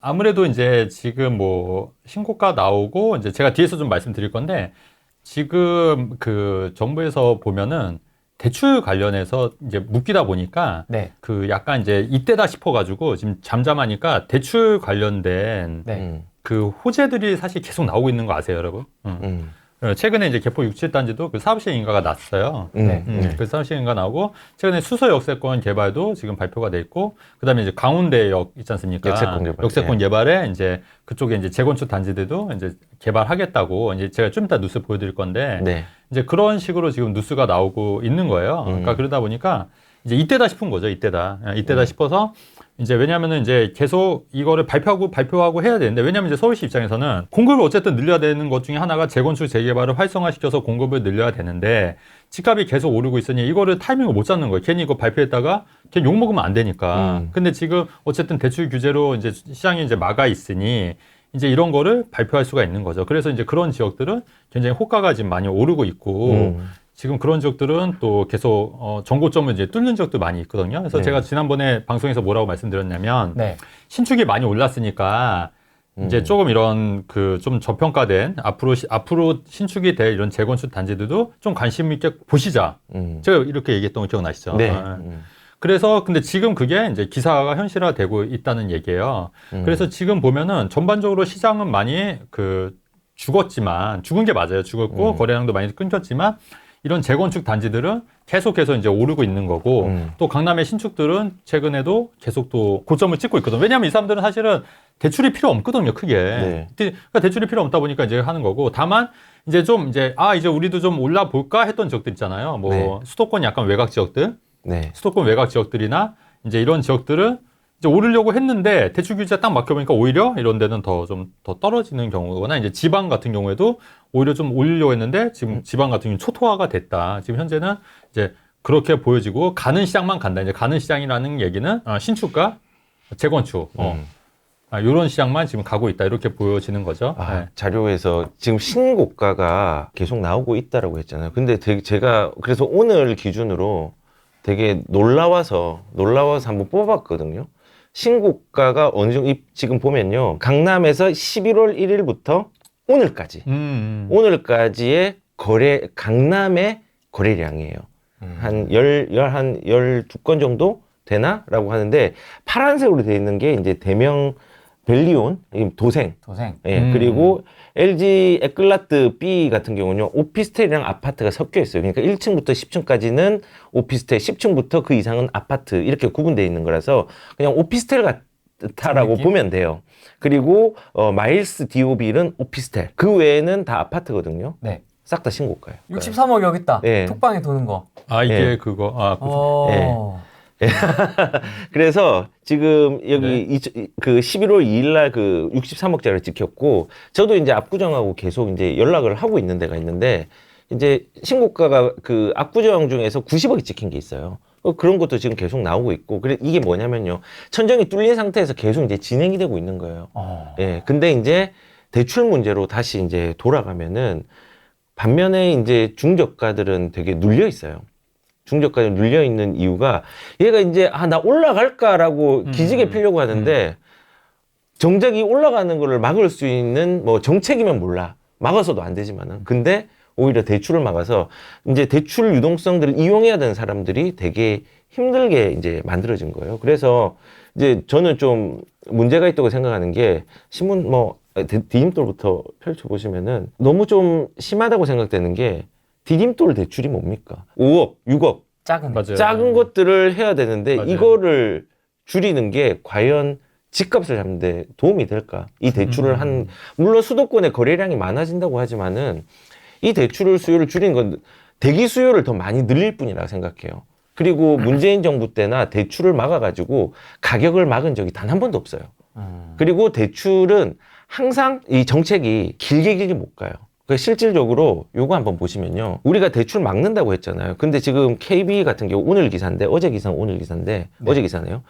아무래도 이제 지금 뭐 신고가 나오고 이제 제가 뒤에서 좀 말씀드릴 건데 지금 그 정부에서 보면은 대출 관련해서 이제 묶이다 보니까 네. 그 약간 이제 이때다 싶어가지고 지금 잠잠하니까 대출 관련된 네. 그 호재들이 사실 계속 나오고 있는 거 아세요, 여러분? 최근에 이제 개포 67단지도 그 사업시행 인가가 났어요. 네. 그 사업시행 인가 나오고 최근에 수서 역세권 개발도 지금 발표가 돼 있고 그다음에 이제 강운대역 있지 않습니까? 역세권 개발. 개발에 이제 그쪽에 이제 재건축 단지들도 이제 개발하겠다고 이제 제가 좀 이따 뉴스 보여드릴 건데 네. 이제 그런 식으로 지금 뉴스가 나오고 있는 거예요. 그러니까 그러다 보니까 이제 이때다 싶은 거죠. 이때다 싶어서 이제 왜냐면은 이제 계속 이거를 발표하고 해야 되는데 왜냐면 이제 서울시 입장에서는 공급을 어쨌든 늘려야 되는 것 중에 하나가 재건축 재개발을 활성화시켜서 공급을 늘려야 되는데 집값이 계속 오르고 있으니 이거를 타이밍을 못 잡는 거예요. 괜히 이거 발표했다가 괜히 욕 먹으면 안 되니까. 근데 지금 어쨌든 대출 규제로 이제 시장이 이제 막아 있으니 이제 이런 거를 발표할 수가 있는 거죠. 그래서 이제 그런 지역들은 굉장히 호가가 지금 많이 오르고 있고 지금 그런 지역들은 또 계속 정고점을 이제 뚫는 지역도 많이 있거든요. 그래서 네. 제가 지난번에 방송에서 뭐라고 말씀드렸냐면 네. 신축이 많이 올랐으니까 이제 조금 이런 그 좀 저평가된 앞으로 신축이 될 이런 재건축 단지들도 좀 관심 있게 보시자. 제가 이렇게 얘기했던 거 기억나시죠? 네. 그래서 근데 지금 그게 이제 기사가 현실화되고 있다는 얘기예요. 그래서 지금 보면은 전반적으로 시장은 많이 그 죽었지만 죽은 게 맞아요. 죽었고 거래량도 많이 끊겼지만 이런 재건축 단지들은 계속해서 이제 오르고 있는 거고 또 강남의 신축들은 최근에도 계속 또 고점을 찍고 있거든요. 왜냐하면 이 사람들은 사실은 대출이 필요 없거든요, 크게. 네. 그러니까 대출이 필요 없다 보니까 이제 하는 거고 다만 이제 좀 이제 이제 우리도 좀 올라 볼까 했던 지역들 있잖아요. 뭐 네. 수도권 약간 외곽 지역들, 네. 수도권 외곽 지역들이나 이제 이런 지역들은 이제 오르려고 했는데 대출 규제 딱 막혀보니까 오히려 이런 데는 더 떨어지는 경우거나 이제 지방 같은 경우에도 오히려 좀 올리려고 했는데 지금 지방 같은 경우는 초토화가 됐다. 지금 현재는 이제 그렇게 보여지고 가는 시장만 간다. 이제 가는 시장이라는 얘기는 신축과 재건축 이런 시장만 지금 가고 있다. 이렇게 보여지는 거죠. 네. 자료에서 지금 신고가가 계속 나오고 있다라고 했잖아요. 근데 제가 그래서 오늘 기준으로 되게 놀라워서 한번 뽑았거든요. 신고가가 어느 정도 지금 보면요. 강남에서 11월 1일부터 오늘까지 오늘까지의 강남의 거래량이에요. 한 12건 정도 되나라고 하는데 파란색으로 되어 있는 게 이제 대명 벨리온 도생. 예, 그리고 LG 에클라트 B 같은 경우는요, 오피스텔이랑 아파트가 섞여 있어요. 그러니까 1층부터 10층까지는 오피스텔, 10층부터 그 이상은 아파트, 이렇게 구분되어 있는 거라서 그냥 오피스텔 같다라고 보면 돼요. 그리고, 마일스 DOB는 오피스텔. 그 외에는 다 아파트거든요. 네. 싹 다 신고가예요. 63억 여기 있다. 네. 톡방에 도는 거. 이게 예. 그거. 그래서 지금 여기 그 11월 2일 날 그 63억짜리를 지켰고, 저도 이제 압구정하고 계속 이제 연락을 하고 있는 데가 있는데, 이제 신고가가 그 압구정 중에서 90억이 찍힌 게 있어요. 그런 것도 지금 계속 나오고 있고, 그래 이게 뭐냐면요, 천정이 뚫린 상태에서 계속 이제 진행이 되고 있는 거예요. 예. 근데 이제 대출 문제로 다시 이제 돌아가면은, 반면에 이제 중저가들은 되게 눌려 있어요. 중저가에 눌려 있는 이유가 얘가 이제 나 올라갈까라고 기지개 피려고 하는데 정작 이 올라가는 거를 막을 수 있는 뭐 정책이면 몰라. 막아서도 안 되지만은. 근데 오히려 대출을 막아서 이제 대출 유동성들을 이용해야 되는 사람들이 되게 힘들게 이제 만들어진 거예요. 그래서 이제 저는 좀 문제가 있다고 생각하는 게 신문 디딤돌부터 펼쳐보시면은 너무 좀 심하다고 생각되는 게 디딤돌 대출이 뭡니까? 5억, 6억. 맞아요. 작은 것들을 해야 되는데 맞아요. 이거를 줄이는 게 과연 집값을 잡는 데 도움이 될까? 이 대출을 물론 수도권의 거래량이 많아진다고 하지만은 이 대출을 수요를 줄이는 건 대기 수요를 더 많이 늘릴 뿐이라 생각해요. 그리고 문재인 정부 때나 대출을 막아가지고 가격을 막은 적이 단 한 번도 없어요. 그리고 대출은 항상 이 정책이 길게 못 가요. 실질적으로 요거 한번 보시면요. 우리가 대출 막는다고 했잖아요. 근데 지금 KB 같은 경우 오늘 기사인데, 어제 기사는 오늘 기사인데, 어제 기사네요.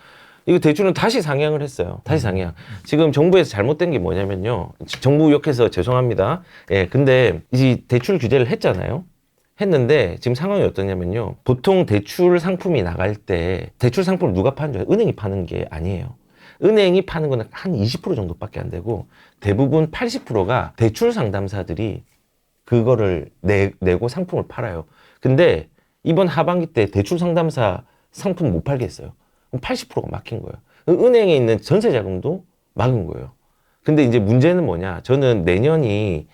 이거 대출은 다시 상향을 했어요. 다시 상향. 지금 정부에서 잘못된 게 뭐냐면요. 정부 욕해서 죄송합니다. 예, 근데 이 대출 규제를 했잖아요. 했는데 지금 상황이 어떠냐면요. 보통 대출 상품이 나갈 때 대출 상품을 누가 파는 줄 알아요? 은행이 파는 게 아니에요. 은행이 파는 거는 한 20% 정도밖에 안 되고 대부분 80%가 대출 상담사들이 그거를 내고 상품을 팔아요. 근데 이번 하반기 때 대출 상담사 상품 못 팔겠어요. 80%가 막힌 거예요. 은행에 있는 전세 자금도 막은 거예요. 근데 이제 문제는 뭐냐? 저는 내년이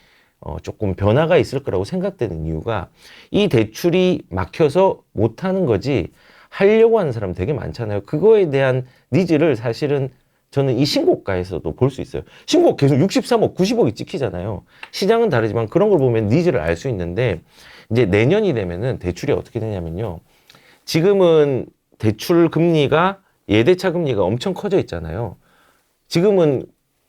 조금 변화가 있을 거라고 생각되는 이유가 이 대출이 막혀서 못 하는 거지 하려고 하는 사람 되게 많잖아요. 그거에 대한 니즈를 사실은 저는 이 신고가에서도 볼 수 있어요. 신고 계속 63억, 90억이 찍히잖아요. 시장은 다르지만 그런 걸 보면 니즈를 알 수 있는데 이제 내년이 되면은 대출이 어떻게 되냐면요. 지금은 대출 금리가 예대차 금리가 엄청 커져 있잖아요. 지금은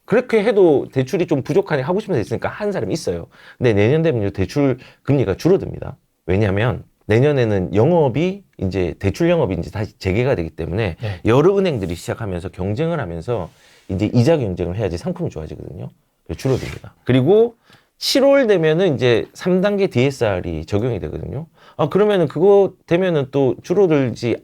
그렇게 해도 대출이 좀 부족하니 하고 싶은 데 있으니까 하는 사람이 있어요. 근데 내년 되면 대출 금리가 줄어듭니다. 왜냐하면 내년에는 영업이 이제 대출 영업이 이제 다시 재개가 되기 때문에 네. 여러 은행들이 시작하면서 경쟁을 하면서 이제 이자 경쟁을 해야지 상품이 좋아지거든요. 그래서 줄어듭니다. 그리고 7월 되면은 이제 3단계 DSR이 적용이 되거든요. 그러면은 그거 되면은 또 줄어들지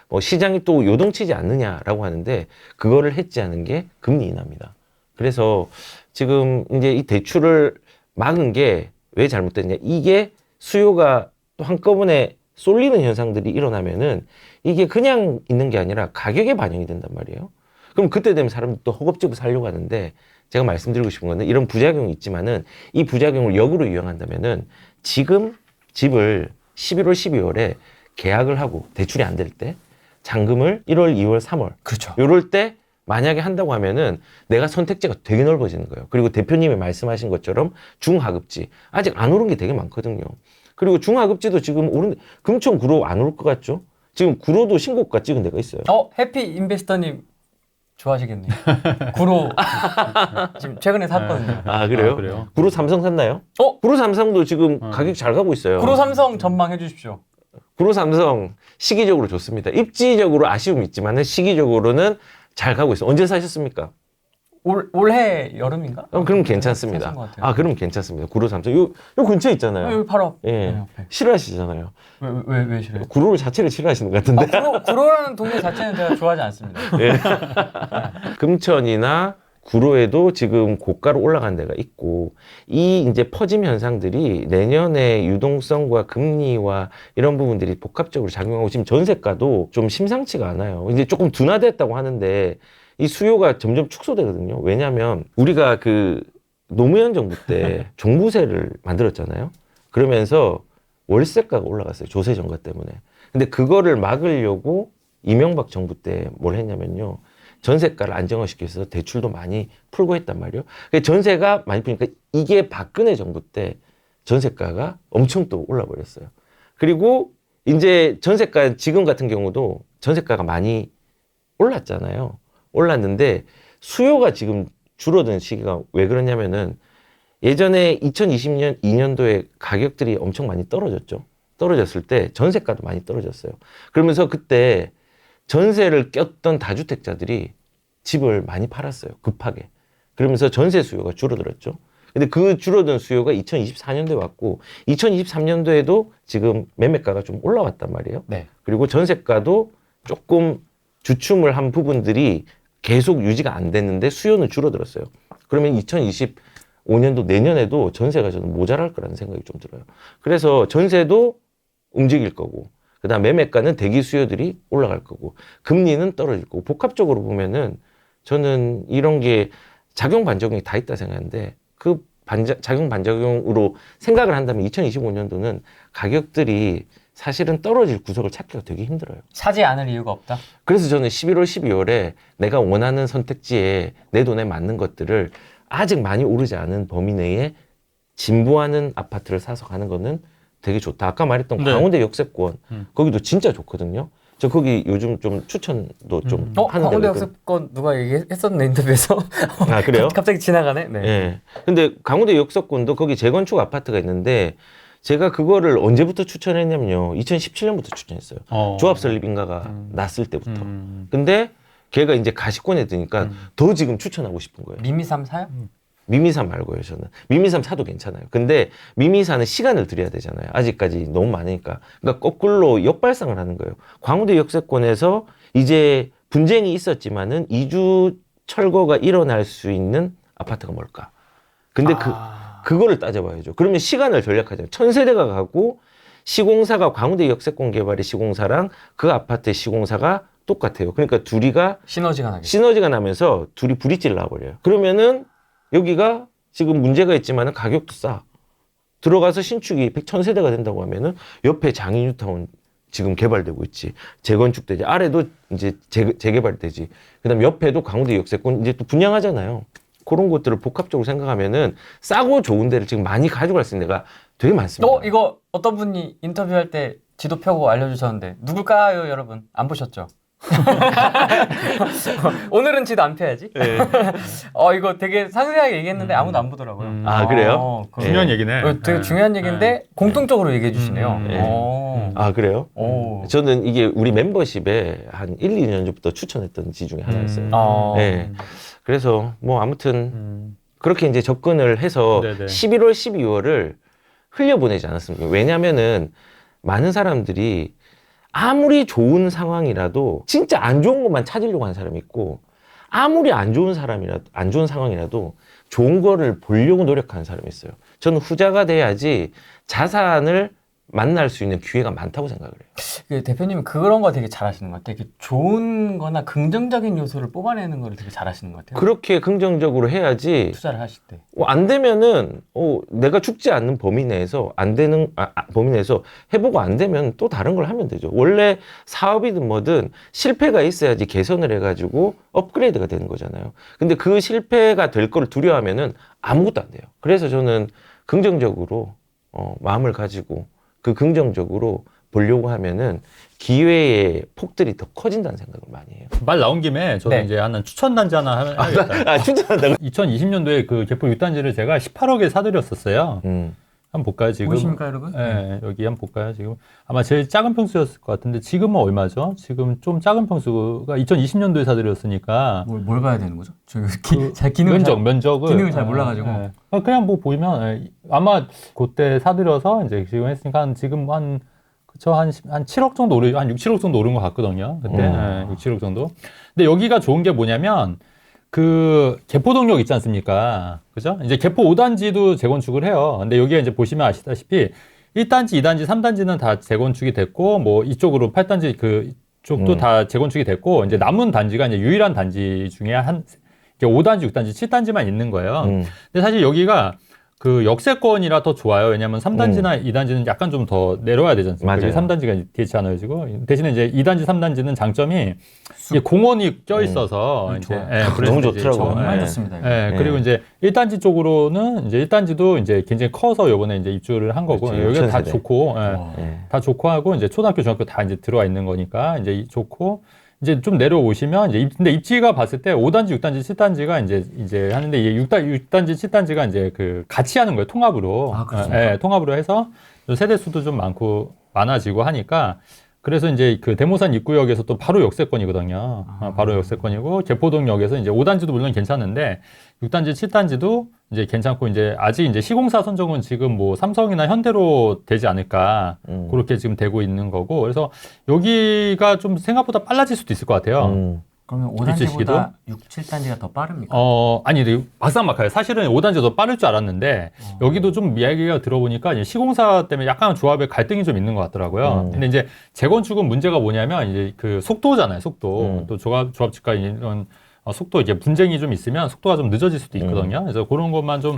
뭐 시장이 또 요동치지 않느냐라고 하는데 그거를 해지하는 게 금리 인하입니다. 그래서 지금 이제 이 대출을 막은 게 왜 잘못됐냐? 이게 수요가 또 한꺼번에 쏠리는 현상들이 일어나면은 이게 그냥 있는 게 아니라 가격에 반영이 된단 말이에요. 그럼 그때 되면 사람들이 또 허겁지겁 살려고 하는데 제가 말씀드리고 싶은 거는 이런 부작용이 있지만은 이 부작용을 역으로 이용한다면은 지금 집을 11월, 12월에 계약을 하고 대출이 안 될 때 잔금을 1월, 2월, 3월 그렇죠. 요럴 때 만약에 한다고 하면은 내가 선택지가 되게 넓어지는 거예요. 그리고 대표님이 말씀하신 것처럼 중하급지 아직 안 오른 게 되게 많거든요. 그리고 중하급지도 지금 금총 구로 안 올 것 같죠? 지금 구로도 신고가 찍은 데가 있어요. 해피 인베스터님 좋아하시겠네요. 구로 지금 최근에 샀거든요. 그래요? 그래요? 구로 삼성 샀나요? 구로 삼성도 지금 가격 잘 가고 있어요. 구로 삼성 전망해 주십시오. 구로 삼성 시기적으로 좋습니다. 입지적으로 아쉬움이 있지만은 시기적으로는 잘 가고 있어요. 언제 사셨습니까? 올해 여름인가? 그럼 괜찮습니다. 샀던 것 같아요. 그럼 괜찮습니다. 구로 삼성 요 근처에 있잖아요. 여기 바로 예. 네, 옆에. 싫어하시잖아요. 왜 싫어요? 구로 자체를 싫어하시는 것 같은데. 구로라는 동네 자체는 제가 좋아하지 않습니다. 금천이나 구로에도 지금 고가로 올라간 데가 있고 이 이제 퍼짐 현상들이 내년에 유동성과 금리와 이런 부분들이 복합적으로 작용하고 지금 전세가도 좀 심상치가 않아요. 이제 조금 둔화됐다고 하는데 이 수요가 점점 축소되거든요. 왜냐하면 우리가 그 노무현 정부 때 종부세를 만들었잖아요. 그러면서 월세가가 올라갔어요. 조세 전가 때문에. 근데 그거를 막으려고 이명박 정부 때 뭘 했냐면요. 전세가를 안정화시키기 위해서 대출도 많이 풀고 했단 말이에요. 전세가 많이 풀니까 이게 박근혜 정부 때 전세가가 엄청 또 올라버렸어요. 그리고 이제 전세가 지금 같은 경우도 전세가가 많이 올랐잖아요. 올랐는데 수요가 지금 줄어든 시기가 왜 그러냐면은 예전에 2020년 2년도에 가격들이 엄청 많이 떨어졌죠. 떨어졌을 때 전세가도 많이 떨어졌어요. 그러면서 그때 전세를 꼈던 다주택자들이 집을 많이 팔았어요. 급하게. 그러면서 전세 수요가 줄어들었죠. 근데 그 줄어든 수요가 2024년도에 왔고 2023년도에도 지금 매매가가 좀 올라왔단 말이에요. 네. 그리고 전세가도 조금 주춤을 한 부분들이 계속 유지가 안 됐는데 수요는 줄어들었어요. 그러면 2025년도 내년에도 전세가 저는 모자랄 거라는 생각이 좀 들어요. 그래서 전세도 움직일 거고 그다음 매매가는 대기 수요들이 올라갈 거고 금리는 떨어질 거고 복합적으로 보면은 저는 이런 게 작용 반작용이 다 있다 생각하는데 그 작용 반작용으로 생각을 한다면 2025년도는 가격들이 사실은 떨어질 구석을 찾기가 되게 힘들어요. 사지 않을 이유가 없다. 그래서 저는 11월, 12월에 내가 원하는 선택지에 내 돈에 맞는 것들을 아직 많이 오르지 않은 범위 내에 진보하는 아파트를 사서 가는 거는 되게 좋다. 아까 말했던 네. 광운대 역세권 거기도 진짜 좋거든요. 저 거기 요즘 좀 추천도 좀 하는 광운대 데가 역세권 누가 얘기했었네 인터뷰에서. 그래요? 갑자기 지나가네. 네. 예. 근데 강원대 역세권도 거기 재건축 아파트가 있는데 제가 그거를 언제부터 추천했냐면요. 2017년부터 추천했어요. 조합 설립인가가 났을 때부터. 근데 걔가 이제 가시권에 드니까 더 지금 추천하고 싶은 거예요. 미미삼 사요? 미미사 말고요, 저는. 미미사 사도 괜찮아요. 근데 미미사는 시간을 들여야 되잖아요. 아직까지 너무 많으니까. 그러니까 거꾸로 역발상을 하는 거예요. 광운대 역세권에서 이제 분쟁이 있었지만은 이주 철거가 일어날 수 있는 아파트가 뭘까? 근데 그거를 따져봐야죠. 그러면 시간을 절약하잖아요. 1000세대가 가고 시공사가 광운대 역세권 개발의 시공사랑 그 아파트의 시공사가 똑같아요. 그러니까 둘이가 시너지가 나겠죠. 시너지가 나면서 둘이 부딪질 나버려요. 그러면은 여기가 지금 문제가 있지만은 가격도 싸. 들어가서 신축이 1000세대가 된다고 하면은 옆에 장인뉴타운 지금 개발되고 있지. 재건축되지. 아래도 이제 재개발되지. 그다음 옆에도 광운대 역세권 이제 또 분양하잖아요. 그런 것들을 복합적으로 생각하면은 싸고 좋은 데를 지금 많이 가져갈 수 있는 데가 되게 많습니다. 이거 어떤 분이 인터뷰할 때 지도 펴고 알려주셨는데 누굴까요, 여러분? 안 보셨죠? 오늘은 지도 안 펴야지. 네. 이거 되게 상세하게 얘기했는데 아무도 안 보더라고요. 아, 그래요? 중요한 얘기네. 되게 중요한 얘기인데 공통적으로 얘기해 주시네요. 네. 아, 그래요? 저는 이게 우리 멤버십에 한 1, 2년 전부터 추천했던 지 중에 하나였어요. 네. 그래서 뭐 아무튼 그렇게 이제 접근을 해서 네네. 11월, 12월을 흘려보내지 않았습니다. 왜냐면은 많은 사람들이 아무리 좋은 상황이라도 진짜 안 좋은 것만 찾으려고 하는 사람이 있고 아무리 안 좋은 상황이라도 좋은 거를 보려고 노력하는 사람이 있어요. 저는 후자가 돼야지 자산을 만날 수 있는 기회가 많다고 생각을 해요. 대표님은 그런 거 되게 잘하시는 것 같아요. 이렇게 좋은 거나 긍정적인 요소를 뽑아내는 걸 되게 잘하시는 것 같아요. 그렇게 긍정적으로 해야지 투자를 하실 때. 안 되면은 내가 죽지 않는 범위 내에서 범위 내에서 해보고 안 되면 또 다른 걸 하면 되죠. 원래 사업이든 뭐든 실패가 있어야지 개선을 해가지고 업그레이드가 되는 거잖아요. 근데 그 실패가 될 걸 두려워하면은 아무것도 안 돼요. 그래서 저는 긍정적으로 마음을 가지고 그 긍정적으로 보려고 하면은 기회의 폭들이 더 커진다는 생각을 많이 해요. 말 나온 김에 저도 네. 이제 하나 추천 단지 하나 하겠다. 추천한다고? 2020년도에 그 개포 6단지를 제가 18억에 사드렸었어요. 한번 볼까요, 지금? 보이십니까, 여러분? 네, 여기 한번 볼까요, 지금? 아마 제일 작은 평수였을 것 같은데, 지금은 얼마죠? 지금 좀 작은 평수가 2020년도에 사드렸으니까. 뭘 봐야 되는 거죠? 잘 기능을 면적을. 기능을 잘 몰라가지고. 그냥 뭐 보면, 아마 그때 사드려서 이제 지금 했으니까 지금 한 7억 정도 한 6, 7억 정도 오른 것 같거든요. 그때 6, 7억 정도. 근데 여기가 좋은 게 뭐냐면 그 개포동역 있지 않습니까? 그죠? 이제 개포 5단지도 재건축을 해요. 근데 여기가 이제 보시면 아시다시피 1단지, 2단지, 3단지는 다 재건축이 됐고 뭐 이쪽으로 8단지 그쪽도 다 재건축이 됐고 이제 남은 단지가 이제 유일한 단지 중에 한 5단지, 6단지, 7단지만 있는 거예요. 근데 사실 여기가 그 역세권이라 더 좋아요. 왜냐하면 3단지나 2단지는 약간 좀 더 내려와야 되지 않습니까? 맞아요. 3단지가 대치 않아지고 대신에 이제 2단지, 3단지는 장점이 이게 공원이 껴 있어서 이제 그래서 너무 이제 좋더라고요. 정말 네. 좋습니다. 이거. 그리고 이제 1단지 쪽으로는 이제 1단지도 이제 굉장히 커서 요번에 이제 입주를 한 거고 그렇지, 여기가 다 1000세대. 좋고 네. 다 좋고 하고 이제 초등학교, 중학교 다 이제 들어와 있는 거니까 이제 좋고 이제 좀 내려오시면 이제 근데 입지가 봤을 때 5단지, 6단지, 7단지가 이제 하는데 이게 6단지, 7단지가 이제 그 같이 하는 거예요. 통합으로. 아, 그렇습니까? 통합으로 해서 세대 수도 좀 많아지고 하니까 그래서 이제 그 대모산 입구역에서 또 바로 역세권이거든요. 바로 역세권이고 개포동역에서 이제 5단지도 물론 괜찮은데 6단지, 7단지도 이제 괜찮고 이제 아직 이제 시공사 선정은 지금 뭐 삼성이나 현대로 되지 않을까 그렇게 지금 되고 있는 거고 그래서 여기가 좀 생각보다 빨라질 수도 있을 것 같아요. 그러면 입주 시기도? 5단지보다 6, 7단지가 더 빠릅니까? 아니, 막상막하요. 사실은 5단지가 더 빠를 줄 알았는데, 여기도 좀 이야기가 들어보니까 이제 시공사 때문에 약간 조합에 갈등이 좀 있는 것 같더라고요. 근데 이제 재건축은 문제가 뭐냐면, 이제 그 속도잖아요, 속도. 또 조합측과 이런 속도, 이제 분쟁이 좀 있으면 속도가 좀 늦어질 수도 있거든요. 그래서 그런 것만 좀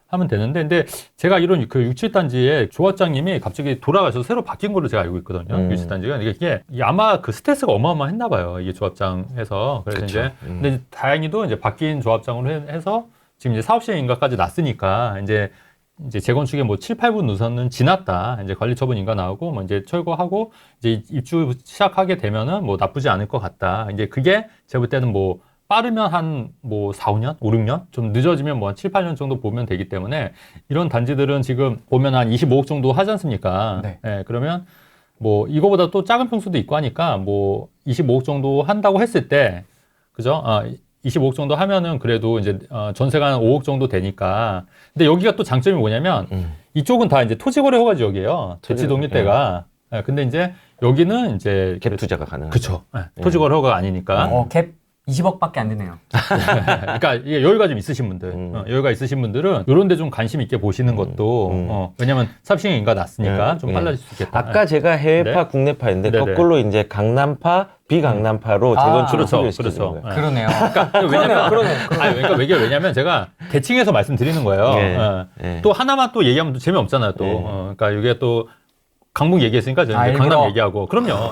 하면 되는데, 근데 제가 이런 그 6, 7단지에 조합장님이 갑자기 돌아가셔서 새로 바뀐 걸로 제가 알고 있거든요. 6, 7단지가. 이게 아마 그 스트레스가 어마어마했나 봐요. 이게 조합장 해서. 그래서 그쵸. 이제, 근데 다행히도 이제 바뀐 조합장으로 해서 지금 이제 사업 시행 인가까지 났으니까 이제 재건축에 뭐 7, 8분 누선은 지났다. 이제 관리 처분 인가 나오고 뭐 이제 철거하고 이제 입주 시작하게 되면은 뭐 나쁘지 않을 것 같다. 이제 그게 제가 볼 때는 뭐 빠르면 한 뭐 4, 5년? 5, 6년? 좀 늦어지면 뭐 한 7, 8년 정도 보면 되기 때문에 이런 단지들은 지금 보면 한 25억 정도 하지 않습니까? 네. 그러면 뭐 이거보다 또 작은 평수도 있고 하니까 뭐 25억 정도 한다고 했을 때 그죠? 25억 정도 하면은 그래도 이제 전세가 한 5억 정도 되니까 근데 여기가 또 장점이 뭐냐면 이쪽은 다 이제 토지거래 허가 지역이에요. 대치 독립대가. 근데 이제 여기는 이제 갭 투자가 가능하죠. 그렇죠. 토지거래 허가가 아니니까. 갭 20억밖에 안 되네요. 그러니까 이게 여유가 좀 있으신 분들, 여유가 있으신 분들은 이런 데 좀 관심 있게 보시는 것도 왜냐면 삽싱인가 났으니까 좀 빨라질 수 있겠다. 아까 제가 해외파, 네. 국내파인데 네네. 거꾸로 이제 강남파, 비강남파로 재건축을 그렇죠, 소개시키는 그렇죠. 거예요. 그러네요. 왜냐면 그러네요. 그러니까 왜냐면 제가 대칭해서 말씀드리는 거예요. 네. 또 하나만 또 얘기하면 또 재미없잖아요. 또 네. 그러니까 이게 또 강북 얘기했으니까 저는 이제 일부러. 강남 얘기하고 그럼요.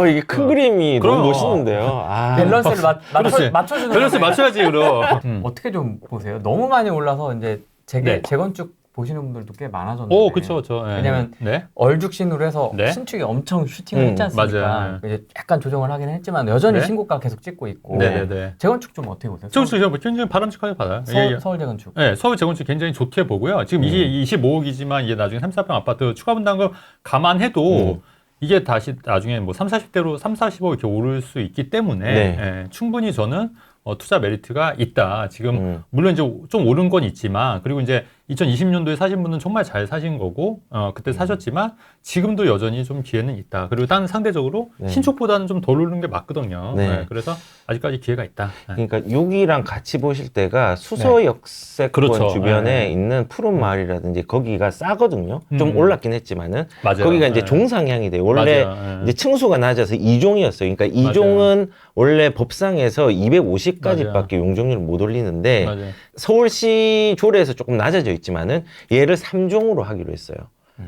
이게 큰 그림이 그럼. 너무 멋있는데요. 밸런스를 그렇지. 맞춰주는 밸런스 거네. 맞춰야지 그럼. 어떻게 좀 보세요? 너무 많이 올라서 이제 네. 재건축 보시는 분들도 꽤 많아졌는데. 오, 그렇죠, 왜냐면 네. 얼죽신으로 해서 네. 신축이 엄청 슈팅을 했지 않습니까? 맞아요. 이제 약간 조정을 하긴 했지만 여전히 네. 신고가 계속 찍고 있고. 네네네. 재건축 좀 어떻게 보세요? 재건축 굉장히 바람직하게 받아요. 서울 재건축. 네, 서울 재건축 굉장히 좋게 보고요. 지금 이게 25억이지만 이게 나중에 3, 4평 아파트 추가 분담금 감안해도 이게 다시 나중에 뭐 3, 40대로 3, 40억 이렇게 오를 수 있기 때문에 네. 충분히 저는 투자 메리트가 있다. 지금 물론 이제 좀 오른 건 있지만 그리고 이제 2020년도에 사신 분은 정말 잘 사신 거고 그때 사셨지만 지금도 여전히 좀 기회는 있다. 그리고 딴 상대적으로 네. 신축보다는 좀 덜 오르는 게 맞거든요. 네. 그래서 아직까지 기회가 있다. 그러니까 여기랑 같이 보실 때가 수서 역세권 그렇죠. 주변에 네. 있는 푸른 마을이라든지 거기가 싸거든요. 좀 올랐긴 했지만은 맞아요. 거기가 이제 네. 종상향이 돼요. 원래 맞아요. 이제 층수가 낮아서 2종이었어요. 그러니까 2종은 원래 법상에서 250까지밖에 용적률을 못 올리는데 맞아요. 서울시 조례에서 조금 낮아져 있지만은 얘를 3종으로 하기로 했어요.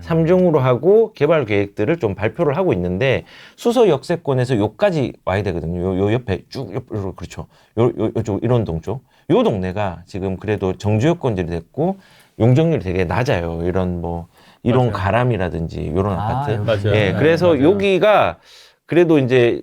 3종으로 하고 개발 계획들을 좀 발표를 하고 있는데 수서 역세권에서 요까지 와야 되거든요. 요 옆에 쭉 옆으로 그렇죠. 요쪽 이런 동 쪽. 요 동네가 지금 그래도 정주 여건들이 됐고 용적률이 되게 낮아요. 이런 뭐 이런 맞아요. 가람이라든지 이런 아파트. 여기. 맞아요. 예, 네, 그래서 맞아요. 여기가 그래도 이제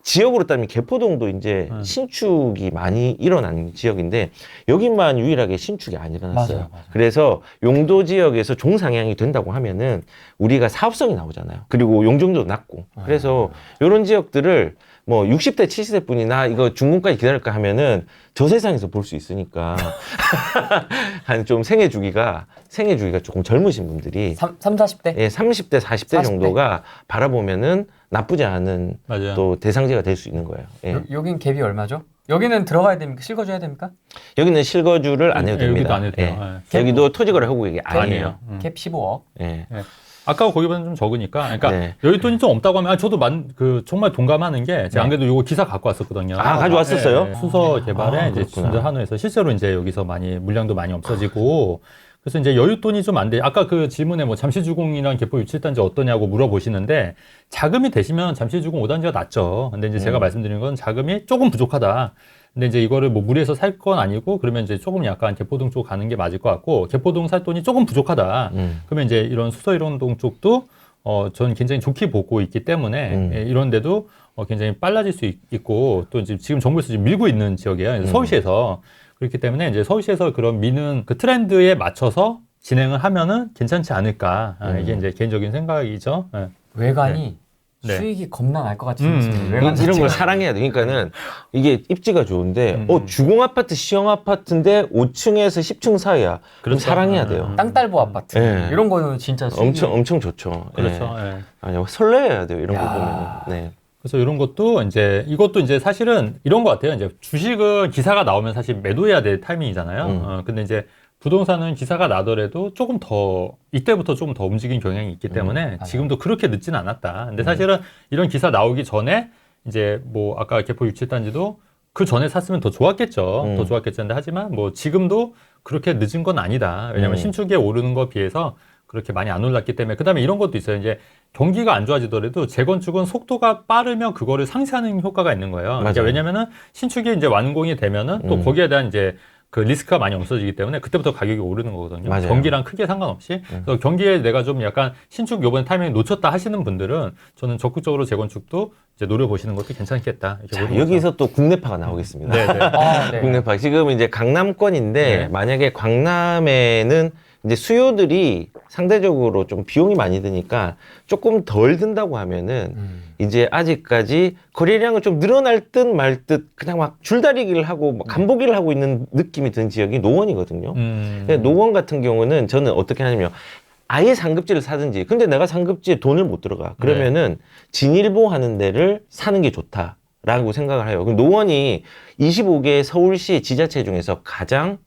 지역으로 따면 개포동도 이제 신축이 많이 일어난 지역인데 여기만 유일하게 신축이 안 일어났어요. 맞아요. 그래서 용도 지역에서 종상향이 된다고 하면은 우리가 사업성이 나오잖아요. 그리고 용적률도 낮고. 그래서 이런 지역들을 뭐 60대, 70대 분이나 이거 중공까지 기다릴까 하면은 저 세상에서 볼 수 있으니까 한 좀 생애 주기가 조금 젊으신 분들이 40대? 예, 30대, 40대 40대? 정도가 바라보면은 나쁘지 않은 맞아요. 또 대상지가 될 수 있는 거예요. 예. 여긴 갭이 얼마죠? 여기는 들어가야 됩니까? 실거주해야 됩니까? 여기는 실거주를 안 해도 됩니다. 여기도 안 해도 돼요. 예. 예. 여기도 토지거래 허구액이 아니에요. 갭 15억. 예. 아까 거기보다는 좀 적으니까, 그러니까 네. 여윳 돈이 좀 없다고 하면 저도 정말 동감하는 게 제가 안 그래도 요거 기사 갖고 왔었거든요. 가져왔었어요? 네, 수서 개발에 이제 그렇구나. 준들 한우에서 실제로 이제 여기서 많이 물량도 많이 없어지고 그래서 이제 여윳돈이 좀 안 돼. 아까 그 질문에 뭐 잠시주공이랑 개포 유치단지 어떠냐고 물어보시는데 자금이 되시면 잠시주공 5단지가 낫죠. 근데 이제 제가 말씀드리는 건 자금이 조금 부족하다. 근데 이제 이거를 뭐 무리해서 살 건 아니고 그러면 이제 조금 약간 개포동 쪽 가는 게 맞을 것 같고 개포동 살 돈이 조금 부족하다. 그러면 이제 이런 수서 이론동 쪽도 저는 굉장히 좋게 보고 있기 때문에 이런 데도 굉장히 빨라질 수 있고 또 이제 지금 정부에서 지금 밀고 있는 지역이에요. 서울시에서. 그렇기 때문에 이제 서울시에서 그런 미는 그 트렌드에 맞춰서 진행을 하면은 괜찮지 않을까. 이게 이제 개인적인 생각이죠. 네. 외관이 네. 수익이 겁나 날 것 같이 생겼습니다. 외관 이런 자체가. 걸 사랑해야 돼. 그러니까는 이게 입지가 좋은데, 주공 아파트, 시형 아파트인데 5층에서 10층 사이야. 그럼 그렇죠. 사랑해야 돼요. 땅딸보 아파트 예. 이런 거는 진짜 수익이 엄청 좋죠. 그렇죠. 예. 예. 아니, 설레야 돼요. 이런 거 야. 보면. 네. 그래서 이런 것도 이것도 이제 사실은 이런 것 같아요. 이제 주식은 기사가 나오면 사실 매도해야 될 타이밍이잖아요. 근데 이제 부동산은 기사가 나더라도 조금 더 이때부터 조금 더 움직인 경향이 있기 때문에 지금도 그렇게 늦진 않았다. 근데 사실은 이런 기사 나오기 전에 이제 뭐 아까 개포 유치단지도 그 전에 샀으면 더 좋았겠죠. 더 좋았겠죠. 근데 하지만 뭐 지금도 그렇게 늦은 건 아니다. 왜냐하면 신축에 오르는 거 비해서 그렇게 많이 안 올랐기 때문에. 그다음에 이런 것도 있어요. 이제 경기가 안 좋아지더라도 재건축은 속도가 빠르면 그거를 상쇄하는 효과가 있는 거예요. 그러니까 왜냐면은 신축이 이제 완공이 되면은 또 거기에 대한 이제 그 리스크가 많이 없어지기 때문에 그때부터 가격이 오르는 거거든요. 맞아요. 경기랑 크게 상관없이. 그래서 경기에 내가 좀 약간 신축 요번에 타이밍 놓쳤다 하시는 분들은 저는 적극적으로 재건축도 이제 노려보시는 것도 괜찮겠다. 이렇게 자, 보는 거죠. 여기서 또 국내파가 나오겠습니다. 네네. 네. 국내파. 지금 이제 강남권인데, 네. 만약에 광남에는 이제 수요들이 상대적으로 좀 비용이 많이 드니까 조금 덜 든다고 하면은 이제 아직까지 거래량은 좀 늘어날 듯 말 듯 그냥 막 줄다리기를 하고 막 간보기를 하고 있는 느낌이 든 지역이 노원이거든요. 근데 노원 같은 경우는 저는 어떻게 하냐면 아예 상급지를 사든지. 근데 내가 상급지에 돈을 못 들어가. 그러면은 진일보 하는 데를 사는 게 좋다라고 생각을 해요. 그럼 노원이 25개 서울시 지자체 중에서 가장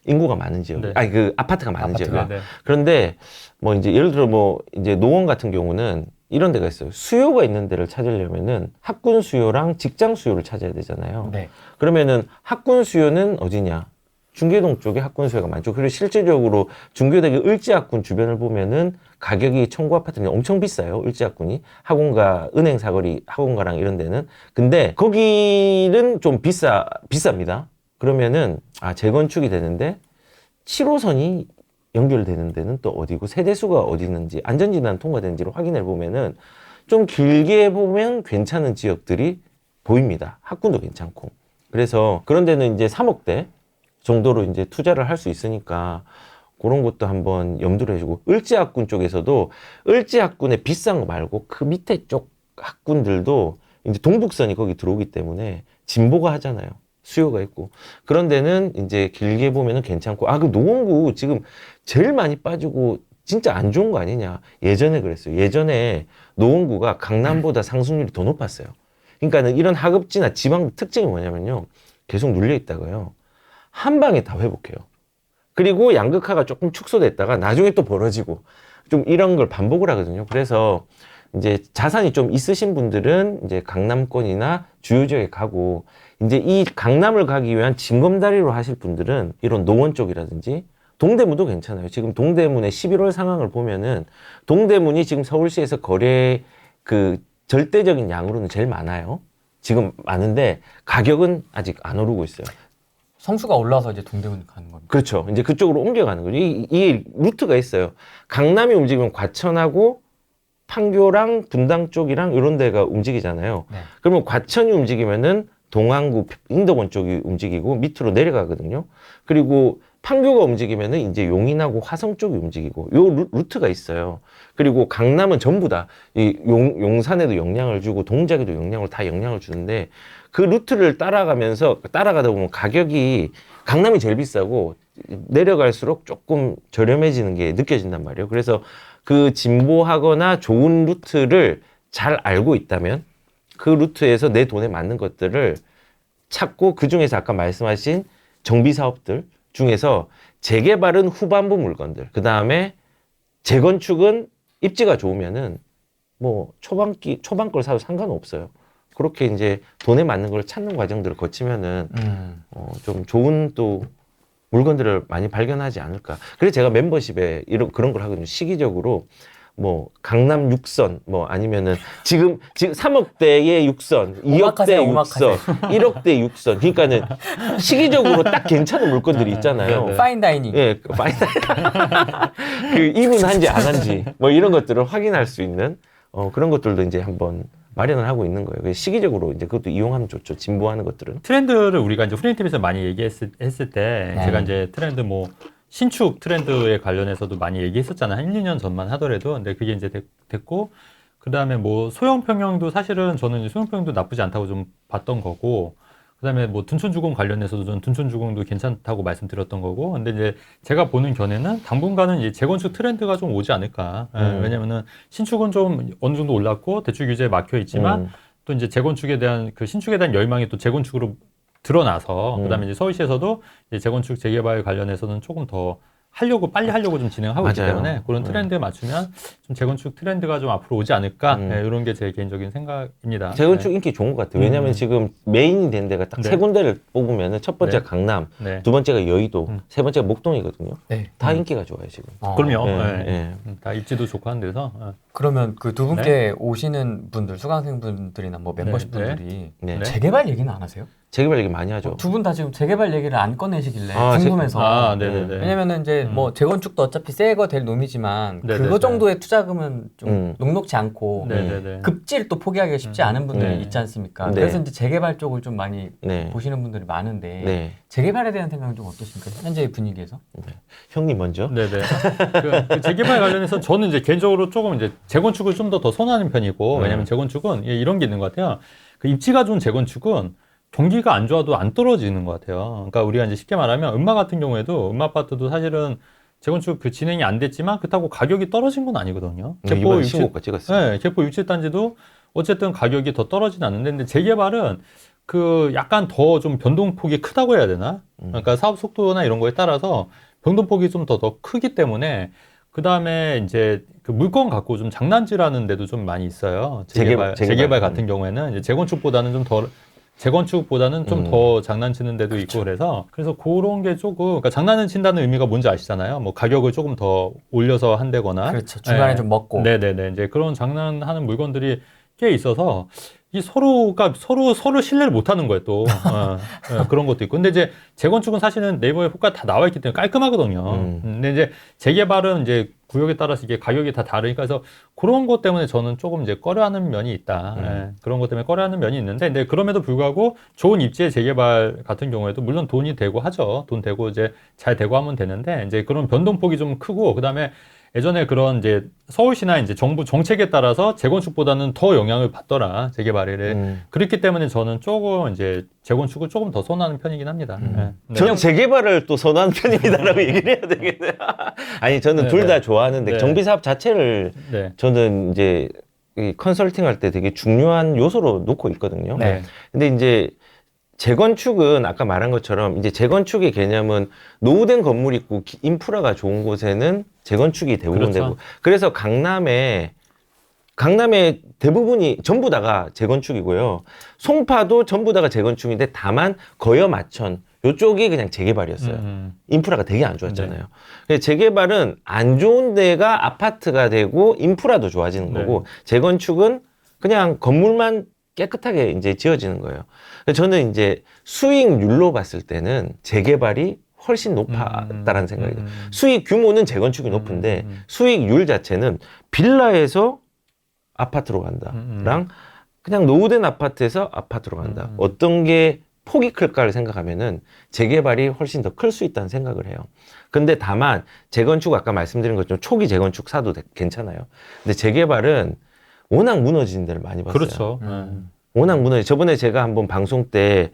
인구가 많은 지역. 네. 아니 그 아파트가 많은 지역이에요. 네. 그런데 뭐 이제 예를 들어 뭐 이제 노원 같은 경우는 이런 데가 있어요. 수요가 있는 데를 찾으려면은 학군 수요랑 직장 수요를 찾아야 되잖아요. 네. 그러면은 학군 수요는 어디냐? 중계동 쪽에 학군 수요가 많죠. 그리고 실제적으로 중계동의 을지학군 주변을 보면은 가격이 청구 아파트는 엄청 비싸요. 을지학군이 학원가 은행 사거리 학원가랑 이런 데는. 근데 거기는 좀 비쌉니다. 그러면은 재건축이 되는데 7호선이 연결되는 데는 또 어디고 세대수가 어디 있는지 안전진단 통과된지를 확인해 보면은 좀 길게 보면 괜찮은 지역들이 보입니다. 학군도 괜찮고. 그래서 그런 데는 이제 3억대 정도로 이제 투자를 할 수 있으니까 그런 것도 한번 염두를 해주고, 을지학군 쪽에서도 을지학군의 비싼 거 말고 그 밑에 쪽 학군들도 이제 동북선이 거기 들어오기 때문에 진보가 하잖아요. 수요가 있고. 그런 데는 이제 길게 보면은 괜찮고, 그 노원구 지금 제일 많이 빠지고 진짜 안 좋은 거 아니냐. 예전에 그랬어요. 예전에 노원구가 강남보다 상승률이 더 높았어요. 그러니까는 이런 하급지나 지방 특징이 뭐냐면요. 계속 눌려 있다가요. 한 방에 다 회복해요. 그리고 양극화가 조금 축소됐다가 나중에 또 벌어지고 좀 이런 걸 반복을 하거든요. 그래서 이제 자산이 좀 있으신 분들은 이제 강남권이나 주요 지역에 가고, 이제 이 강남을 가기 위한 징검다리로 하실 분들은 이런 노원 쪽이라든지 동대문도 괜찮아요. 지금 동대문의 11월 상황을 보면은 동대문이 지금 서울시에서 거래 그 절대적인 양으로는 제일 많아요. 지금 많은데 가격은 아직 안 오르고 있어요. 성수가 올라와서 이제 동대문 가는 겁니다. 그렇죠. 이제 그쪽으로 옮겨가는 거죠. 이 루트가 있어요. 강남이 움직이면 과천하고 판교랑 분당 쪽이랑 이런 데가 움직이잖아요. 네. 그러면 과천이 움직이면은 동안구, 인덕원 쪽이 움직이고 밑으로 내려가거든요. 그리고 판교가 움직이면은 이제 용인하고 화성 쪽이 움직이고 요 루트가 있어요. 그리고 강남은 전부 다 이 용산에도 영향을 주고 동작에도 다 영향을 주는데, 그 루트를 따라가다 보면 가격이 강남이 제일 비싸고 내려갈수록 조금 저렴해지는 게 느껴진단 말이에요. 그래서 그 진보하거나 좋은 루트를 잘 알고 있다면 그 루트에서 내 돈에 맞는 것들을 찾고, 그 중에서 아까 말씀하신 정비 사업들 중에서 재개발은 후반부 물건들, 그 다음에 재건축은 입지가 좋으면은 뭐 초반 걸 사도 상관없어요. 그렇게 이제 돈에 맞는 걸 찾는 과정들을 거치면은 좀 좋은 또 물건들을 많이 발견하지 않을까. 그래서 제가 멤버십에 그런 걸 하거든요. 시기적으로 뭐 강남 6선 뭐 아니면은 지금 3억대의 6선, 2억대 6선, 1억대 6선. 그러니까는 시기적으로 딱 괜찮은 물건들이 있잖아요. 네. 파인 다이닝. 예, 그 입은한지 안 한지 뭐 이런 것들을 확인할 수 있는 그런 것들도 이제 한번 마련을 하고 있는 거예요. 그래서 시기적으로 이제 그것도 이용하면 좋죠. 진보하는 것들은. 트렌드를 우리가 이제 프리랜티브에서 많이 얘기했을 때 네. 제가 이제 트렌드 뭐 신축 트렌드에 관련해서도 많이 얘기했었잖아요. 한 1, 2년 전만 하더라도. 근데 그게 이제 됐고, 그 다음에 뭐 소형 평형도 사실은 저는 소형 평형도 나쁘지 않다고 좀 봤던 거고, 그 다음에 뭐 둔촌주공 관련해서도 저는 둔촌주공도 괜찮다고 말씀드렸던 거고, 근데 이제 제가 보는 견해는 당분간은 이제 재건축 트렌드가 좀 오지 않을까. 왜냐면은 신축은 좀 어느 정도 올랐고 대출 규제에 막혀 있지만 또 이제 재건축에 대한 그 신축에 대한 열망이 또 재건축으로 드러나서 그다음에 이제 서울시에서도 이제 재건축 재개발 관련해서는 조금 더 빨리 하려고 좀 진행하고 있기 맞아요. 때문에 그런 트렌드에 맞추면 좀 재건축 트렌드가 좀 앞으로 오지 않을까. 네, 이런 게 제 개인적인 생각입니다. 재건축 인기 좋은 것 같아요. 왜냐하면 지금 메인이 된 데가 딱 네. 세 군데를 뽑으면은 첫 번째가 네. 강남, 네. 두 번째가 여의도, 세 번째가 목동이거든요. 네. 다 인기가 좋아요 지금. 그럼요. 네, 네. 네. 다 입지도 좋고 한 데서. 그러면 그 두 분께 오시는 분들, 수강생 분들이나 뭐 멤버십 네, 네. 분들이 네. 재개발 얘기는 안 하세요? 재개발 얘기 많이 하죠. 두 분 다 지금 재개발 얘기를 안 꺼내시길래 아, 궁금해서. 네네네. 왜냐면은 이제 뭐 재건축도 어차피 새 거 될 놈이지만 네네네. 그거 정도의 투자금은 좀 녹록지 않고 네네네. 급지를 또 포기하기가 쉽지 않은 분들이 네. 있지 않습니까? 네. 그래서 이제 재개발 쪽을 좀 많이 네. 보시는 분들이 많은데 네. 재개발에 대한 생각은 좀 어떠십니까? 현재 분위기에서? 형님 먼저. 네네. 그 재개발 관련해서 저는 이제 개인적으로 조금 이제 재건축을 좀 더 선호하는 편이고, 왜냐면 재건축은 이런 게 있는 것 같아요. 그 입지가 좋은 재건축은 경기가 안 좋아도 안 떨어지는 것 같아요. 그러니까 우리가 이제 쉽게 말하면 음마 같은 경우에도 음마 아파트도 사실은 재건축 그 진행이 안 됐지만 그렇다고 가격이 떨어진 건 아니거든요. 이번에 신고가 찍었어요. 네, 개포 67단지도 어쨌든 가격이 더 떨어지는 않는데 근데 재개발은 그 약간 더 좀 변동폭이 크다고 해야 되나? 그러니까 사업 속도나 이런 거에 따라서 변동폭이 좀 더 크기 때문에 그 다음에 이제 그 물건 갖고 좀 장난질하는 데도 좀 많이 있어요. 재개발 같은 경우에는 이제 재건축보다는 좀 더 장난치는 데도 있고 그래서 그런 게 조금 그러니까 장난을 친다는 의미가 뭔지 아시잖아요. 뭐 가격을 조금 더 올려서 한다거나 그렇죠. 중간에 네. 좀 먹고. 네네네. 이제 그런 장난하는 물건들이 꽤 있어서 이 서로 신뢰를 못 하는 거예요, 또. 그런 것도 있고. 근데 이제 재건축은 사실은 네이버에 호가 다 나와 있기 때문에 깔끔하거든요. 근데 이제 재개발은 이제 구역에 따라서 이게 가격이 다 다르니까 그래서 그런 것 때문에 저는 조금 이제 꺼려하는 면이 있다. 예, 그런 것 때문에 꺼려하는 면이 있는데 근데 그럼에도 불구하고 좋은 입지의 재개발 같은 경우에도 물론 돈이 되고 하죠. 돈 되고 이제 잘 되고 하면 되는데 이제 그런 변동폭이 좀 크고 그다음에 예전에 그런 이제 서울시나 이제 정부 정책에 따라서 재건축보다는 더 영향을 받더라 재개발을 그렇기 때문에 저는 조금 이제 재건축을 조금 더 선호하는 편이긴 합니다. 네. 저는 재개발을 또 선호하는 편입니다라고 얘기를 해야 되겠네요. 아니 저는 둘 다 좋아하는데 네. 정비 사업 자체를 네. 저는 이제 이 컨설팅 할 때 되게 중요한 요소로 놓고 있거든요. 네. 근데 이제 재건축은 아까 말한 것처럼 이제 재건축의 개념은 노후된 건물 있고 인프라가 좋은 곳에는 재건축이 대부분 그렇죠. 되고 그래서 강남에 대부분이 전부 다가 재건축이고요. 송파도 전부 다가 재건축인데 다만 거여 마천 요쪽이 그냥 재개발이었어요. 인프라가 되게 안 좋았잖아요. 그래서 재개발은 안 좋은 데가 아파트가 되고 인프라도 좋아지는 거고 재건축은 그냥 건물만 깨끗하게 이제 지어지는 거예요. 저는 이제 수익률로 봤을 때는 재개발이 훨씬 높았다라는 생각이 들어요. 수익 규모는 재건축이 높은데 수익률 자체는 빌라에서 아파트로 간다랑 그냥 노후된 아파트에서 아파트로 간다. 어떤 게 폭이 클까를 생각하면은 재개발이 훨씬 더 클 수 있다는 생각을 해요. 근데 다만 재건축 아까 말씀드린 것처럼 초기 재건축 사도 괜찮아요. 근데 재개발은 워낙 무너지는 데를 많이 봤어요. 그렇죠. 워낙 무너지. 저번에 제가 한번 방송 때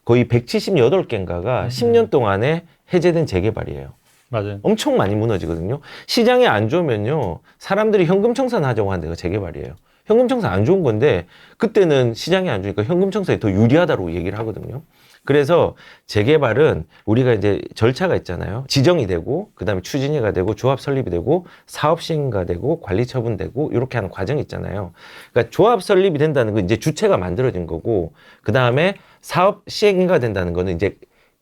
거의 178개인가가 10년 동안에 해제된 재개발이에요. 맞아요. 엄청 많이 무너지거든요. 시장이 안 좋으면요. 사람들이 현금 청산하자고 하는 데가 재개발이에요. 현금 청산 안 좋은 건데 그때는 시장이 안 좋으니까 현금 청산이 더 유리하다고 얘기를 하거든요. 그래서 재개발은 우리가 이제 절차가 있잖아요. 지정이 되고 그다음에 추진위가 되고 조합 설립이 되고 사업 시행가 되고 관리 처분되고 이렇게 하는 과정이 있잖아요. 그러니까 조합 설립이 된다는 건 이제 주체가 만들어진 거고 그다음에 사업 시행가 된다는 거는 이제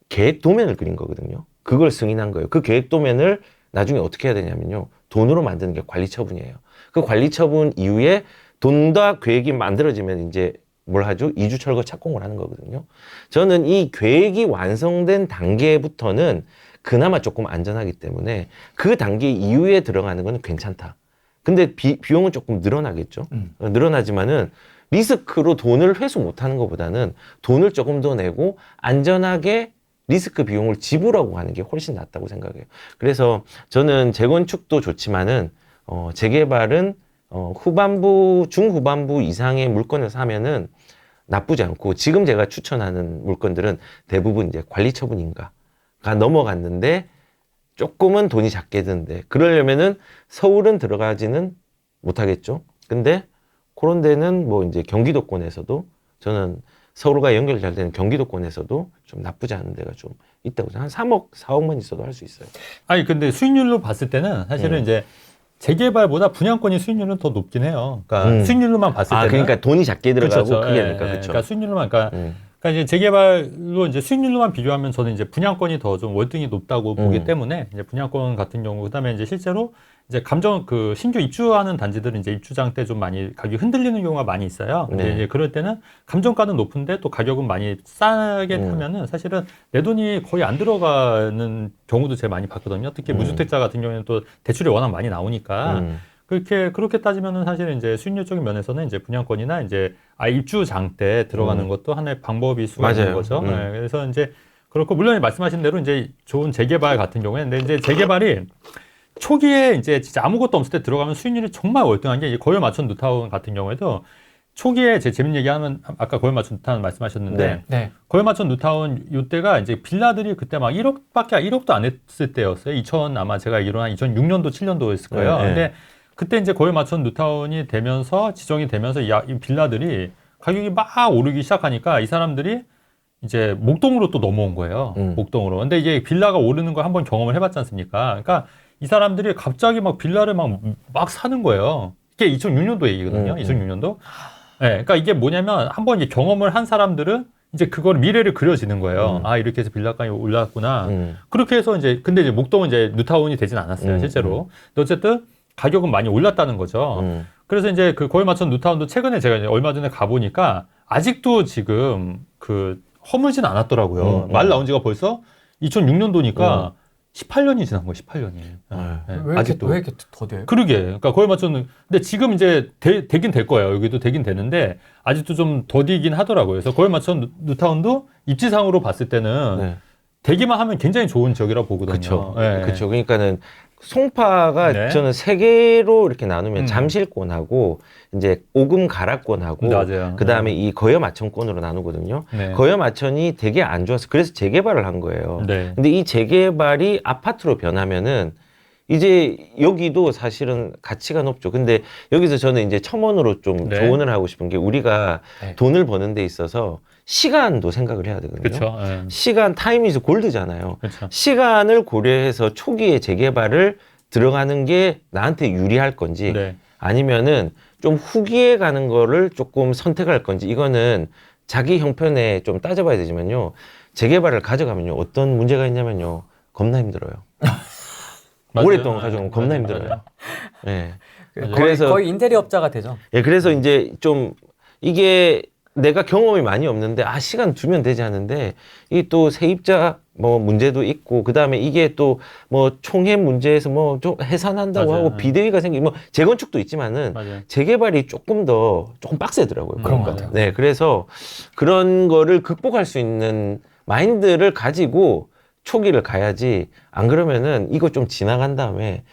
계획 도면을 그린 거거든요. 그걸 승인한 거예요. 그 계획 도면을 나중에 어떻게 해야 되냐면요. 돈으로 만드는 게 관리 처분이에요. 그 관리 처분 이후에 돈과 계획이 만들어지면 이제 뭘 하죠? 이주 철거 착공을 하는 거거든요. 저는 이 계획이 완성된 단계부터는 그나마 조금 안전하기 때문에 그 단계 이후에 들어가는 건 괜찮다. 근데 비용은 조금 늘어나겠죠. 늘어나지만은 리스크로 돈을 회수 못하는 것보다는 돈을 조금 더 내고 안전하게 리스크 비용을 지불하고 하는 게 훨씬 낫다고 생각해요. 그래서 저는 재건축도 좋지만은 재개발은 후반부, 중후반부 이상의 물건을 사면은 나쁘지 않고 지금 제가 추천하는 물건들은 대부분 이제 관리 처분인가가 넘어갔는데 조금은 돈이 작게 드는데 그러려면은 서울은 들어가지는 못하겠죠. 근데 그런 데는 뭐 이제 경기도권에서도 저는 서울과 연결 잘 되는 경기도권에서도 좀 나쁘지 않은 데가 좀 있다고 한 3억, 4억만 있어도 할 수 있어요. 아니 근데 수익률로 봤을 때는 사실은 이제 재개발보다 분양권이 수익률은 더 높긴 해요. 그러니까 수익률로만 봤을 때는 그러니까 돈이 작게 들어가고 그렇죠. 크게 예, 되니까 예. 그렇죠. 그러니까 수익률로만 그러니까 이제 재개발로 이제 수익률로만 비교하면 저는 이제 분양권이 더 좀 월등히 높다고 보기 때문에 이제 분양권 같은 경우 그다음에 이제 실제로 이제 신규 입주하는 단지들은 이제 입주장 때 좀 많이 가격이 흔들리는 경우가 많이 있어요. 근데 이제 그럴 때는 감정가는 높은데 또 가격은 많이 싸게 하면은 사실은 내 돈이 거의 안 들어가는 경우도 제일 많이 봤거든요. 특히 무주택자 같은 경우에는 또 대출이 워낙 많이 나오니까 그렇게 따지면은 사실은 이제 수익률적인 면에서는 이제 분양권이나 이제 입주장 때 들어가는 것도 하나의 방법일 수가 있는 거죠. 네, 그래서 이제 그렇고 물론 말씀하신 대로 이제 좋은 재개발 같은 경우에는 근데 이제 재개발이 초기에 이제 진짜 아무것도 없을 때 들어가면 수익률이 정말 월등한 게 거의 마천 뉴타운 같은 경우에도 초기에 제 재밌는 얘기하면 아까 거의 맞춘 뉴타운 말씀하셨는데 네. 네. 거의 맞춘 뉴타운 이때가 이제 빌라들이 그때 막 1억도 안 했을 때였어요. 아마 제가 알기로는 한 2006년도 7년도였을 거예요. 네. 근데 그때 이제 거의 맞춘 뉴타운이 되면서 지정이 되면서 이 빌라들이 가격이 막 오르기 시작하니까 이 사람들이 이제 목동으로 또 넘어온 거예요. 목동으로. 근데 이게 빌라가 오르는 걸 한번 경험을 해봤지 않습니까? 그러니까 이 사람들이 갑자기 막 빌라를 막 사는 거예요. 이게 2006년도 얘기거든요. 2006년도. 네, 그러니까 이게 뭐냐면 한번 이제 경험을 한 사람들은 이제 그걸 미래를 그려지는 거예요. 아, 이렇게 해서 빌라값이 올랐구나. 그렇게 해서 근데 이제 목동은 이제 뉴타운이 되진 않았어요, 실제로. 근데 어쨌든 가격은 많이 올랐다는 거죠. 그래서 이제 그 거의 맞춘 뉴타운도 최근에 제가 이제 얼마 전에 가보니까 아직도 지금 허물진 않았더라고요. 말 나온 지가 벌써 2006년도니까 18년이 지난 거예요, 18년이. 왜 이렇게 더뎌요? 그러게. 그러니까 거의 맞춘, 근데 지금 이제 되긴 될 거예요. 여기도 되긴 되는데 아직도 좀 더디긴 하더라고요. 그래서 거의 맞춘 뉴타운도 입지상으로 봤을 때는 되기만 하면 굉장히 좋은 지역이라고 보거든요. 그렇죠. 네. 그렇죠. 그러니까는 송파가 네. 저는 세 개로 이렇게 나누면 잠실권하고 이제 오금 가락권하고 맞아요. 그다음에 이 거여 마천권으로 나누거든요. 네. 거여 마천이 되게 안 좋아서 그래서 재개발을 한 거예요. 네. 근데 이 재개발이 아파트로 변하면은 이제 여기도 사실은 가치가 높죠. 근데 여기서 저는 이제 첨언으로 좀 네. 조언을 하고 싶은 게 우리가 돈을 버는 데 있어서 시간도 생각을 해야 되거든요. 그렇죠. 네. 시간, 타임 이즈 골드잖아요. 그렇죠. 시간을 고려해서 초기에 재개발을 들어가는 게 나한테 유리할 건지 네. 아니면은 좀 후기에 가는 거를 조금 선택할 건지 이거는 자기 형편에 좀 따져봐야 되지만요. 재개발을 가져가면요. 어떤 문제가 있냐면요. 겁나 힘들어요. 맞아요. 오랫동안 가져가면 겁나 맞아요. 힘들어요. 예. 맞아요. 그래서 거의 인테리어 업자가 되죠. 예, 그래서 이제 좀 이게 내가 경험이 많이 없는데 시간 두면 되지 않은데 이 또 세입자 뭐 문제도 있고 그다음에 이게 또 뭐 총회 문제에서 뭐 좀 해산한다고 맞아요. 하고 비대위가 생기고 뭐 재건축도 있지만은 맞아요. 재개발이 조금 빡세더라고요. 그런 것 보니까. 같아요. 네, 그래서 그런 거를 극복할 수 있는 마인드를 가지고 초기를 가야지 안 그러면은 이거 좀 지나간 다음에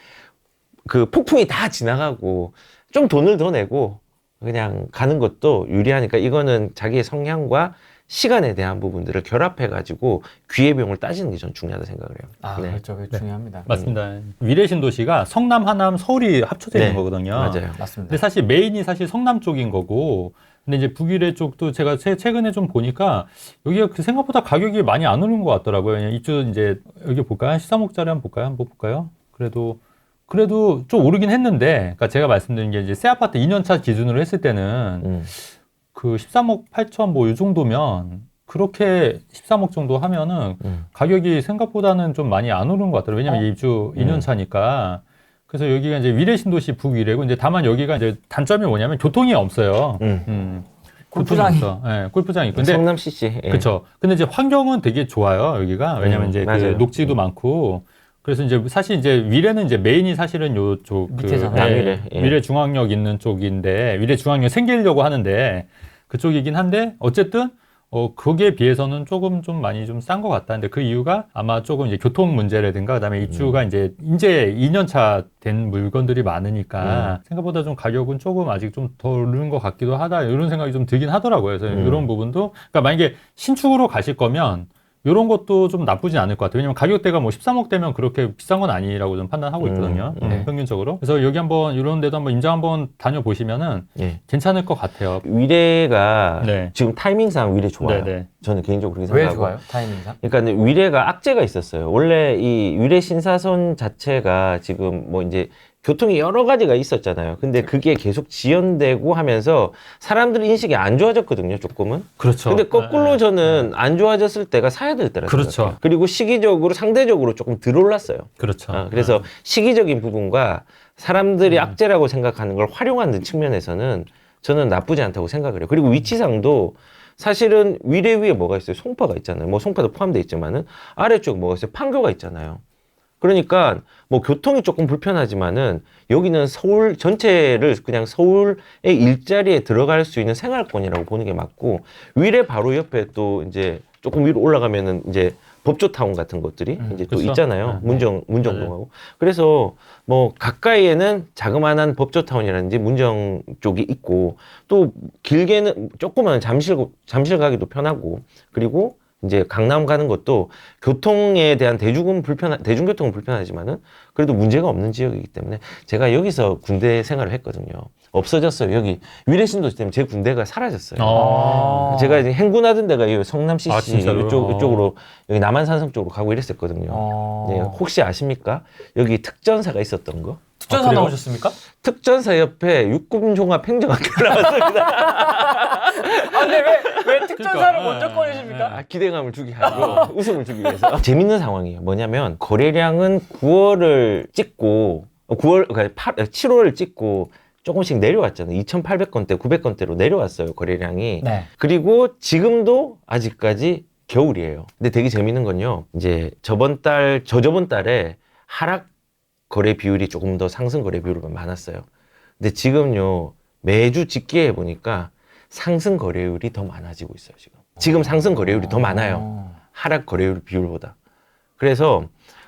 그 폭풍이 다 지나가고 좀 돈을 더 내고 그냥 가는 것도 유리하니까 이거는 자기의 성향과 시간에 대한 부분들을 결합해가지고 기회비용을 따지는 게 전 중요하다 생각을 해요. 네. 그렇죠. 그게 중요합니다. 맞습니다. 위례신도시가 성남, 하남, 서울이 합쳐져 있는 네, 거거든요. 맞아요. 맞습니다. 근데 사실 메인이 사실 성남 쪽인 거고, 근데 이제 북위례 쪽도 제가 최근에 좀 보니까 여기가 생각보다 가격이 많이 안 오른 것 같더라고요. 그냥 입주 이제 여기 볼까요? 13억짜리 한번 볼까요? 한번 볼까요? 그래도 좀 오르긴 했는데, 그러니까 제가 말씀드린 게 이제 새 아파트 2년차 기준으로 했을 때는 그 13억 8천 뭐 이 정도면 그렇게 13억 정도 하면은 가격이 생각보다는 좀 많이 안 오른 것 같더라고요. 왜냐면 입주 2년 차니까. 그래서 여기가 이제 위례신도시 북위례고 이제 다만 여기가 이제 단점이 뭐냐면 교통이 없어요. 골프장이. 네, 골프장이. 근데 성남 CC. 예. 그렇죠. 근데 이제 환경은 되게 좋아요. 여기가. 왜냐면 이제 그 맞아요. 녹지도 많고. 그래서 이제 사실 이제 위례는 이제 메인이 사실은 요쪽 밑에잖아요. 남위례. 예. 위례 중앙역 있는 쪽인데 위례 중앙역 생기려고 하는데 그쪽이긴 한데 어쨌든 거기에 비해서는 조금 좀 많이 좀 싼 것 같다. 근데 그 이유가 아마 조금 이제 교통 문제라든가 그다음에 입주가 이제 2년 차 된 물건들이 많으니까 생각보다 좀 가격은 조금 아직 좀 더 오르는 것 같기도 하다. 이런 생각이 좀 들긴 하더라고요. 그래서 이런 부분도 그러니까 만약에 신축으로 가실 거면 이런 것도 좀 나쁘진 않을 것 같아요. 왜냐면 가격대가 뭐 13억 대면 그렇게 비싼 건 아니라고 좀 판단하고 있거든요. 평균적으로. 그래서 여기 한번 이런 데도 한번 임장 한번 다녀보시면은 예. 괜찮을 것 같아요. 위례가 네. 지금 타이밍상 위례 좋아요. 네, 네. 저는 개인적으로 그렇게 왜 생각하고. 좋아요? 타이밍상? 그러니까 위례가 악재가 있었어요. 원래 이 위례 신사선 자체가 지금 뭐 이제 교통이 여러 가지가 있었잖아요. 근데 그게 계속 지연되고 하면서 사람들 인식이 안 좋아졌거든요, 조금은. 그렇죠. 근데 거꾸로 저는 안 좋아졌을 때가 사야 될 때라 그렇죠. 생각해요. 그리고 시기적으로 상대적으로 조금 덜 올랐어요. 그렇죠. 그래서 시기적인 부분과 사람들이 악재라고 생각하는 걸 활용하는 측면에서는 저는 나쁘지 않다고 생각을 해요. 그리고 위치상도 사실은 위례 위에 뭐가 있어요? 송파가 있잖아요. 뭐 송파도 포함되어 있지만은 아래쪽 뭐가 있어요? 판교가 있잖아요. 그러니까 뭐 교통이 조금 불편하지만은 여기는 서울 전체를 그냥 서울의 일자리에 들어갈 수 있는 생활권이라고 보는 게 맞고 위례 바로 옆에 또 이제 조금 위로 올라가면은 이제 법조타운 같은 것들이 이제 또 그렇죠. 있잖아요. 네. 문정동하고. 그래서 뭐 가까이에는 자그마한 법조타운이라든지 문정 쪽이 있고 또 길게는 조그마한 잠실 가기도 편하고 그리고 이제 강남 가는 것도 교통에 대한 대중교통은 불편하지만은 그래도 문제가 없는 지역이기 때문에 제가 여기서 군대 생활을 했거든요. 없어졌어요. 여기 위례신도 때문에 제 군대가 사라졌어요. 아. 제가 이제 행군하던 데가 이 성남 CC 아, 진짜로요? 이쪽으로 여기 남한산성 쪽으로 가고 이랬었거든요. 네, 혹시 아십니까? 여기 특전사가 있었던 거? 특전사 그래요? 나오셨습니까? 특전사 옆에 육군종합행정학교 나왔습니다. 아, 근데 왜 특전사를 그러니까, 먼저 꺼내십니까? 아, 기대감을 주기 하고 웃음을 주기 위해서. 재밌는 상황이에요. 뭐냐면 거래량은 9월을 찍고 7월을 찍고 조금씩 내려왔잖아요. 2,800건대, 900건대로 내려왔어요. 거래량이. 네. 그리고 지금도 아직까지 겨울이에요. 근데 되게 재밌는 건요. 이제 저저번 달에 하락 거래 비율이 조금 더 상승 거래 비율이 많았어요. 근데 지금요. 매주 집계해 보니까 상승 거래율이 더 많아지고 있어요, 지금. 지금 상승 거래율이 더 많아요. 하락 거래율 비율보다. 그래서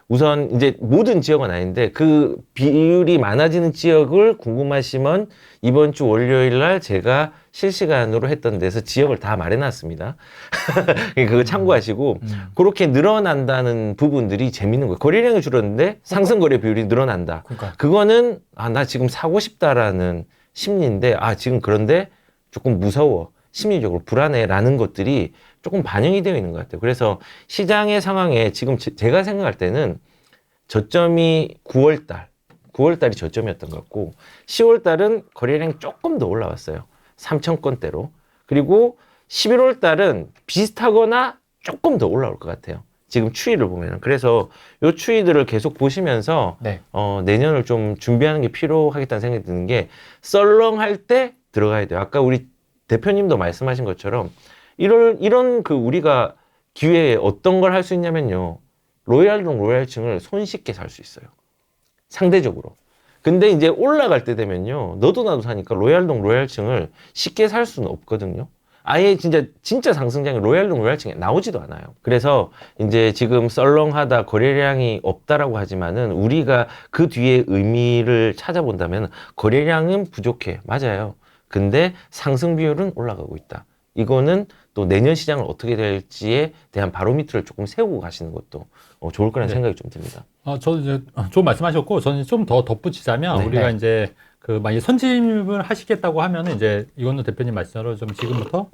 우선 이제 모든 지역은 아닌데 그 비율이 많아지는 지역을 궁금하시면 이번 주 월요일 날 제가 실시간으로 했던 데서 지역을 다 말해놨습니다. 그거 참고하시고 그렇게 늘어난다는 부분들이 재밌는 거예요. 거래량이 줄었는데 상승 거래 비율이 늘어난다. 그러니까. 그거는 나 지금 사고 싶다라는 심리인데 지금 그런데 조금 무서워. 심리적으로 불안해라는 것들이 조금 반영이 되어 있는 것 같아요. 그래서 시장의 상황에 지금 제가 생각할 때는 저점이 9월달이 저점이었던 것 같고 10월달은 거래량이 조금 더 올라왔어요. 3,000건대로. 그리고 11월달은 비슷하거나 조금 더 올라올 것 같아요. 지금 추이를 보면. 그래서 이 추이들을 계속 보시면서 네. 내년을 좀 준비하는 게 필요하겠다는 생각이 드는 게 썰렁할 때 들어가야 돼요. 아까 우리 대표님도 말씀하신 것처럼 이런 그 우리가 기회에 어떤 걸 할 수 있냐면요. 로얄동 로얄층을 손쉽게 살 수 있어요. 상대적으로. 근데 이제 올라갈 때 되면요. 너도 나도 사니까 로얄동 로얄층을 쉽게 살 수는 없거든요. 아예 진짜 상승장이 로얄동 로얄층에 나오지도 않아요. 그래서 이제 지금 썰렁하다 거래량이 없다라고 하지만은 우리가 그 뒤에 의미를 찾아본다면 거래량은 부족해. 맞아요. 근데 상승 비율은 올라가고 있다. 이거는 또 내년 시장을 어떻게 될지에 대한 바로미터를 조금 세우고 가시는 것도 좋을 거라는 생각이 좀 듭니다. 저도 이제 좀 말씀하셨고 저는 좀 더 덧붙이자면 네. 우리가 이제 만약 선진입을 하시겠다고 하면은 이제 이거는 대표님 말씀대로 좀 지금부터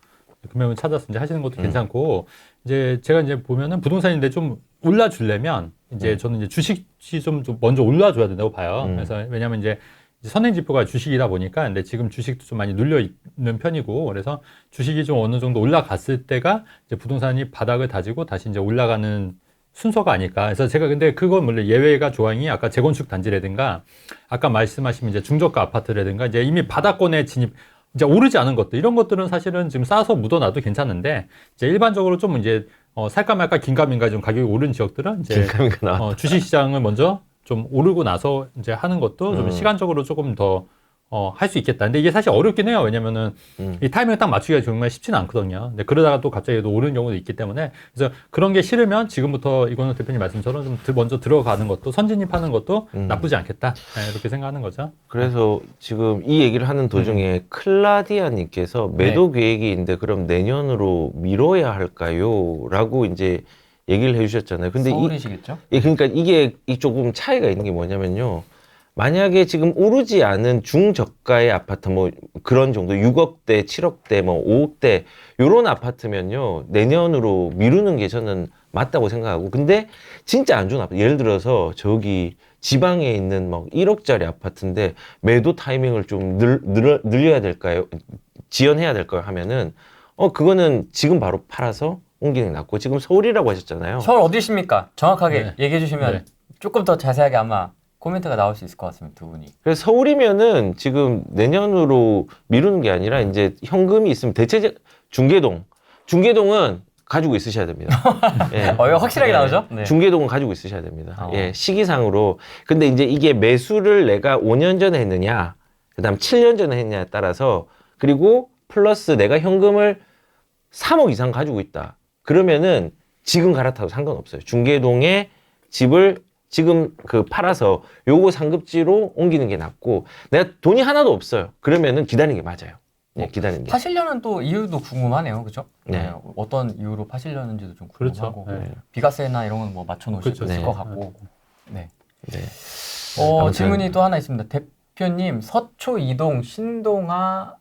금액을 찾아서 이제 하시는 것도 괜찮고 이제 제가 이제 보면은 부동산인데 좀 올라주려면 이제 저는 이제 주식이 좀 먼저 올라줘야 된다고 봐요. 그래서 왜냐하면 이제 선행지표가 주식이다 보니까 근데 지금 주식도 좀 많이 눌려 있는 편이고 그래서 주식이 좀 어느 정도 올라갔을 때가 이제 부동산이 바닥을 다지고 다시 이제 올라가는 순서가 아닐까. 그래서 제가 근데 그건 물론 예외가 조항이 아까 재건축 단지라든가 아까 말씀하신 이제 중저가 아파트라든가 이제 이미 바닥권에 진입 이제 오르지 않은 것들 이런 것들은 사실은 지금 싸서 묻어놔도 괜찮은데 이제 일반적으로 좀 이제 살까 말까 긴가민가 좀 가격이 오른 지역들은 이제 주식 시장을 먼저 좀 오르고 나서 이제 하는 것도 좀 시간적으로 조금 더 할 수 있겠다. 근데 이게 사실 어렵긴 해요. 왜냐면은 이 타이밍을 딱 맞추기가 정말 쉽지는 않거든요. 근데 그러다가 또 갑자기 또 오르는 경우도 있기 때문에 그래서 그런 게 싫으면 지금부터 이거는 대표님 말씀처럼 좀 먼저 들어가는 것도 선진입하는 것도 나쁘지 않겠다. 네, 이렇게 생각하는 거죠. 그래서 지금 이 얘기를 하는 도중에 클라디아님께서 매도 계획이 있는데 그럼 내년으로 미뤄야 할까요? 라고 이제 얘기를 해주셨잖아요. 근데 서울이시겠죠? 그러니까 이게 조금 차이가 있는 게 뭐냐면요. 만약에 지금 오르지 않은 중저가의 아파트 뭐 그런 정도 6억대, 7억대, 뭐 5억대 요런 아파트면요. 내년으로 미루는 게 저는 맞다고 생각하고 근데 진짜 안 좋은 아파트 예를 들어서 저기 지방에 있는 막 1억짜리 아파트인데 매도 타이밍을 좀 늘려야 될까요? 지연해야 될까요? 하면은 그거는 지금 바로 팔아서 옮기는 게 낫고 지금 서울이라고 하셨잖아요. 서울 어디십니까? 정확하게 네. 얘기해 주시면 네. 조금 더 자세하게 아마 코멘트가 나올 수 있을 것 같습니다. 두 분이. 그래서 서울이면은 지금 내년으로 미루는 게 아니라 이제 현금이 있으면 대체적 중계동은 가지고 있으셔야 됩니다. 예. 이거 확실하게 나오죠? 네. 중계동은 가지고 있으셔야 됩니다. 예, 시기상으로. 근데 이제 이게 매수를 내가 5년 전에 했느냐, 그다음 7년 전에 했느냐에 따라서 그리고 플러스 내가 현금을 3억 이상 가지고 있다. 그러면은 지금 갈아타도 상관없어요. 중계동에 집을 지금 그 팔아서 요거 상급지로 옮기는 게 낫고 내가 돈이 하나도 없어요. 그러면은 기다리는 게 맞아요. 네, 기다리는 게. 파시려는 또 이유도 궁금하네요, 그죠? 네. 어떤 이유로 파시려는지도 좀 그렇죠. 궁금하고 네. 비과세나 이런 건 뭐 맞춰놓으실 그렇죠. 수 있을 네. 것 같고. 네. 네. 어, 아무튼- 질문이 또 하나 있습니다. 대표님, 서초 이동 신동아에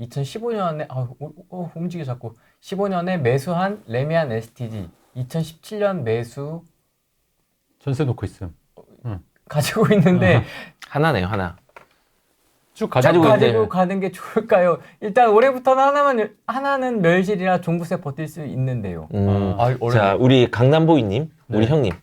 2015년에 움직여 자꾸 15년에 매수한 레미안 STD 2017년 매수 전세 놓고 있음. 가지고 있는데 하나네요, 하나. 쭉 가지고 가지고 있는데. 가지고 가는 게 좋을까요? 일단 올해부터는 하나는 멸실이라 종부세 버틸 수 있는데요. 어렵네. 자, 우리 강남보이님, 우리 네. 형님.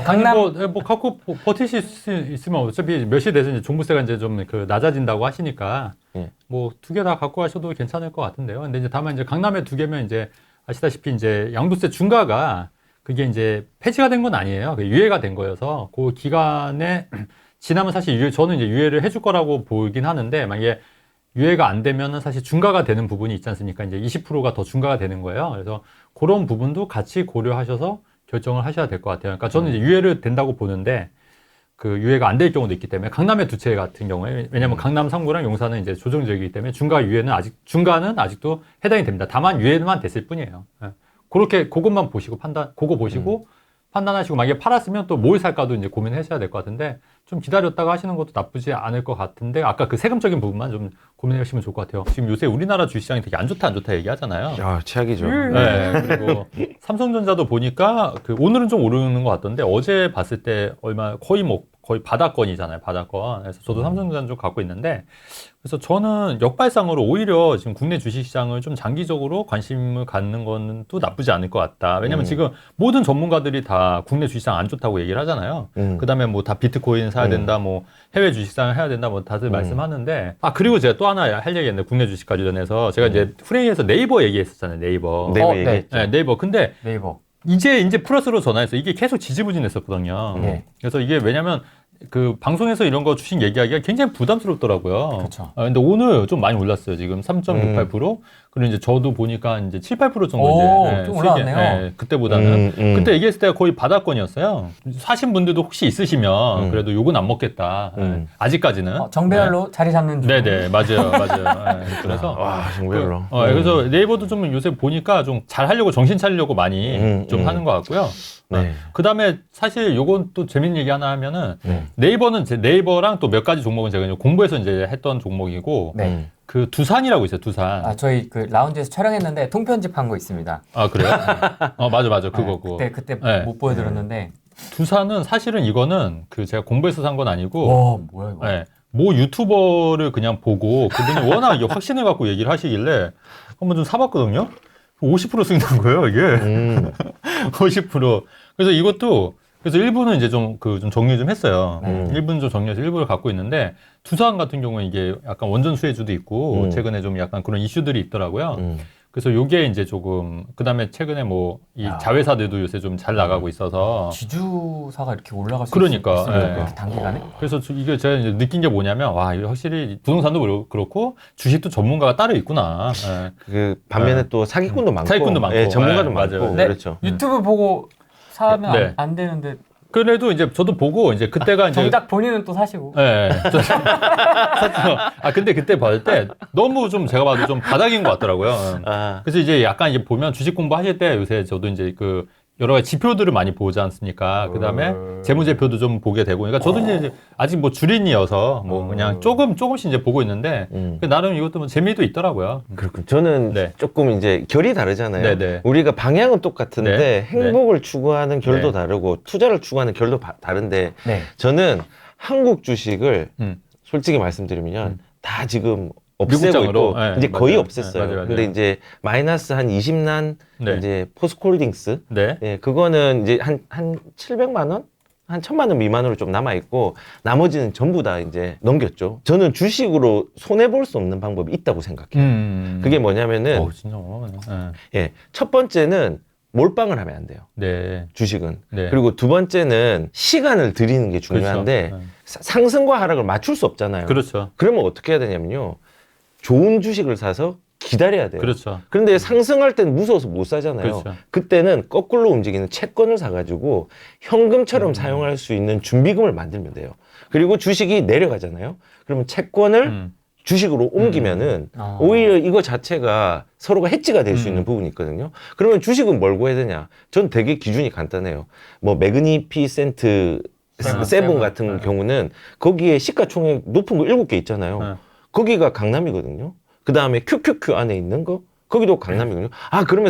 강남 뭐 갖고 버티실 수 있으면 어차피 몇 시 돼서 이제 종부세가 이제 좀 그 낮아진다고 하시니까 예. 뭐 2개 다 갖고 가셔도 괜찮을 것 같은데요. 근데 이제 다만 이제 강남에 2개면 이제 아시다시피 이제 양도세 중과가 그게 이제 폐지가 된 건 아니에요. 그 유예가 된 거여서 그 기간에 지나면 사실 저는 이제 유예를 해줄 거라고 보긴 하는데 만약에 유예가 안 되면은 사실 중과가 되는 부분이 있지 않습니까? 이제 20%가 더 중과가 되는 거예요. 그래서 그런 부분도 같이 고려하셔서 결정을 하셔야 될 것 같아요. 그러니까 저는 이제 유예를 된다고 보는데 그 유예가 안 될 경우도 있기 때문에 강남의 두 채 같은 경우에 왜냐하면 강남 3구랑 용산은 이제 조정지역이기 때문에 중과 유예는 중과는 아직도 해당이 됩니다. 다만 유예만 됐을 뿐이에요. 예. 그렇게 그것만 보시고 그거 보시고 판단하시고 만약에 팔았으면 또 뭘 살까도 이제 고민하셔야 될 것 같은데 좀 기다렸다가 하시는 것도 나쁘지 않을 것 같은데 아까 그 세금적인 부분만 좀 고민하시면 좋을 것 같아요. 지금 요새 우리나라 주식시장이 되게 안 좋다 얘기하잖아요. 야, 최악이죠. 네, 그리고 삼성전자도 보니까 그 오늘은 좀 오르는 것 같던데 어제 봤을 때 거의 바닥권이잖아요, 바닥권. 그래서 저도 삼성전자 좀 갖고 있는데 그래서 저는 역발상으로 오히려 지금 국내 주식시장을 좀 장기적으로 관심을 갖는 거는 또 나쁘지 않을 것 같다. 왜냐면 지금 모든 전문가들이 다 국내 주식시장 안 좋다고 얘기를 하잖아요. 그다음에 뭐 다 비트코인 사야 된다, 뭐 해외 주식시장을 해야 된다, 뭐 다들 말씀하는데 그리고 제가 또 하나 할 얘기 있는데 국내 주식 관련해서 제가 이제 프레이에서 네이버 얘기했었잖아요, 네이버. 네이버 네. 얘기했죠. 네, 네이버. 근데 네이버. 이제 플러스로 전환했어요. 이게 계속 지지부진했었거든요. 네. 그래서 이게 왜냐면 그 방송에서 이런 거 주식 얘기하기가 굉장히 부담스럽더라고요. 그렇죠. 근데 오늘 좀 많이 올랐어요. 지금 3.68%. 그리고 이제 저도 보니까 이제 7, 8% 정도 오, 이제 좀 수익이- 올라왔네요. 네, 그때보다는 그때 얘기했을 때가 거의 바닥권이었어요. 사신 분들도 혹시 있으시면 그래도 욕은 안 먹겠다. 네, 아직까지는. 정배열로 자리 잡는 중. 네네, 맞아요. 네, 그래서 와, 정말로. 그래서 네이버도 좀 요새 보니까 좀 잘 하려고 정신 차리려고 많이 좀 하는 것 같고요. 네. 그 다음에 사실 요건 또 재밌는 얘기 하나 하면은 네. 네이버랑 또 몇 가지 종목은 제가 이제 공부해서 이제 했던 종목이고 네. 그 두산이라고 있어요, 두산. 저희 그 라운지에서 촬영했는데 통편집한 거 있습니다. 그래요? 맞아. 그거고. 그때 네. 못 보여드렸는데. 두산은 사실은 이거는 그 제가 공부해서 산 건 아니고 와, 뭐야 이거? 네, 모 유튜버를 그냥 보고 그분이 워낙 이게 확신을 갖고 얘기를 하시길래 한번 좀 사봤거든요. 50% 수익 난 거예요, 이게. 50%. 그래서 이것도 그래서 일부는 이제 좀 정리 좀 했어요. 일부는 좀 정리해서 일부를 갖고 있는데 두산 같은 경우는 이게 약간 원전 수혜주도 있고 최근에 좀 약간 그런 이슈들이 있더라고요. 그래서 요게 이제 조금 그다음에 최근에 뭐 이 자회사들도 요새 좀 잘 나가고 있어서 지주사가 이렇게 올라갈 수 그러니까, 있습니까? 예. 이렇게 단기간에? 그래서 이게 제가 이제 느낀 게 뭐냐면 와 이거 확실히 부동산도 그렇고 주식도 전문가가 따로 있구나. 예. 그 반면에 또 사기꾼도 많고, 사기꾼도 많고. 예, 전문가도 네, 많고, 맞아요. 네. 그렇죠. 유튜브 보고 사면 네. 안 되는데 그래도 이제 저도 보고 이제 그때가 이제 정작 본인은 또 사시고. 예. 샀죠. 근데 그때 봤을 때 너무 좀 제가 봐도 좀 바닥인 것 같더라고요. 그래서 이제 약간 이제 보면 주식 공부하실 때 요새 저도 이제 그 여러 가지 지표들을 많이 보지 않습니까? 그 다음에 재무제표도 좀 보게 되고. 그러니까 저도 이제 아직 뭐 주린이어서 뭐 그냥 조금씩 이제 보고 있는데 나름 이것도 뭐 재미도 있더라고요. 그렇군. 저는 네. 조금 이제 결이 다르잖아요. 네네. 우리가 방향은 똑같은데 네. 행복을 추구하는 결도 네. 다르고 투자를 추구하는 결도 다른데 네. 저는 한국 주식을 음. 솔직히 말씀드리면 다 지금 없애고 미국장으로? 있고 네, 이제 거의 맞아요. 없앴어요. 네, 맞아요. 근데 이제 마이너스 한 20난 네. 이제 포스코홀딩스 네. 예, 그거는 이제 한 700만 원? 한 1000만 원 미만으로 좀 남아 있고 나머지는 전부 다 이제 넘겼죠. 저는 주식으로 손해 볼 수 없는 방법이 있다고 생각해요. 그게 뭐냐면은 진짜 어마어마하네. 예, 첫 번째는 몰빵을 하면 안 돼요. 네. 주식은. 네. 그리고 두 번째는 시간을 들이는 게 중요한데 그렇죠. 상승과 하락을 맞출 수 없잖아요. 그렇죠. 그러면 어떻게 해야 되냐면요. 좋은 주식을 사서 기다려야 돼요. 그렇죠. 그런데 상승할 때는 무서워서 못 사잖아요. 그렇죠. 그때는 거꾸로 움직이는 채권을 사가지고 현금처럼 사용할 수 있는 준비금을 만들면 돼요. 그리고 주식이 내려가잖아요. 그러면 채권을 주식으로 옮기면은 오히려 이거 자체가 서로가 해지가 될 수 있는 부분이 있거든요. 그러면 주식은 뭘 구해야 되냐? 전 되게 기준이 간단해요. 뭐 매그니피센트 세븐 같은 경우는 거기에 시가총액 높은 거 7개 있잖아요. 거기가 강남이거든요. 그 다음에 QQQ 안에 있는 거 거기도 강남이거든요. 아 그러면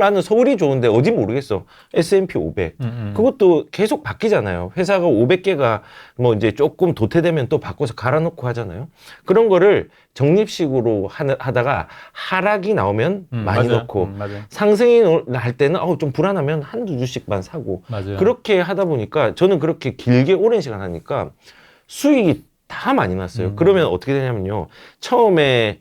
나는 서울이 좋은데 어디 모르겠어. S&P 500 그것도 계속 바뀌잖아요. 회사가 500개가 뭐 이제 조금 도태되면 또 바꿔서 갈아놓고 하잖아요. 그런 거를 적립식으로 하다가 하락이 나오면 많이 맞아요. 넣고 맞아요. 상승이 날 때는 좀 불안하면 한두 주씩만 사고 맞아요. 그렇게 하다 보니까 저는 그렇게 길게 오랜 시간 하니까 수익이 다 많이 났어요. 그러면 어떻게 되냐면요. 처음에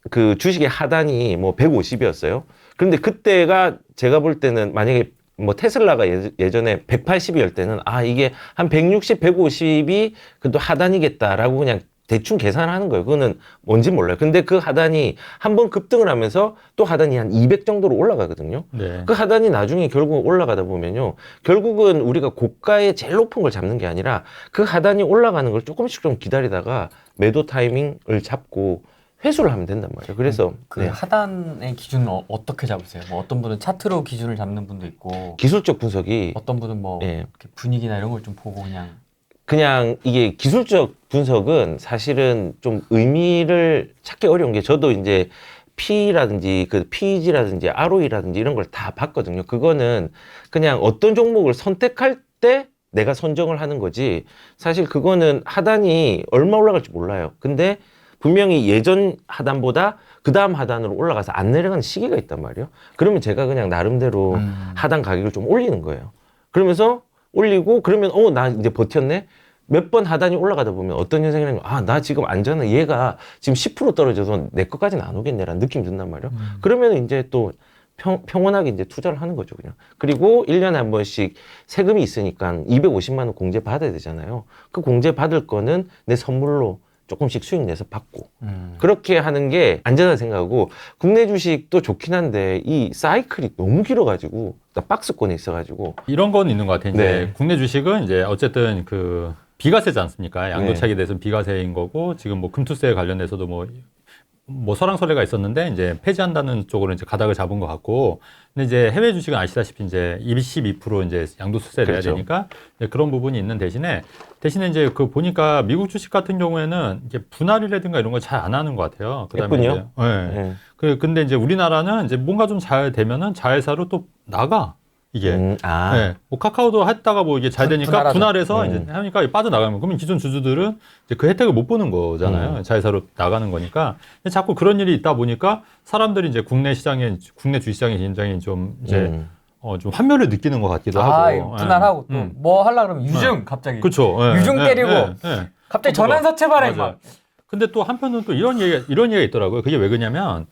그 주식의 하단이 뭐 150이었어요. 그런데 그때가 제가 볼 때는 만약에 뭐 테슬라가 예전에 180이었을 때는 이게 한 160, 150이 그래도 하단이겠다라고 그냥 대충 계산을 하는 거예요. 그거는 뭔지 몰라요. 근데 그 하단이 한번 급등을 하면서 또 하단이 한 200 정도로 올라가거든요. 네. 그 하단이 나중에 결국 올라가다 보면요. 결국은 우리가 고가의 제일 높은 걸 잡는 게 아니라 그 하단이 올라가는 걸 조금씩 좀 기다리다가 매도 타이밍을 잡고 회수를 하면 된단 말이에요. 그래서 그 하단의 기준은 어떻게 잡으세요? 뭐 어떤 분은 차트로 기준을 잡는 분도 있고 기술적 분석이 어떤 분은 뭐 예. 이렇게 분위기나 이런 걸 좀 보고 그냥 이게 기술적 분석은 사실은 좀 의미를 찾기 어려운 게 저도 이제 P라든지 그 PEG라든지 ROE라든지 이런 걸 다 봤거든요. 그거는 그냥 어떤 종목을 선택할 때 내가 선정을 하는 거지 사실 그거는 하단이 얼마 올라갈지 몰라요. 근데 분명히 예전 하단보다 그 다음 하단으로 올라가서 안 내려가는 시기가 있단 말이에요. 그러면 제가 그냥 나름대로 하단 가격을 좀 올리는 거예요. 그러면서 올리고 그러면 나 이제 버텼네. 몇 번 하단이 올라가다 보면 어떤 현상이냐면 나 지금 안전해. 얘가 지금 10% 떨어져서 내 것까지는 안 오겠네라는 느낌이 든단 말이에요. 그러면 이제 또 평온하게 이제 투자를 하는 거죠, 그냥. 그리고 1년에 한 번씩 세금이 있으니까 250만 원 공제 받아야 되잖아요. 그 공제 받을 거는 내 선물로 조금씩 수익 내서 받고 그렇게 하는 게 안전하다 생각하고 국내 주식도 좋긴 한데 이 사이클이 너무 길어가지고 나 박스권에 있어가지고 이런 건 있는 것 같아요. 이제 네. 국내 주식은 이제 어쨌든 그 비과세지 않습니까? 양도차익에 네. 대해서는 비과세인 거고 지금 뭐 금투세 관련해서도 뭐 설왕설래가 있었는데 이제 폐지한다는 쪽으로 이제 가닥을 잡은 것 같고, 근데 이제 해외 주식은 아시다시피 이제 22% 이제 양도소득세를 내야 그렇죠. 되니까 이제 그런 부분이 있는 대신에 이제 그 보니까 미국 주식 같은 경우에는 이제 분할이라든가 이런 걸 잘 안 하는 것 같아요. 그다음에 이제, 예쁜요? 네. 근데 이제 우리나라는 이제 뭔가 좀 잘 되면은 자회사로 또 나가. 이게. 네. 뭐 카카오도 했다가 뭐 이게 잘 되니까 분할해서 이제 하니까 빠져나가면 그러면 기존 주주들은 이제 그 혜택을 못 보는 거잖아요. 자회사로 나가는 거니까. 자꾸 그런 일이 있다 보니까 사람들이 이제 국내 주식시장의 굉장히 좀 이제 좀 환멸을 느끼는 것 같기도 하고. 분할하고 또 뭐 하려고 그러면 유증 갑자기. 그렇죠. 유증 때리고 갑자기 전환사채 발행 막. 근데 또 한편으로는 또 이런 얘기가 있더라고요. 그게 왜 그러냐면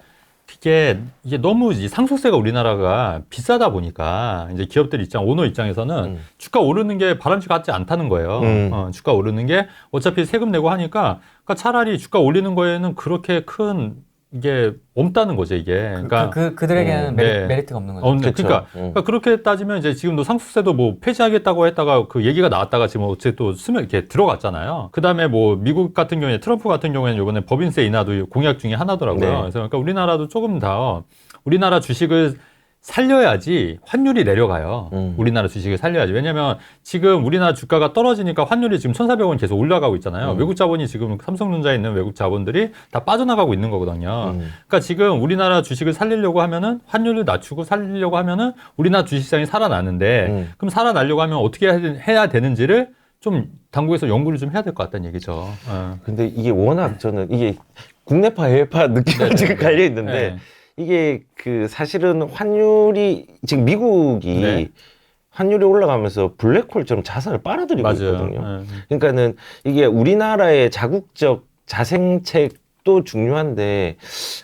이게 너무 이 상속세가 우리나라가 비싸다 보니까 이제 기업들 오너 입장에서는 주가 오르는 게 바람직 같지 않다는 거예요. 주가 오르는 게 어차피 세금 내고 하니까 그러니까 차라리 주가 올리는 거에는 그렇게 큰 이게 없다는 거죠, 이게. 그러니까 그들에게는 메리트가 없는 거죠. 그러니까 그렇게 따지면 이제 지금도 상속세도 뭐 폐지하겠다고 했다가 그 얘기가 나왔다가 지금 어째 또 이렇게 들어갔잖아요. 그다음에 뭐 미국 같은 경우에 트럼프 같은 경우에는 이번에 법인세 인하도 공약 중에 하나더라고요. 네. 그래서 그러니까 우리나라도 조금 더 우리나라 주식을 살려야지 환율이 내려가요. 우리나라 주식을 살려야지. 왜냐면 지금 우리나라 주가가 떨어지니까 환율이 지금 1,400원 계속 올라가고 있잖아요. 외국 자본이 지금 삼성전자에 있는 외국 자본들이 다 빠져나가고 있는 거거든요. 그러니까 지금 우리나라 주식을 살리려고 하면은 환율을 낮추고 살리려고 하면은 우리나라 주식시장이 살아나는데 그럼 살아나려고 하면 어떻게 해야 되는지를 좀 당국에서 연구를 좀 해야 될 것 같다는 얘기죠. 근데 이게 워낙 저는 이게 국내파 해외파 느낌이 지금 갈려 있는데 네. 이게 그 사실은 환율이 지금 미국이 환율이 올라가면서 블랙홀처럼 자산을 빨아들이고 있거든요. 그러니까는 이게 우리나라의 자국적 자생책 주식도 중요한데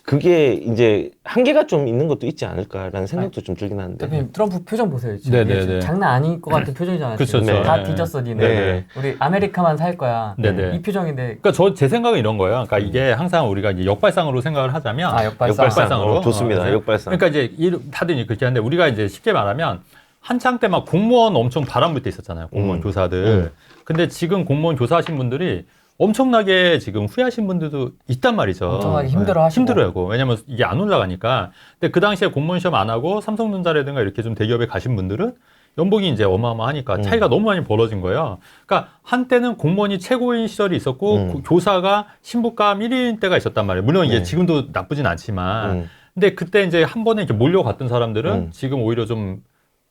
그게 이제 한계가 좀 있는 것도 있지 않을까라는 생각도 좀 들긴 하는데. 대표님 트럼프 표정 보세요. 지금 네네네. 지금 장난 아닐 것 같은 표정이잖아요. 그쵸, 지금. 그쵸. 다 네. 뒤졌어 니네. 네. 우리 아메리카만 살 거야. 네네. 이 표정인데. 그러니까 제 생각은 이런 거예요. 그러니까 이게 항상 우리가 이제 역발상으로 생각을 하자면 역발상. 역발상으로. 좋습니다. 역발상. 그러니까 이제 다들 그렇게 하는데 우리가 이제 쉽게 말하면 한창 때 막 공무원 엄청 바람 불 때 있었잖아요. 공무원 교사들. 근데 지금 공무원 교사하신 분들이 엄청나게 지금 후회하신 분들도 있단 말이죠. 엄청나게 힘들어하시고. 힘들어요. 왜냐면 이게 안 올라가니까. 근데 그 당시에 공무원 시험 안 하고 삼성전자라든가 이렇게 좀 대기업에 가신 분들은 연봉이 이제 어마어마하니까 차이가 너무 많이 벌어진 거예요. 그러니까 한때는 공무원이 최고인 시절이 있었고 교사가 신부감 1위인 때가 있었단 말이에요. 물론 이게 네. 지금도 나쁘진 않지만. 근데 그때 이제 한 번에 이렇게 몰려갔던 사람들은 지금 오히려 좀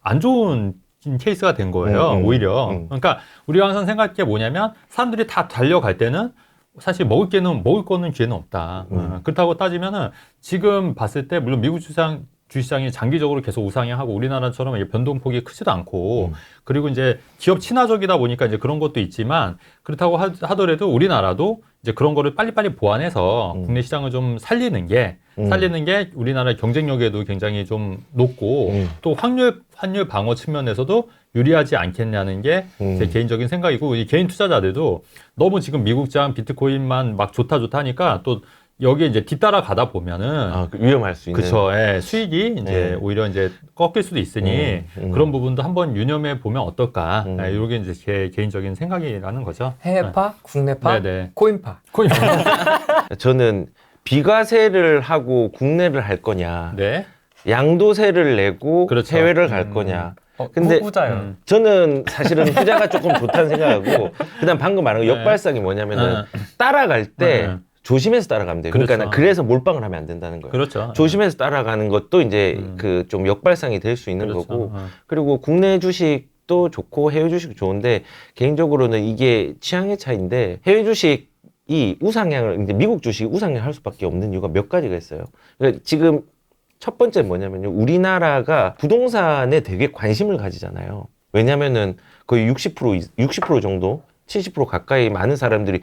안 좋은 케이스가 된 거예요. 오히려. 그러니까 우리가 항상 생각할 게 뭐냐면 사람들이 다 달려갈 때는 사실 먹을 거는 기회는 없다. 그렇다고 따지면은 지금 봤을 때 물론 미국 주식시장이 장기적으로 계속 우상향하고 우리나라처럼 이게 변동폭이 크지도 않고 그리고 이제 기업 친화적이다 보니까 이제 그런 것도 있지만 그렇다고 하더라도 우리나라도 이제 그런 거를 빨리빨리 보완해서 국내 시장을 좀 살리는 게 우리나라의 경쟁력에도 굉장히 좀 높고 또 환율 방어 측면에서도 유리하지 않겠냐는 게 제 개인적인 생각이고 이 개인 투자자들도 너무 지금 미국장 비트코인만 막 좋다 하니까 또 여기에 이제 뒤따라 가다 보면은 위험할 수 있는. 그쵸. 예, 수익이 이제 오히려 이제 꺾일 수도 있으니 그런 부분도 한번 유념해 보면 어떨까. 예, 이게 이제 제 개인적인 생각이라는 거죠. 해외파, 국내파, 네네. 코인파. 저는 비과세를 하고 국내를 할 거냐, 네. 양도세를 내고 그렇죠. 해외를 갈 거냐. 근데 근데 후자요. 저는 사실은 후자가 조금 좋다는 생각하고, 그다음 방금 말한 거 역발상이 뭐냐면은 따라갈 때 조심해서 따라가면 돼요. 그러니까 그렇죠. 그래서 몰빵을 하면 안 된다는 거예요. 그렇죠. 조심해서 따라가는 것도 이제 그 좀 역발상이 될 수 있는 그렇죠. 거고, 그리고 국내 주식도 좋고 해외 주식도 좋은데 개인적으로는 이게 취향의 차이인데 해외 주식이 우상향을 이제 미국 주식이 우상향 할 수밖에 없는 이유가 몇 가지가 있어요. 그러니까 지금 첫 번째 뭐냐면요. 우리나라가 부동산에 되게 관심을 가지잖아요. 왜냐면은 거의 60% 정도, 70% 가까이 많은 사람들이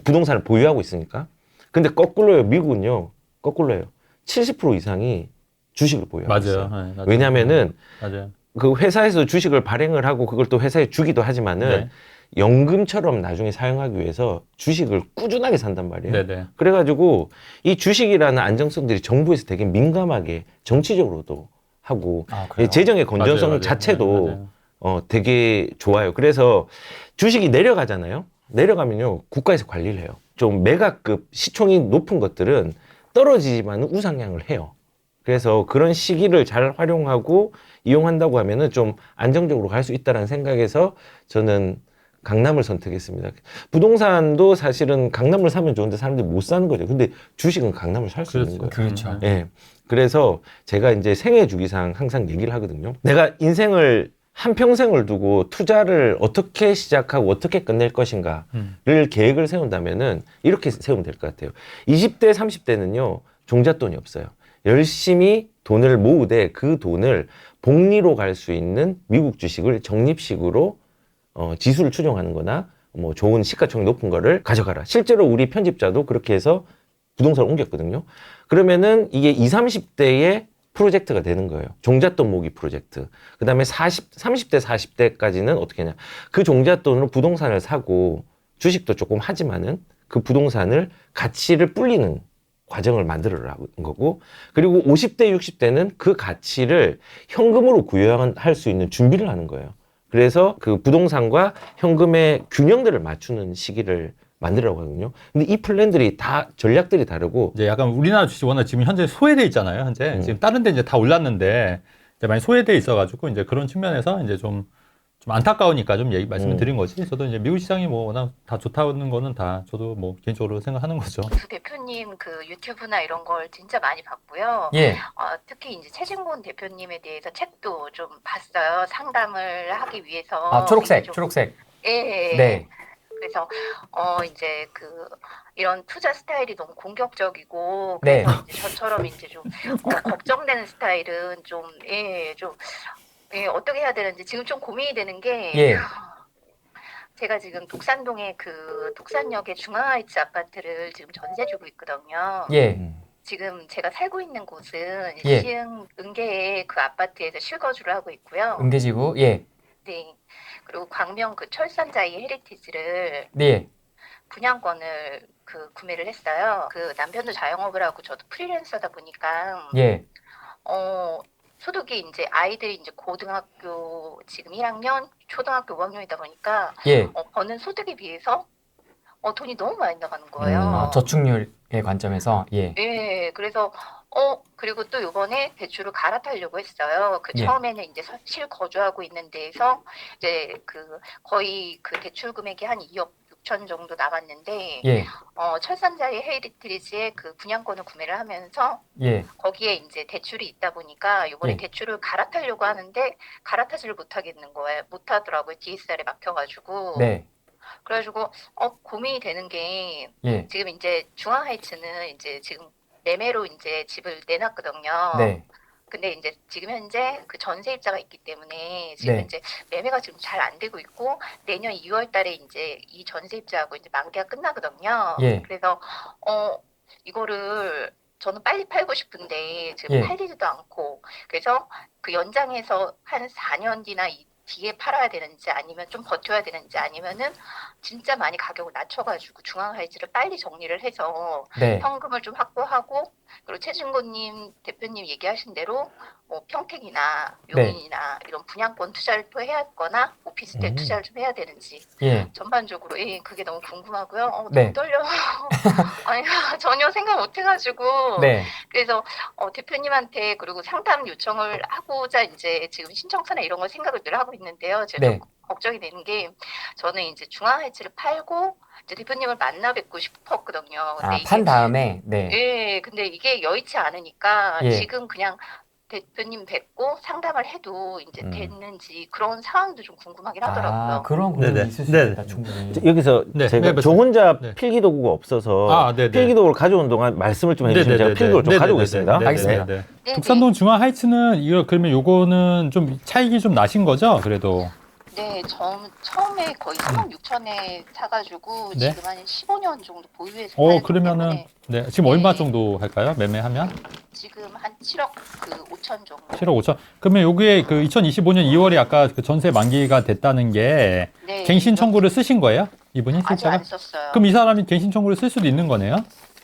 부동산을 보유하고 있으니까. 근데 거꾸로요. 미국은요. 거꾸로예요. 70% 이상이 주식을 보유하고 있어요. 맞아요. 네, 맞아요. 왜냐면은 맞아요. 그 회사에서 주식을 발행을 하고 그걸 또 회사에 주기도 하지만은 네. 연금처럼 나중에 사용하기 위해서 주식을 꾸준하게 산단 말이에요. 네네. 그래가지고 이 주식이라는 안정성들이 정부에서 되게 민감하게 정치적으로도 하고 그래요? 재정의 건전성 맞아요. 자체도 네, 맞아요. 되게 좋아요. 그래서 주식이 내려가잖아요. 내려가면요 국가에서 관리를 해요. 좀 메가급 시총이 높은 것들은 떨어지지만 우상향을 해요. 그래서 그런 시기를 잘 활용하고 이용한다고 하면은 좀 안정적으로 갈 수 있다는 생각에서 저는 강남을 선택했습니다. 부동산도 사실은 강남을 사면 좋은데 사람들이 못 사는 거죠. 근데 주식은 강남을 살 수 있는 거예요. 그렇죠. 예. 그래서 제가 이제 생애 주기상 항상 얘기를 하거든요. 내가 인생을 한평생을 두고 투자를 어떻게 시작하고 어떻게 끝낼 것인가를 계획을 세운다면은 이렇게 세우면 될 것 같아요. 20대, 30대는요, 종잣돈이 없어요. 열심히 돈을 모으되 그 돈을 복리로 갈 수 있는 미국 주식을 적립식으로 지수를 추종하는 거나 뭐 좋은 시가총액 높은 거를 가져가라. 실제로 우리 편집자도 그렇게 해서 부동산을 옮겼거든요. 그러면은 이게 20, 30대의 프로젝트가 되는 거예요. 종잣돈 모으기 프로젝트. 그 다음에 30대, 40대까지는 어떻게 하냐. 그 종잣돈으로 부동산을 사고 주식도 조금 하지만은 그 부동산을 가치를 불리는 과정을 만들어라는 거고, 그리고 50대, 60대는 그 가치를 현금으로 구현할 수 있는 준비를 하는 거예요. 그래서 그 부동산과 현금의 균형들을 맞추는 시기를 만들라고 하거든요. 근데 이 플랜들이 다 전략들이 다르고 이제 약간 우리나라 주식 워낙 지금 현재 소외돼 있잖아요. 현재 지금 다른 데 이제 다 올랐는데 이제 많이 소외돼 있어가지고 이제 그런 측면에서 이제 좀 안타까우니까 좀 말씀을 드린 거지. 저도 이제 미국 시장이 뭐 워낙 다 좋다는 거는 다 저도 뭐 개인적으로 생각하는 거죠. 대표님 그 유튜브나 이런 걸 진짜 많이 봤고요. 예. 특히 이제 최진곤 대표님에 대해서 책도 좀 봤어요. 상담을 하기 위해서. 초록색, 좀, 초록색. 예. 네. 그래서 이제 이런 투자 스타일이 너무 공격적이고 네. 그래서 이제 저처럼 이제 좀 걱정되는 스타일은 좀 어떻게 해야 되는지 지금 좀 고민이 되는 게 예. 제가 지금 독산동에 그 독산역의 중앙하이츠 아파트를 지금 전세 주고 있거든요. 예. 지금 제가 살고 있는 곳은 예. 시흥 은계의 그 아파트에서 실거주를 하고 있고요. 은계지구. 예. 네. 그리고 광명 그 철산자이 헤리티지를 네. 분양권을 그 구매를 했어요. 그 남편도 자영업을 하고 저도 프리랜서다 보니까 예. 소득이 이제 아이들이 이제 고등학교 지금 1학년, 초등학교 5학년이다 보니까 예. 버는 소득에 비해서 돈이 너무 많이 나가는 거예요. 아, 저축률의 관점에서. 예. 네, 그래서 그리고 또 이번에 대출을 갈아타려고 했어요. 그 예. 처음에는 이제 실거주하고 있는 데에서 이제 그 거의 그 대출 금액이 한 2억 6천 정도 나갔는데 예. 철산자리 헤이리티지의 그 분양권을 구매를 하면서 예. 거기에 이제 대출이 있다 보니까 이번에 예. 대출을 갈아타려고 하는데 갈아타지를 못하겠는 거예요. 못하더라고요. DSR에 막혀가지고. 네. 그래가지고 고민이 되는 게 예. 지금 이제 중앙하이츠는 이제 지금 매매로 이제 집을 내놨거든요. 네. 근데 이제 지금 현재 그 전세입자가 있기 때문에 지금 네. 이제 매매가 지금 잘 안 되고 있고 내년 2월 달에 이제 이 전세입자하고 이제 만기가 끝나거든요. 예. 그래서 이거를 저는 빨리 팔고 싶은데 지금 예. 팔리지도 않고 그래서 그 연장해서 한 4년 뒤나 뒤에 팔아야 되는지 아니면 좀 버텨야 되는지 아니면은 진짜 많이 가격을 낮춰가지고 중앙하이츠를 빨리 정리를 해서 네. 현금을 좀 확보하고 그리고 최진곤님 대표님 얘기하신 대로 뭐 평택이나 네. 용인이나 이런 분양권 투자를 또 해야 하거나 오피스텔 투자를 좀 해야 되는지 예. 전반적으로 그게 너무 궁금하고요. 네. 너무 떨려. 아니 전혀 생각 못 해가지고 네. 그래서 대표님한테 그리고 상담 요청을 하고자 이제 지금 신청서나 이런 걸 생각을 늘 하고 있는데요. 제가 네. 좀 걱정이 되는 게 저는 이제 중앙하이츠를 팔고 이제 대표님을 만나 뵙고 싶었거든요. 근데 아, 판 다음에. 네. 예, 근데 이게 여의치 않으니까 예. 지금 그냥 대표님 뵙고 상담을 해도 이제 됐는지 그런 상황도 좀 궁금하긴 하더라고요. 아, 그런 고민이 네네. 있을 수 네네. 있겠다, 충분히. 여기서 네, 제가 네, 저 혼자 네. 필기도구가 없어서 아, 네네. 필기도구를 가져온 동안 말씀을 좀 해주시면 제가 필기도구를 좀 가지고 있습니다. 알겠습니다. 네. 네, 독산동 중앙 하이츠는 이거 그러면 요거는 좀 차익이 좀 나신 거죠? 그래도. 네, 처음에 거의 3억 6천에 사가지고 네. 지금 한 15년 정도 보유해서 팔기 그러면은 때문에 네, 지금 얼마 정도 할까요? 매매하면? 지금 한 7억 그 5천 정도. 7억 5천. 그러면 요게 그 2025년 2월에 아까 그 전세 만기가 됐다는 게 네, 갱신 청구를 쓰신 거예요? 이분이 아직 실제가? 안 썼어요. 그럼 이 사람이 갱신 청구를 쓸 수도 있는 거네요?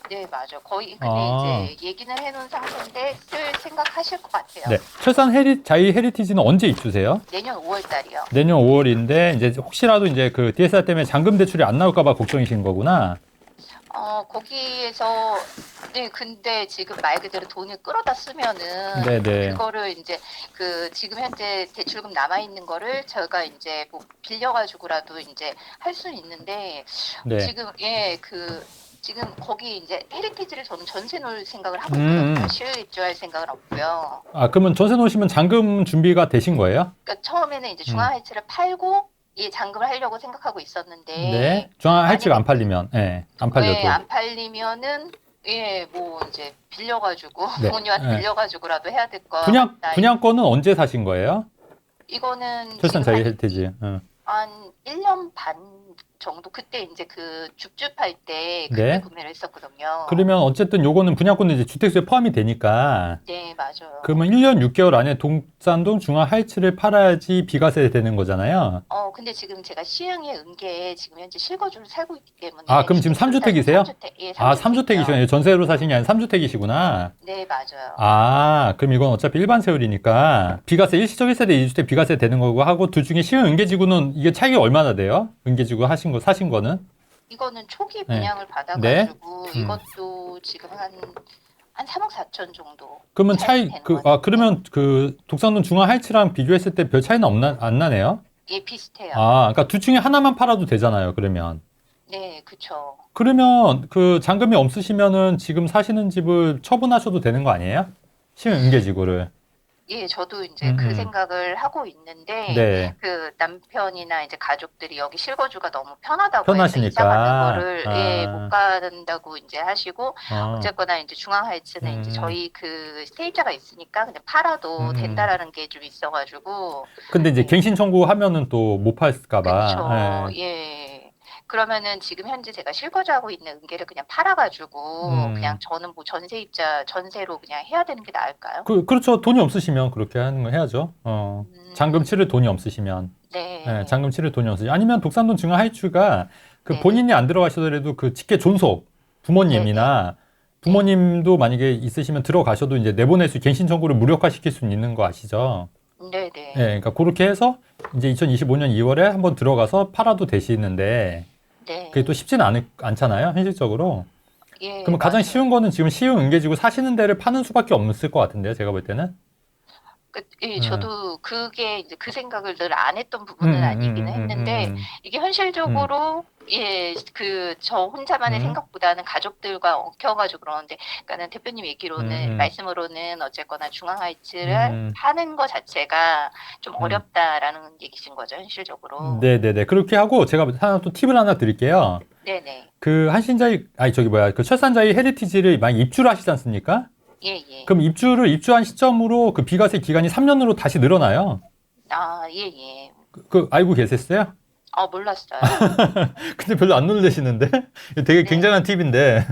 네, 맞아. 거의 근데 아. 이제 얘기는 해놓은 상태인데 쓸 생각하실 것 같아요. 네. 철산 자이 헤리티지는 언제 입주세요? 내년 5월 달이요. 내년 5월인데 이제 혹시라도 이제 그 DSR 때문에 잔금 대출이 안 나올까 봐 걱정이신 거구나. 거기에서 네, 근데 지금 말 그대로 돈을 끌어다 쓰면은 네네. 그거를 이제 그 지금 현재 대출금 남아 있는 거를 저희가 이제 뭐 빌려가지고라도 이제 할 수는 있는데 네. 지금 지금 거기 이제 헤리티지를 저는 전세 놓을 생각을 하고 있거든요. 실입주할 생각은 없고요. 아, 그러면 전세 놓으시면 잔금 준비가 되신 거예요? 그러니까 처음에는 이제 중앙하이츠를 팔고 이 잔금을 하려고 생각하고 있었는데 네. 중앙 하이츠가 안 팔리면, 예, 안 팔려도. 네, 안 팔리면은 뭐 이제 빌려가지고 네. 부모님한테 네. 빌려가지고라도 해야 될 거. 분양권은 언제 사신 거예요? 이거는 철산 지금 자이 헤리티지. 한 1년 반 정도 그때 이제 그 줍줍할 때 그때 네. 구매를 했었거든요. 그러면 어쨌든 요거는 분양권은 이제 주택수에 포함이 되니까 네, 맞아요. 그러면 1년 6개월 안에 동산동 중앙 하이츠를 팔아야지 비과세 되는 거잖아요. 근데 지금 제가 시흥의 은계에 지금 현재 실거주를 살고 있기 때문에. 아, 그럼 지금 3주택이세요? 3주택, 예, 아, 3주택이요. 3주택이시네요. 전세로 사신 게 아니라 3주택이시구나. 네, 맞아요. 아, 그럼 이건 어차피 일반 세율이니까 비과세 일시적 1세대 2주택 비과세 되는 거고 하고 둘 중에 시흥 은계지구는 이게 차이가 얼마나 돼요? 은계지구 사신 거는? 이거는 초기 네. 분양을 받아가지고 네. 이것도 지금 한 3억 4천 정도. 그러면 차이 되는 거죠. 그러면 그 독산동 중앙 하이츠랑 비교했을 때 별 차이는 안 나네요? 예, 비슷해요. 아, 그러니까 둘 중에 하나만 팔아도 되잖아요, 그러면. 네, 그쵸. 그러면 그 잔금이 없으시면은 지금 사시는 집을 처분하셔도 되는 거 아니에요? 시흥 은계지구를. 예, 저도 이제 음, 그 음. 생각을 하고 있는데 네. 그 남편이나 이제 가족들이 여기 실거주가 너무 편하다고 해서 편하시니까. 이사 가는 거를 예, 아. 못 간다고 이제 하시고 어. 어쨌거나 이제 중앙하이츠는 이제 음. 저희 그 세입자가 있으니까 그냥 팔아도 된다라는 게 좀 있어가지고 근데 이제 예. 갱신 청구하면은 또 못 팔까 그렇죠. 봐. 예. 예. 그러면은 지금 현재 제가 실거주하고 있는 은계를 그냥 팔아가지고 그냥 저는 뭐 전세입자 전세로 그냥 해야 되는 게 나을까요? 그렇죠. 돈이 없으시면 그렇게 하는 거 해야죠. 잔금 치를 돈이 없으시면. 네. 예, 잔금 치를 돈이 없으시면. 아니면 독산동 증여 하이츠가 그 네네. 본인이 안 들어가시더라도 그 직계 존속 부모님이나 부모님도 만약에 있으시면 들어가셔도 이제 내보낼 수, 갱신 청구를 무력화시킬 수 있는 거 아시죠? 네네. 예, 그러니까 그렇게 해서 이제 2025년 2월에 한번 들어가서 팔아도 되시는데 네. 그게 또 쉽지는 않잖아요, 현실적으로. 예, 그러면 가장 맞아요. 쉬운 거는 지금 시흥 은계지구 사시는 데를 파는 수밖에 없을 것 같은데요, 제가 볼 때는. 예, 저도 그게 이제 그 생각을 늘 안 했던 부분은 아니기는 했는데 이게 현실적으로 예, 그 저 혼자만의 생각보다는 가족들과 엉켜가지고 그러는데, 그러니까는 대표님 얘기로는 말씀으로는 어쨌거나 중앙하이츠를 하는 것 자체가 좀 어렵다라는 얘기신 거죠, 현실적으로. 네네네. 그렇게 하고 제가 하나 또 팁을 하나 드릴게요. 네네. 그 한신자이, 아니 저기 뭐야, 그 철산자이 헤리티지를 많이 입주를 하시지 않습니까? 예, 예. 그럼 입주한 시점으로 그 비과세 기간이 3년으로 다시 늘어나요. 아, 예, 예. 그 알고 계셨어요? 몰랐어요. 근데 별로 안 놀라시는데? 되게 굉장한 팁인데.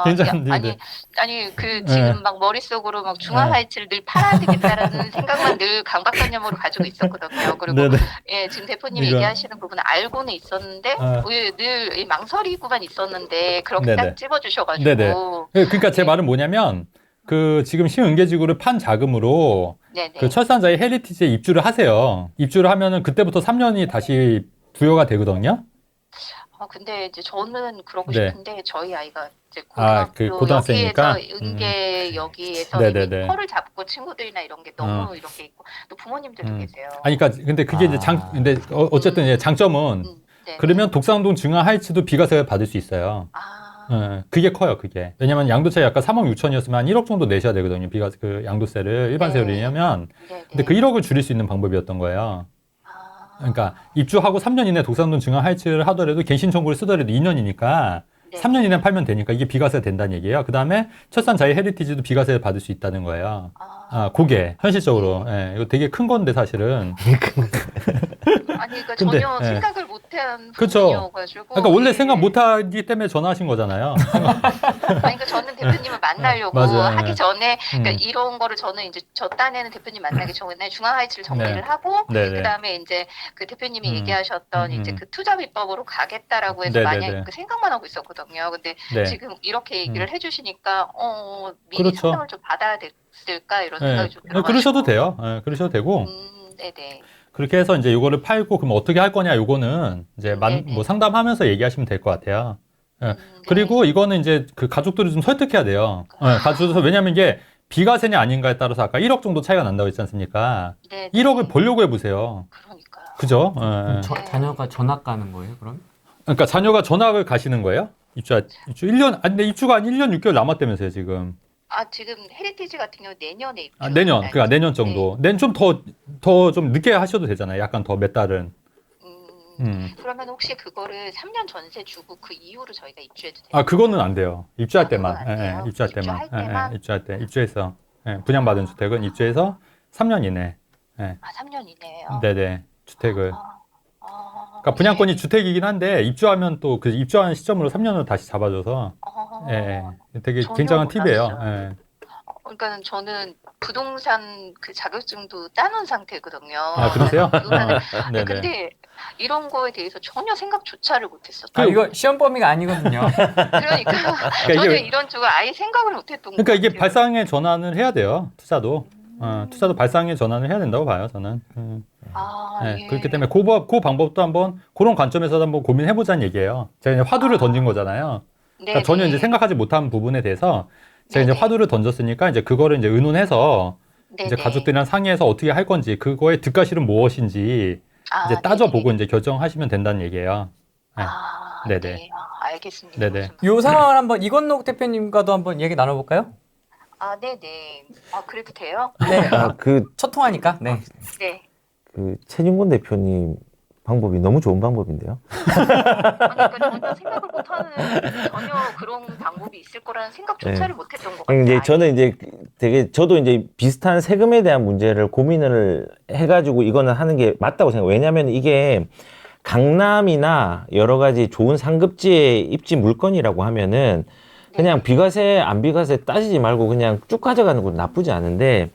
굉장한 팁인데. 아니, 그, 지금 막 머릿속으로 막 중앙하이츠를 늘 팔아야 되겠다라는 생각만 늘 강박관념으로 가지고 있었거든요. 그리고, 네네. 예, 지금 대표님이 이거. 얘기하시는 부분은 알고는 있었는데, 왜 늘 이 망설이고만 있었는데, 그렇게 네네. 딱 찝어주셔가지고. 네네. 그러니까 제 말은 뭐냐면, 그 지금 시흥은계지구를 판 자금으로 네네. 그 철산자의 헤리티지에 입주를 하세요. 입주를 하면은 그때부터 3년이 다시 부여가 되거든요. 근데 이제 저는 그러고 네. 싶은데 저희 아이가 이제 그 고등학생이니까? 여기에서 은계 여기에서 네네네. 이미 터를 잡고 친구들이나 이런 게 너무 이렇게 있고 또 부모님들도 계세요. 아니, 그러니까 근데 그게 이제 근데 어쨌든 이제 장점은 네. 그러면 독산동 증화 하이츠도 비과세를 받을 수 있어요. 그게 커요, 그게. 왜냐면 양도세 아까 3억 6천이었으면 한 1억 정도 내셔야 되거든요. 그 양도세를 일반세로 내려면. 근데 그 1억을 줄일 수 있는 방법이었던 거예요. 그러니까 입주하고 3년 이내 독산동 증화 하이츠를 하더라도 갱신 청구를 쓰더라도 2년이니까 3년 이내 팔면 되니까 이게 비과세 된다는 얘기예요. 그 다음에 철산 자이 헤리티지도 비과세를 받을 수 있다는 거예요. 그게 현실적으로. 예, 이거 되게 큰 건데 사실은. 아니, 그러니까 근데, 전혀 예. 생각을 못한 그쵸. 부분이어가지고. 그러니까 원래 생각 못하기 때문에 전화하신 거잖아요. 아니, 그러니까 저는 대표님을 만나려고 맞아요. 하기 전에, 그러니까 이런 거를 저는 이제 저 딴에는 대표님 만나기 전에 중앙하이츠를 정리를 네. 하고, 네네. 그 다음에 이제 그 대표님이 얘기하셨던 이제 그 투자 비법으로 가겠다라고 해서 네네네. 만약 그 생각만 하고 있었거든요. 근데 네. 지금 이렇게 얘기를 해주시니까, 미리 그렇죠. 상담을 좀 받아야 됐을까 이런 예, 생각이 좀 들어가지고. 그러셔도 돼요. 예, 그러셔도 되고. 네네. 그렇게 해서 이제 요거를 팔고 그럼 어떻게 할 거냐 요거는 이제 네네. 뭐 상담하면서 얘기하시면 될 것 같아요. 예. 네. 그리고 이거는 이제 그 가족들을 좀 설득해야 돼요. 가족들, 왜냐면 이게 비과세냐 아닌가에 따라서 아까 1억 정도 차이가 난다고 했지 않습니까? 네네. 1억을 벌려고 해보세요. 그러니까요. 그죠? 예. 그럼 자녀가 전학 가는 거예요, 그럼? 그러니까 자녀가 전학을 가시는 거예요? 입주 1년, 아니, 근데 입주가 한 1년 6개월 남았다면서요, 지금. 지금 헤리티지 같은 경우 내년에 입주. 그러니까 내년 정도. 좀 더 좀 늦게 하셔도 되잖아요. 약간 더 몇 달은. 그러면 혹시 그거를 3년 전세 주고 그 이후로 저희가 입주해도 돼요? 그거는 안 돼요. 입주할 그건 때만. 안 돼요? 입주할 때만. 입주할 때만? 입주할 때. 입주해서. 분양받은 주택은 입주해서 3년 이내. 3년 이내에요? 네네. 주택을. 그러니까 네. 분양권이 주택이긴 한데 입주하면 또 그 입주하는 시점으로 3년으로 다시 잡아줘서 되게 전혀 굉장한 팁이에요. 몰랐어요. 그러니까 저는 부동산 그 자격증도 따놓은 상태거든요. 그러세요? 부동산을. 네네. 근데 이런 거에 대해서 전혀 생각조차를 못했었어요. 이거 시험 범위가 아니거든요. 그러니까 저는 이게- 이런 쪽을 아예 생각을 못했던 그러니까 것 이게 같아요. 발상의 전환을 해야 돼요. 투자도. 투자도 발상의 전환을 해야 된다고 봐요, 저는. 예. 그렇기 때문에 그 방법도 한번 그런 관점에서 한번 고민해보자는 얘기예요. 제가 이제 화두를 던진 거잖아요. 그러니까 전혀 이제 생각하지 못한 부분에 대해서 제가 이제 네네. 화두를 던졌으니까 이제 그거를 이제 의논해서 이제 네네. 가족들이랑 상의해서 어떻게 할 건지 그거의 득가실은 무엇인지 이제 따져보고 이제 결정하시면 된다는 얘기예요. 네네. 네. 알겠습니다. 네네. 요 상황을 한번 이건록 대표님과도 한번 얘기 나눠볼까요? 아, 네네. 아, 그래도 돼요? 네. 첫 통화니까. 네. 네. 최진권 대표님 방법이 너무 좋은 방법인데요. 아니, 그러니까 전혀 생각을 못하는 전혀 그런 방법이 있을 거라는 생각조차를 못했던 것 같아요. 이제 저는 이제 저도 이제 비슷한 세금에 대한 문제를 고민을 해가지고 이거는 하는 게 맞다고 생각해요. 왜냐하면 이게 강남이나 여러 가지 좋은 상급지의 입지 물건이라고 하면은 그냥 비과세 안 비과세 따지지 말고 그냥 쭉 가져가는 건 나쁘지 않은데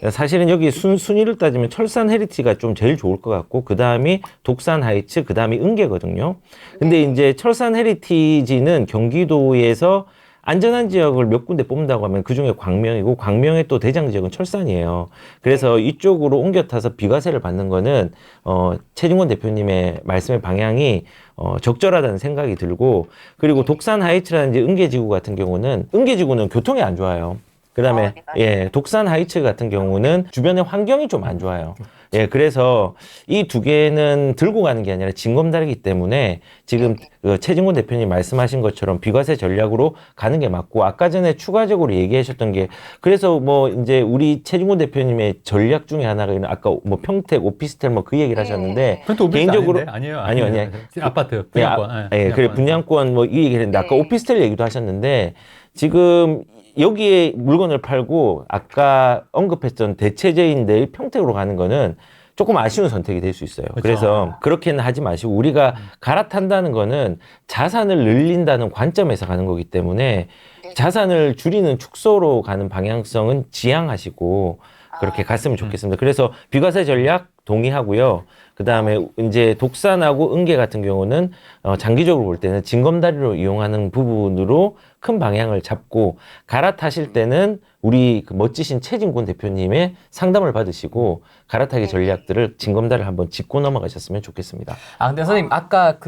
네네. 사실은 여기 순위를 따지면 철산 헤리티가 좀 제일 좋을 것 같고 그 다음이 독산 하이츠 그 다음이 은계거든요. 근데 이제 철산 헤리티지는 경기도에서 안전한 지역을 몇 군데 뽑는다고 하면 그중에 광명이고 광명의 또 대장 지역은 철산이에요. 그래서 이쪽으로 옮겨 타서 비과세를 받는 거는 최진권 대표님의 말씀의 방향이 적절하다는 생각이 들고 그리고 독산 하이츠라든지 은계지구 같은 경우는 은계지구는 교통이 안 좋아요. 그다음에 네, 맞아요. 독산 하이츠 같은 경우는 주변의 환경이 좀 안 좋아요. 그래서 이 두 개는 들고 가는 게 아니라 징검다리기 때문에 지금 최진권 대표님 말씀하신 것처럼 비과세 전략으로 가는 게 맞고 아까 전에 추가적으로 얘기하셨던 게 그래서 뭐 이제 우리 최진권 대표님의 전략 중에 하나가 있는 아까 뭐 평택 오피스텔 뭐 그 얘기를 하셨는데 그건 또 오피스 개인적으로 아닌데? 아니요. 아파트 분양권. 그래 분양권 뭐 이 얘기를 했는데 아까 네. 오피스텔 얘기도 하셨는데 지금 여기에 물건을 팔고 아까 언급했던 대체제인들 평택으로 가는 거는 조금 아쉬운 선택이 될 수 있어요. 그렇죠. 그래서 그렇게는 하지 마시고 우리가 갈아탄다는 거는 자산을 늘린다는 관점에서 가는 거기 때문에 네. 자산을 줄이는 축소로 가는 방향성은 지향하시고 그렇게 갔으면 좋겠습니다. 그래서 비과세 전략 동의하고요. 그 다음에 이제 독산하고 은계 같은 경우는 장기적으로 볼 때는 징검다리로 이용하는 부분으로 큰 방향을 잡고 갈아타실 때는 우리 그 멋지신 최진권 대표님의 상담을 받으시고 갈아타기 전략들을 징검다리를 한번 짚고 넘어가셨으면 좋겠습니다. 아, 근데 선생님 아까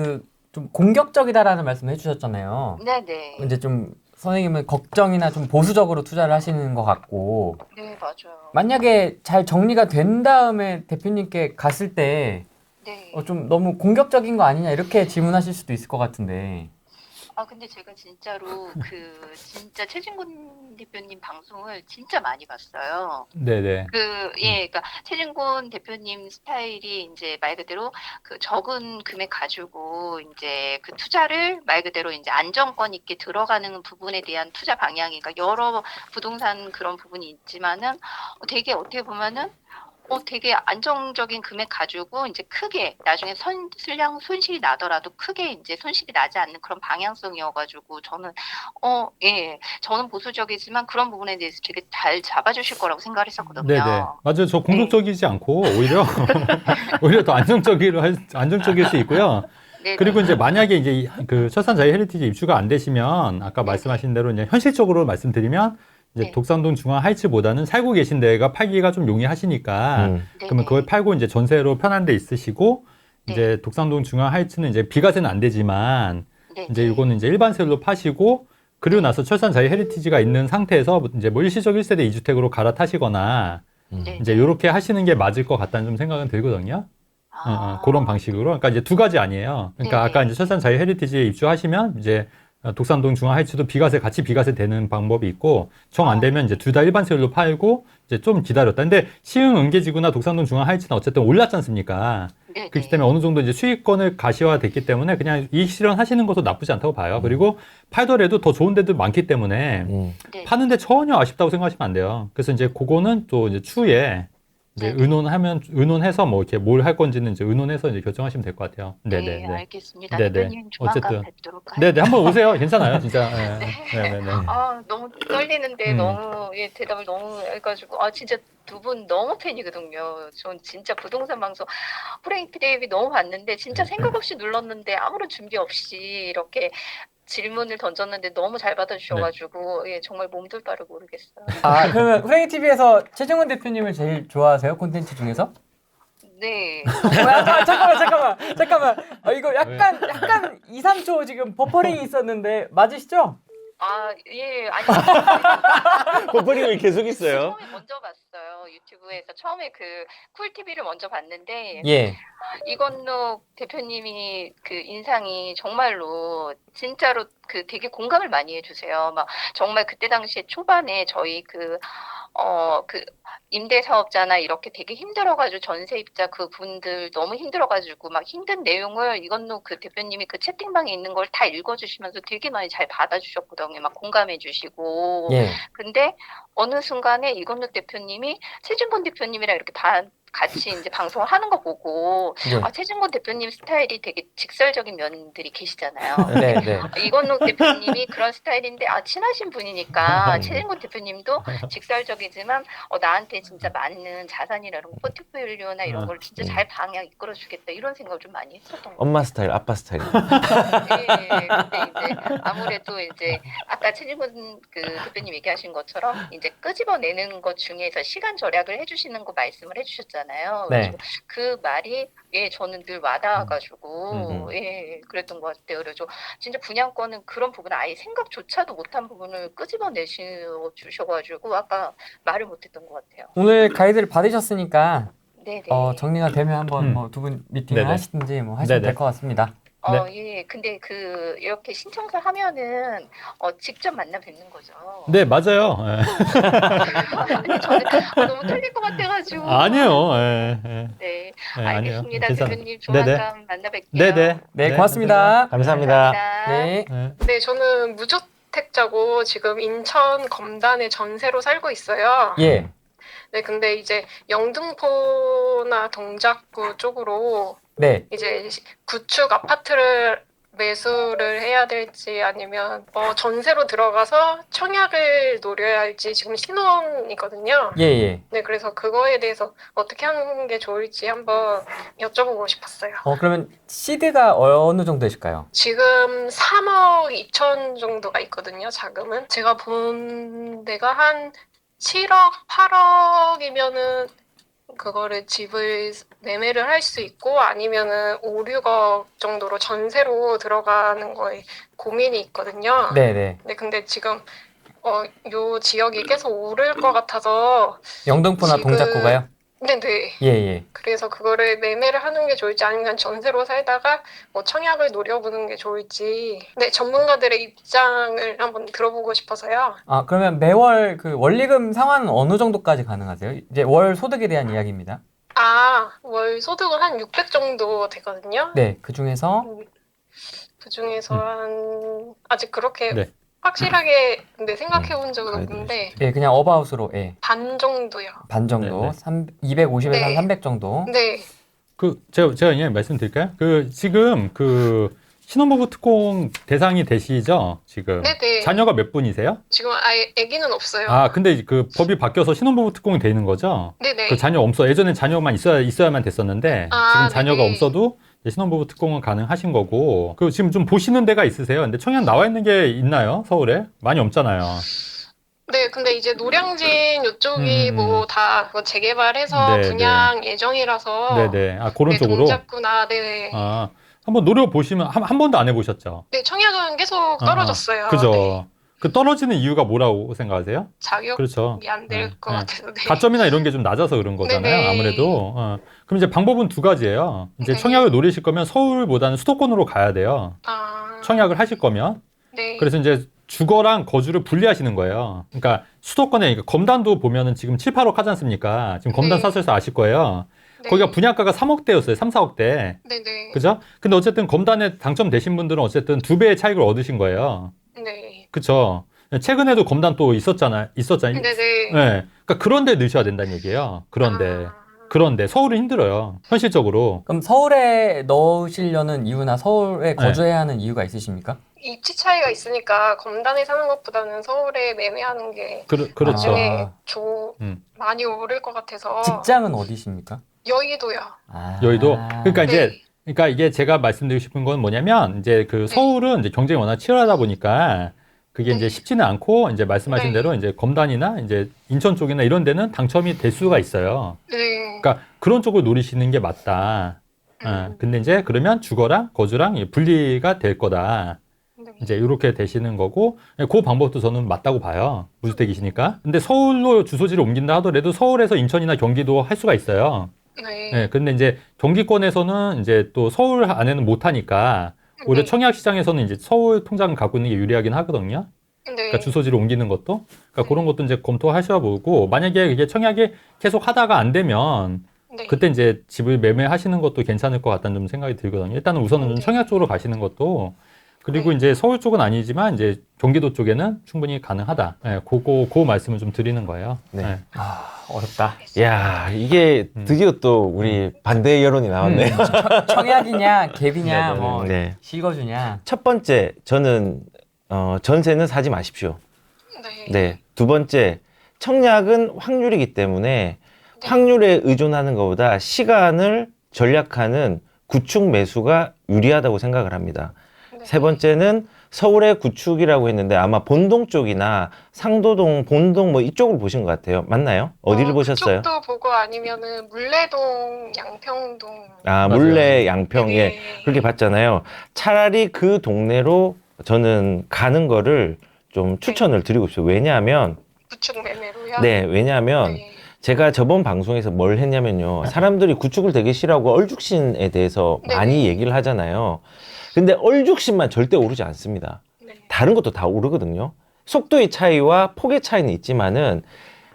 좀 공격적이다라는 말씀을 해주셨잖아요. 네네. 이제 좀 선생님은 걱정이나 좀 보수적으로 투자를 하시는 것 같고 네, 맞아요. 만약에 잘 정리가 된 다음에 대표님께 갔을 때 네. 좀 너무 공격적인 거 아니냐 이렇게 질문하실 수도 있을 것 같은데. 아, 근데 제가 진짜로 진짜 최진권 대표님 방송을 진짜 많이 봤어요. 네네. 그러니까 최진권 대표님 스타일이 이제 말 그대로 그 적은 금액 가지고 이제 그 투자를 말 그대로 이제 안정권 있게 들어가는 부분에 대한 투자 방향이, 그러니까 여러 부동산 그런 부분이 있지만은 되게 어떻게 보면은 되게 안정적인 금액 가지고 이제 크게 나중에 선량 손실이 나더라도 크게 이제 손실이 나지 않는 그런 방향성이어가지고 저는 저는 보수적이지만 그런 부분에 대해서 되게 잘 잡아주실 거라고 생각을 했었거든요. 네네. 맞아요. 저 공격적이지 않고 오히려 더 안정적일 수 있고요. 네네. 그리고 이제 만약에 이제 그 철산자유 헤리티지 입주가 안 되시면 아까 말씀하신 대로 이제 현실적으로 말씀드리면 이제 네. 독산동 중앙 하이츠보다는 살고 계신 데가 팔기가 좀 용이하시니까 그러면 그걸 팔고 이제 전세로 편한 데 있으시고 이제 독산동 중앙 하이츠는 이제 비과세는 안 되지만 이제 이거는 이제 일반세로 파시고 그리고 나서 철산자유 헤리티지가 있는 상태에서 이제 뭐 일시적 1세대 2주택으로 갈아타시거나 이제 이렇게 하시는 게 맞을 것 같다는 좀 생각은 들거든요. 그런 방식으로. 그러니까 이제 두 가지 아니에요. 그러니까 네네. 아까 이제 철산자유 헤리티지에 입주하시면 이제 독산동 중앙 하이츠도 같이 비과세 되는 방법이 있고 정 안 되면 이제 둘 다 일반세율로 팔고 이제 좀 기다렸다. 근데 시흥 은계지구나 독산동 중앙 하이츠는 어쨌든 올랐지 않습니까? 네네. 그렇기 때문에 어느 정도 이제 수익권을 가시화됐기 때문에 그냥 이익 실현하시는 것도 나쁘지 않다고 봐요. 그리고 팔더라도 더 좋은 데도 많기 때문에 네. 파는데 전혀 아쉽다고 생각하시면 안 돼요. 그래서 이제 그거는 또 이제 추후에 이제 의논해서 뭐 이렇게 뭘 할 건지는 이제 의논해서 이제 결정하시면 될 것 같아요. 네, 알겠습니다. 네네. 대표님 조만간 어쨌든. 뵙도록 하겠습니다. 네네, 한번 오세요. 괜찮아요, 진짜. 네네네. 너무 떨리는데 너무 대답을 너무 해가지고 진짜 두 분 너무 팬이거든요. 전 진짜 부동산 방송 프랭크 데이비 너무 봤는데 진짜 생각 없이 눌렀는데 아무런 준비 없이 이렇게 질문을 던졌는데 너무 잘 받아주셔가지고 정말 몸둘 바를 모르겠어요. 그러면 후랭이 TV에서 최정은 대표님을 제일 좋아하세요? 콘텐츠 중에서? 네. 잠깐만. 이거 약간 2, 3초 지금 버퍼링이 있었는데 맞으시죠? 예, 아니. 버퍼링이 계속 있어요. 처음에 먼저 봤어요. 봤어요. 유튜브에서 처음에 그 쿨TV를 먼저 봤는데 예. 이건욱 대표님이 그 인상이 정말로 진짜로 그 되게 공감을 많이 해주세요. 막 정말 그때 당시에 초반에 저희 그 임대사업자나 이렇게 되게 힘들어가지고 전세입자 그분들 너무 힘들어가지고 막 힘든 내용을 이건욱 그 대표님이 그 채팅방에 있는 걸 다 읽어주시면서 되게 많이 잘 받아주셨거든요. 막 공감해주시고. 예. 근데 어느 순간에 이건욱 대표님이 최진권 대표님이랑 이렇게 같이 이제 방송을 하는 거 보고 예. 아, 최진권 대표님 스타일이 되게 직설적인 면들이 계시잖아요. 네, 네. 이건욱 대표님이 그런 스타일인데 친하신 분이니까 최진권 대표님도 직설적이지만 나한테 진짜 맞는 자산이나 이런 거, 포트폴리오나 이런 걸 진짜 잘 방향 이끌어주겠다 이런 생각을 좀 많이 했었던 것 엄마 스타일, 아빠 스타일. 네, 근데 이제 아무래도 이제 아까 최진권 그 대표님 얘기하신 것처럼 이제 끄집어내는 것 중에서 시간 절약을 해주시는 거 말씀을 해주셨잖아요. 네. 그래서 그 말이 저는 늘 와닿아가지고 그랬던 것 같아요. 그래서 진짜 분양권은 그런 부분 아예 생각조차도 못한 부분을 끄집어내셔 주셔가지고 아까 말을 못했던 것 같아요. 오늘 가이드를 받으셨으니까 네네. 정리가 되면 한번 뭐 두 분 미팅을 네네. 하시든지 뭐 하시면 네네. 될 것 같습니다. 예. 근데 이렇게 신청서 하면은 직접 만나 뵙는 거죠. 네, 맞아요. 근데 저는 너무 틀릴 것 같아가지고. 아니에요. 예, 예. 네. 네, 아니에요. 알겠습니다. 괜찮아요. 대표님 조만간 만나 뵐게요. 네네. 네, 고맙습니다. 감사합니다. 네. 네. 네, 저는 무주택자고 지금 인천 검단에 전세로 살고 있어요. 예. 네, 근데 이제 영등포나 동작구 쪽으로 네. 이제 구축 아파트를 매수를 해야 될지 아니면 전세로 들어가서 청약을 노려야 할지 지금 신혼이거든요. 예, 예. 네, 그래서 그거에 대해서 어떻게 하는 게 좋을지 한번 여쭤보고 싶었어요. 그러면 시드가 어느 정도 되실까요? 지금 3억 2천 정도가 있거든요, 자금은. 제가 본 데가 한 7억, 8억이면은 그거를 집을 매매를 할 수 있고 아니면은 5, 6억 정도로 전세로 들어가는 거에 고민이 있거든요. 네, 네. 네, 근데 지금 요 지역이 계속 오를 것 같아서 영등포나 지금- 동작구가요? 네네. 예, 예. 그래서 그거를 매매를 하는 게 좋을지 아니면 전세로 살다가 뭐 청약을 노려보는 게 좋을지 네, 전문가들의 입장을 한번 들어보고 싶어서요. 그러면 매월 그 원리금 상환은 어느 정도까지 가능하세요? 이제 월 소득에 대한 이야기입니다. 월 소득은 한 600 정도 되거든요. 네, 그 중에서 그 중에서 한 아직 그렇게 네. 확실하게 근데 생각해 본 적은 가이드를 없는데 예, 그냥 어바웃으로 반 정도요. 반 정도, 네, 250에서 네. 한 300 정도. 네. 제가 그냥 말씀드릴까요? 지금 신혼부부 특공 대상이 되시죠? 지금. 네네. 자녀가 몇 분이세요? 지금 아예 아기는 없어요. 근데 그 법이 바뀌어서 신혼부부 특공이 되는 거죠? 네네. 그 자녀 없어. 예전엔 자녀만 있어야만 됐었는데 지금 자녀가 네네. 없어도 이제 신혼부부 특공은 가능하신 거고. 지금 좀 보시는 데가 있으세요? 근데 청약 나와 있는 게 있나요? 서울에? 많이 없잖아요. 네, 근데 이제 노량진 이쪽이 뭐 다 재개발해서 네, 분양 예정이라서 네네. 그런 네, 쪽으로. 동작구나, 네. 한번 노려보시면 한 번도 안 해보셨죠? 네, 청약은 계속 떨어졌어요. 그죠. 네. 그 떨어지는 이유가 뭐라고 생각하세요? 자격이 그렇죠. 안 될 네, 것 네. 같아서. 네. 가점이나 이런 게 좀 낮아서 그런 거잖아요. 네네. 아무래도. 그럼 이제 방법은 두 가지예요. 이제 네. 청약을 노리실 거면 서울보다는 수도권으로 가야 돼요. 청약을 하실 거면. 네. 그래서 이제 주거랑 거주를 분리하시는 거예요. 그러니까 수도권에 검단도 보면은 지금 7, 8억 하지 않습니까? 지금 검단 네. 사셔서 아실 거예요. 네. 거기가 분양가가 3억대였어요. 3, 4억대. 네네. 그죠? 근데 어쨌든 검단에 당첨되신 분들은 어쨌든 2배의 차익을 얻으신 거예요. 네. 그쵸? 최근에도 검단 또 있었잖아요. 네네. 네. 그러니까 그런 데 넣으셔야 된다는 얘기예요. 그런데 서울은 힘들어요. 현실적으로. 그럼 서울에 넣으시려는 이유나 서울에 거주해야 하는 이유가 있으십니까? 입지 차이가 있으니까 검단에 사는 것보다는 서울에 매매하는 게 그렇죠. 나중에 음. 많이 오를 것 같아서. 직장은 어디십니까? 여의도요. 여의도. 그러니까 이제 네. 그러니까 이게 제가 말씀드리고 싶은 건 뭐냐면 이제 서울은 이제 경쟁이 워낙 치열하다 보니까 그게 이제 쉽지는 않고 이제 말씀하신 네. 대로 이제 검단이나 이제 인천 쪽이나 이런 데는 당첨이 될 수가 있어요. 네. 그러니까 그런 쪽을 노리시는 게 맞다. 근데 이제 그러면 주거랑 거주랑 분리가 될 거다. 네. 이제 이렇게 되시는 거고, 그 방법도 저는 맞다고 봐요. 무주택이시니까. 근데 서울로 주소지를 옮긴다 하더라도 서울에서 인천이나 경기도 할 수가 있어요. 네. 네, 근데 이제 경기권에서는 이제 또 서울 안에는 못 하니까 오히려 네. 청약 시장에서는 이제 서울 통장을 갖고 있는 게 유리하긴 하거든요. 네. 그러니까 주소지를 옮기는 것도. 그러니까 그런 것도 이제 검토하셔보고, 만약에 이게 청약이 계속 하다가 안 되면 네. 그때 이제 집을 매매하시는 것도 괜찮을 것 같다는 좀 생각이 들거든요. 일단은 우선은 좀 청약 쪽으로 가시는 것도, 그리고 네. 이제 서울 쪽은 아니지만 이제 경기도 쪽에는 충분히 가능하다. 예, 그 말씀을 좀 드리는 거예요. 네. 예. 어렵다. 야, 이게 드디어 또 우리 반대 여론이 나왔네요. 청약이냐, 갭이냐, 네네네. 뭐 네. 실거주냐. 첫 번째, 저는 전세는 사지 마십시오. 네. 네. 두 번째, 청약은 확률이기 때문에 확률에 의존하는 것보다 시간을 전략하는 구축 매수가 유리하다고 생각을 합니다. 네. 세 번째는 서울의 구축이라고 했는데 아마 본동 쪽이나 상도동, 본동 뭐 이쪽을 보신 것 같아요. 맞나요? 어디를 보셨어요? 그쪽도 보고 아니면은 물레동, 양평동. 아, 맞아요. 물레, 양평에 네. 그렇게 봤잖아요. 차라리 그 동네로 저는 가는 거를 좀 추천을 드리고 싶어요. 왜냐하면 구축 매매로요? 네, 왜냐하면 네. 제가 저번 방송에서 뭘 했냐면요. 사람들이 구축을 되게 싫어하고 얼죽신에 대해서 네. 많이 얘기를 하잖아요. 근데 얼죽신만 절대 오르지 않습니다. 네. 다른 것도 다 오르거든요. 속도의 차이와 폭의 차이는 있지만은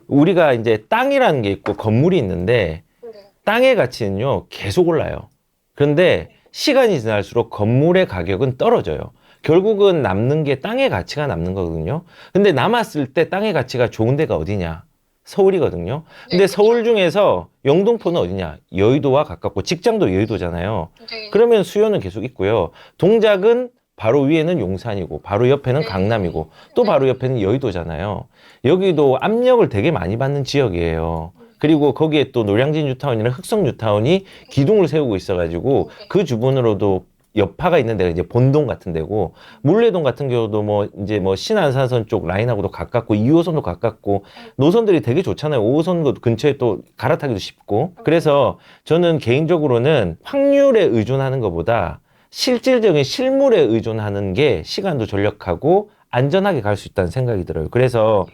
우리가 이제 땅이라는 게 있고 건물이 있는데 네. 땅의 가치는요, 계속 올라요. 그런데 시간이 지날수록 건물의 가격은 떨어져요. 결국은 남는 게 땅의 가치가 남는 거거든요. 근데 남았을 때 땅의 가치가 좋은 데가 어디냐? 서울이거든요. 근데 네, 서울 중에서 영등포는 어디냐? 여의도와 가깝고 직장도 여의도잖아요. 네. 그러면 수요는 계속 있고요. 동작은 바로 위에는 용산이고 바로 옆에는 네. 강남이고 또 바로 옆에는 여의도잖아요. 여기도 압력을 되게 많이 받는 지역이에요. 그리고 거기에 또 노량진 뉴타운이나 흑성 뉴타운이 기둥을 세우고 있어가지고 그 주변으로도 여파가 있는 데가 이제 본동 같은 데고, 물레동 같은 경우도 뭐 이제 뭐 신안산선 쪽 라인하고도 가깝고 2호선도 가깝고 노선들이 되게 좋잖아요. 5호선 근처에 또 갈아타기도 쉽고. 그래서 저는 개인적으로는 확률에 의존하는 것보다 실질적인 실물에 의존하는 게 시간도 절약하고 안전하게 갈 수 있다는 생각이 들어요. 그래서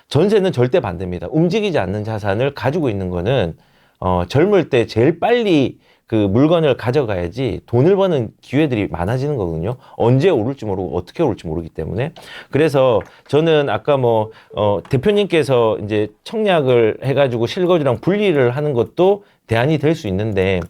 전세는 절대 반대입니다. 움직이지 않는 자산을 가지고 있는 거는 젊을 때 제일 빨리 그 물건을 가져가야지 돈을 버는 기회들이 많아지는 거거든요. 언제 오를지 모르고 어떻게 오를지 모르기 때문에. 그래서 저는 아까 뭐 대표님께서 이제 청약을 해가지고 실거주랑 분리를 하는 것도 대안이 될 수 있는데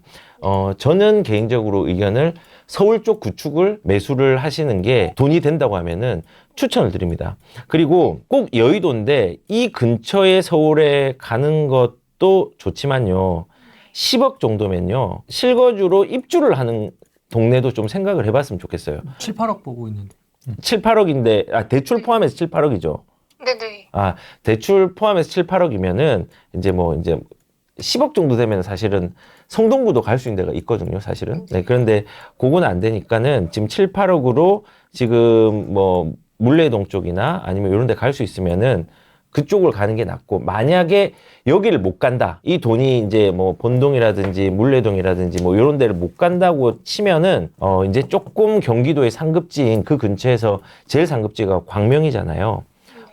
저는 개인적으로 의견을 서울 쪽 구축을 매수를 하시는 게 돈이 된다고 하면은 추천을 드립니다. 그리고 꼭 여의도인데 이 근처에 서울에 가는 것도 좋지만요. 10억 정도면요. 실거주로 입주를 하는 동네도 좀 생각을 해봤으면 좋겠어요. 7, 8억 보고 있는데. 7, 8억인데, 대출 포함해서 7, 8억이죠. 네네. 대출 포함해서 7, 8억이면은 이제 10억 정도 되면 사실은 성동구도 갈 수 있는 데가 있거든요, 사실은. 네, 그런데 그거는 안 되니까는 지금 7, 8억으로 지금 뭐 물레동 쪽이나 아니면 이런 데 갈 수 있으면은 그쪽을 가는 게 낫고, 만약에 여기를 못 간다, 이 돈이 이제 뭐 본동이라든지 물레동이라든지 뭐 이런 데를 못 간다고 치면은 이제 조금 경기도의 상급지인 그 근처에서 제일 상급지가 광명이잖아요.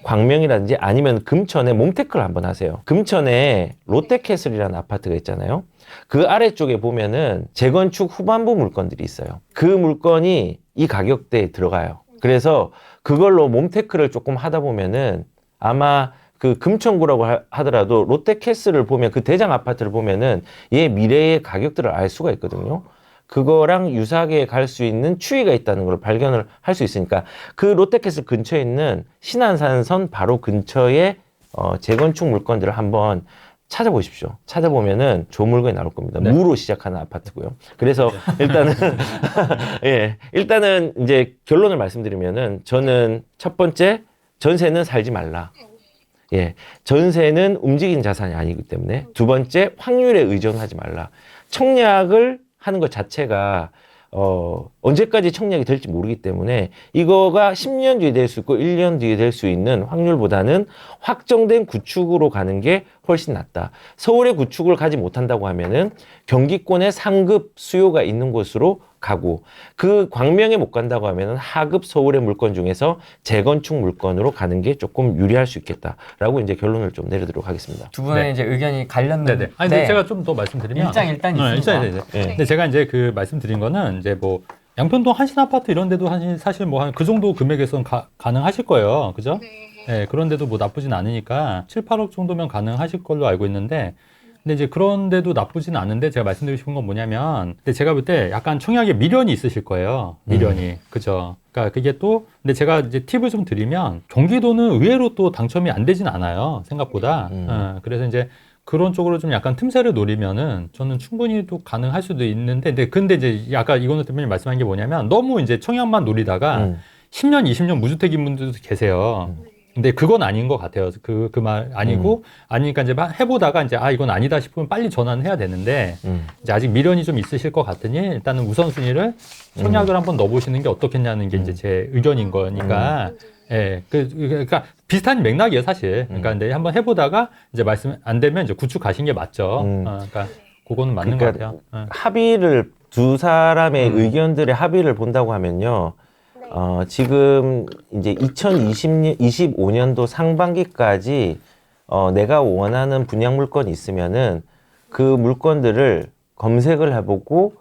광명이라든지 아니면 금천에 몽테크를 한번 하세요. 금천에 롯데캐슬이라는 아파트가 있잖아요. 그 아래쪽에 보면은 재건축 후반부 물건들이 있어요. 그 물건이 이 가격대에 들어가요. 그래서 그걸로 몽테크를 조금 하다 보면은 아마 그 금천구라고 하더라도 롯데캐슬을 보면, 그 대장 아파트를 보면은 얘 미래의 가격들을 알 수가 있거든요. 그거랑 유사하게 갈 수 있는 추이가 있다는 걸 발견을 할 수 있으니까, 그 롯데캐슬 근처에 있는 신안산선 바로 근처에 재건축 물건들을 한번 찾아보십시오. 찾아보면은 좋은 물건이 나올 겁니다. 네. 무로 시작하는 아파트고요. 그래서 일단은 일단은 이제 결론을 말씀드리면은, 저는 첫 번째, 전세는 살지 말라. 전세는 움직이는 자산이 아니기 때문에. 두 번째, 확률에 의존하지 말라. 청약을 하는 것 자체가 언제까지 청약이 될지 모르기 때문에 이거가 10년 뒤에 될 수 있고 1년 뒤에 될 수 있는 확률보다는 확정된 구축으로 가는 게 훨씬 낫다. 서울의 구축을 가지 못한다고 하면은 경기권의 상급 수요가 있는 곳으로 가고 그 광명에 못 간다고 하면은 하급 서울의 물건 중에서 재건축 물건으로 가는 게 조금 유리할 수 있겠다라고 이제 결론을 좀 내리도록 하겠습니다. 두 분의 네. 이제 의견이 갈렸는데 네네. 아니, 근데 제가 좀 더 말씀드리면 일장 있습니다. 일단 네. 근데 제가 이제 그 말씀드린 거는 이제 뭐 양평동 한신 아파트 이런 데도 사실 뭐 한 그 정도 금액에서는 가능하실 거예요. 그죠? 네. 네, 그런데도 뭐 나쁘진 않으니까 7, 8억 정도면 가능하실 걸로 알고 있는데 근데 이제 그런데도 나쁘진 않은데 제가 말씀드리고 싶은 건 뭐냐면 근데 제가 볼 때 약간 청약에 미련이 있으실 거예요. 미련이. 그죠? 그러니까 그게 또 근데 제가 이제 팁을 좀 드리면 경기도는 의외로 또 당첨이 안 되진 않아요. 생각보다. 그래서 이제 그런 쪽으로 좀 약간 틈새를 노리면은 저는 충분히 또 가능할 수도 있는데 근데 이제 아까 이건호 대표님 말씀한 게 뭐냐면 너무 이제 청약만 노리다가 10년, 20년 무주택인 분들도 계세요. 근데 그건 아닌 것 같아요. 그 말 아니고, 아니니까 이제 막 해보다가 이제, 이건 아니다 싶으면 빨리 전환을 해야 되는데, 이제 아직 미련이 좀 있으실 것 같으니, 일단은 우선순위를 청약을 한번 넣어보시는 게 어떻겠냐는 게 이제 제 의견인 거니까, 예, 그러니까 비슷한 맥락이에요, 사실. 그러니까 근데 한번 해보다가 이제 말씀 안 되면 이제 구축 가신 게 맞죠. 그러니까 그거는 맞는 것 같아요. 합의를 두 사람의 의견들의 합의를 본다고 하면요. 지금 이제 2025년도 상반기까지 내가 원하는 분양 물건이 있으면은 그 물건들을 검색을 해보고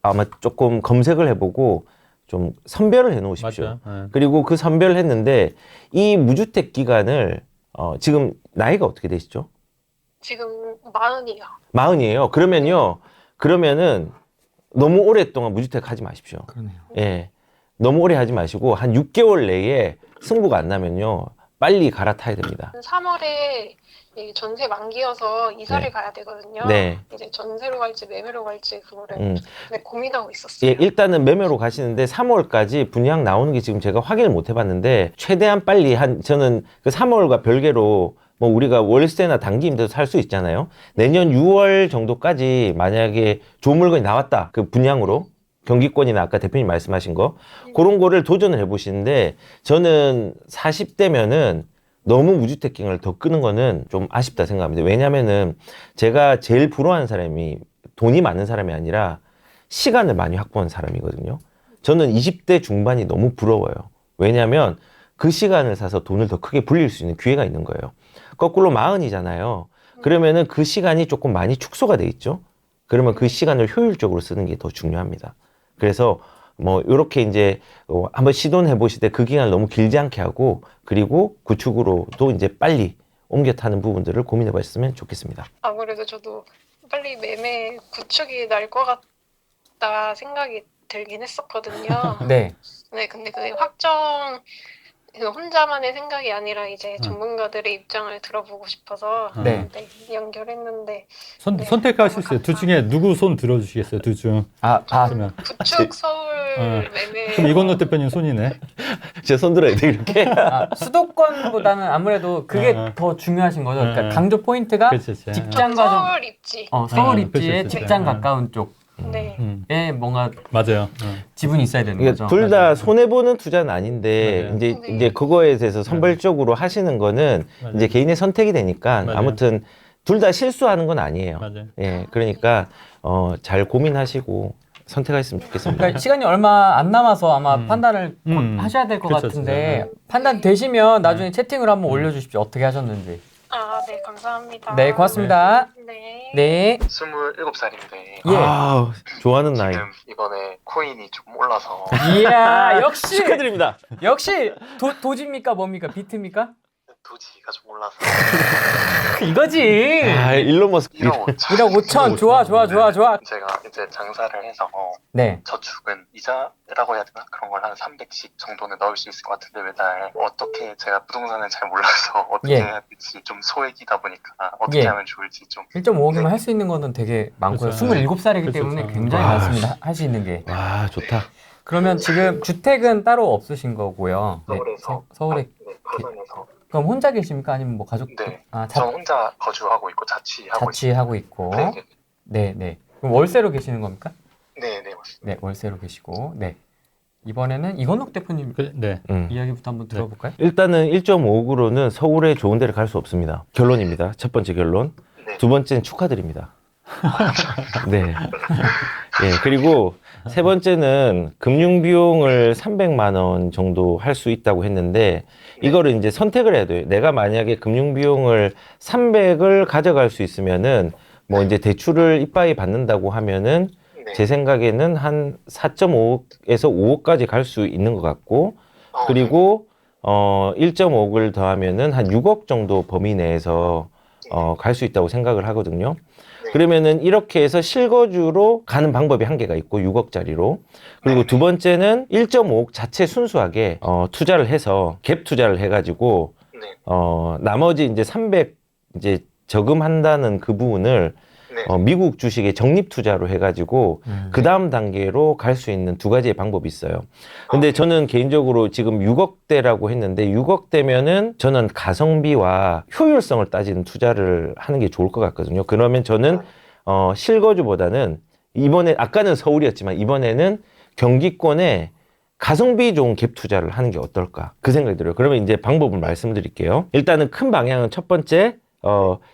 아마 조금 검색을 해보고 좀 선별을 해 놓으십시오. 맞죠. 그리고 그 선별을 했는데 이 무주택 기간을 지금 나이가 어떻게 되시죠? 지금 40이요. 40이에요. 그러면은 너무 오랫동안 무주택 하지 마십시오. 그러네요. 예. 너무 오래 하지 마시고 한 6개월 내에 승부가 안 나면요. 빨리 갈아타야 됩니다. 3월에 전세 만기여서 이사를 네. 가야 되거든요. 네. 이제 전세로 갈지 매매로 갈지 그거를 음. 네, 고민하고 있었어요. 예, 일단은 매매로 가시는데 3월까지 분양 나오는 게 지금 제가 확인을 못 해봤는데 최대한 빨리 저는 그 3월과 별개로 뭐 우리가 월세나 단기 임대도 살 수 있잖아요. 내년 6월 정도까지 만약에 좋은 물건이 나왔다. 그 분양으로. 경기권이나 아까 대표님 말씀하신 거 그런 거를 도전을 해보시는데 저는 40대면은 너무 무주택 기간을 더 끄는 거는 좀 아쉽다 생각합니다. 왜냐면은 제가 제일 부러워하는 사람이 돈이 많은 사람이 아니라 시간을 많이 확보한 사람이거든요. 저는 20대 중반이 너무 부러워요. 왜냐면 그 시간을 사서 돈을 더 크게 불릴 수 있는 기회가 있는 거예요. 거꾸로 40이잖아요. 그러면은 그 시간이 조금 많이 축소가 돼 있죠. 그러면 그 시간을 효율적으로 쓰는 게 더 중요합니다. 그래서 뭐 이렇게 이제 한번 시도는 해보실 때 그 기간을 너무 길지 않게 하고 그리고 구축으로도 이제 빨리 옮겨 타는 부분들을 고민해 봤으면 좋겠습니다. 아무래도 저도 빨리 매매 구축이 날 것 같다 생각이 들긴 했었거든요. 네. 네, 근데 그게 혼자만의 생각이 아니라 이제 전문가들의 입장을 들어보고 싶어서 네. 네, 연결했는데 네. 선택하실 수 있어요. 둘 중에 누구 손 들어주시겠어요? 둘 중. 그러면. 구축 서울 매매 그럼 이건호 대표님 손이네. 제가 손 들어야 돼 이렇게. 수도권보다는 아무래도 그게 더 중요하신 거죠. 그러니까 강조 포인트가 그치. 직장과 좀 서울 입지. 서울 입지에 그치. 직장 가까운 쪽에 네. 뭔가 맞아요. 지분이 있어야 되는 거죠. 둘 다 손해 보는 투자는 아닌데 맞아요. 이제 네. 이제 그거에 대해서 선별적으로 하시는 거는 맞아요. 이제 개인의 선택이 되니까 맞아요. 아무튼 둘 다 실수하는 건 아니에요. 맞아요. 예, 그러니까 잘 고민하시고 선택하셨으면 좋겠습니다. 그러니까 시간이 얼마 안 남아서 아마 판단을 곧 하셔야 될 것 그쵸, 같은데 진짜. 판단 되시면 나중에 채팅을 한번 올려주십시오. 어떻게 하셨는지. 네, 감사합니다. 네, 고맙습니다. 네. 네. 27살인데 예. 아, 좋아하는 나이. 지금 이번에 코인이 좀 올라서 이야, 역시 축하드립니다. 역시 도지입니까 뭡니까 비트입니까? 도지가 좀 올라서 이거지. 아, 일론 머스크. 1억 5천 1억 5천 좋아. 제가 이제 장사를 해서 네. 저축은 이자라고 해야 되나? 그런 걸 한 300씩 정도는 넣을 수 있을 것 같은데 매달 어떻게 제가 부동산을 잘 몰라서 어떻게 예. 해야 될지 좀 소액이다 보니까 어떻게 예. 하면 좋을지 좀 1.5억이면 할 수 있는 거는 되게 많고요. 그렇죠. 27살이기 그렇죠. 때문에 굉장히 와. 많습니다. 할 수 있는 게. 와, 좋다. 그러면 지금 주택은 따로 없으신 거고요. 네, 서울에서 서울에 네, 파산해서 그럼 혼자 계십니까? 아니면 뭐 가족? 네. 아, 저 혼자 거주하고 있고 자취하고 자취하고 있고. 있어요. 네. 네, 네. 그럼 월세로 계시는 겁니까? 네, 네, 맞습니다. 네, 월세로 계시고. 네. 이번에는 이건욱 대표님 네. 이야기부터 한번 들어볼까요? 일단은 1.5억으로는 서울에 좋은 데를 갈 수 없습니다. 결론입니다. 첫 번째 결론. 네. 두 번째는 축하드립니다. 네. 예, 그리고 세 번째는 금융 비용을 300만 원 정도 할 수 있다고 했는데 이거를 이제 선택을 해야 돼요. 내가 만약에 금융 비용을 300을 가져갈 수 있으면은 뭐 이제 대출을 이빠이 받는다고 하면은 네. 제 생각에는 한 4.5억에서 5억까지 갈 수 있는 것 같고 그리고 1.5억을 더하면은 한 6억 정도 범위 내에서 갈 수 있다고 생각을 하거든요. 그러면은 이렇게 해서 실거주로 가는 방법이 한 개가 있고 6억짜리로 그리고 두 번째는 1.5억 자체 순수하게 투자를 해서 갭 투자를 해가지고 네. 나머지 이제 300 이제 저금한다는 그 부분을 네. 미국 주식에 적립 투자로 해가지고 그 다음 단계로 갈 수 있는 두 가지의 방법이 있어요. 근데 저는 개인적으로 지금 6억대라고 했는데 6억대면은 저는 가성비와 효율성을 따지는 투자를 하는 게 좋을 것 같거든요. 그러면 저는 실거주보다는 이번에 아까는 서울이었지만 이번에는 경기권에 가성비 좋은 갭 투자를 하는 게 어떨까 그 생각이 들어요. 그러면 이제 방법을 말씀드릴게요. 일단은 큰 방향은 첫 번째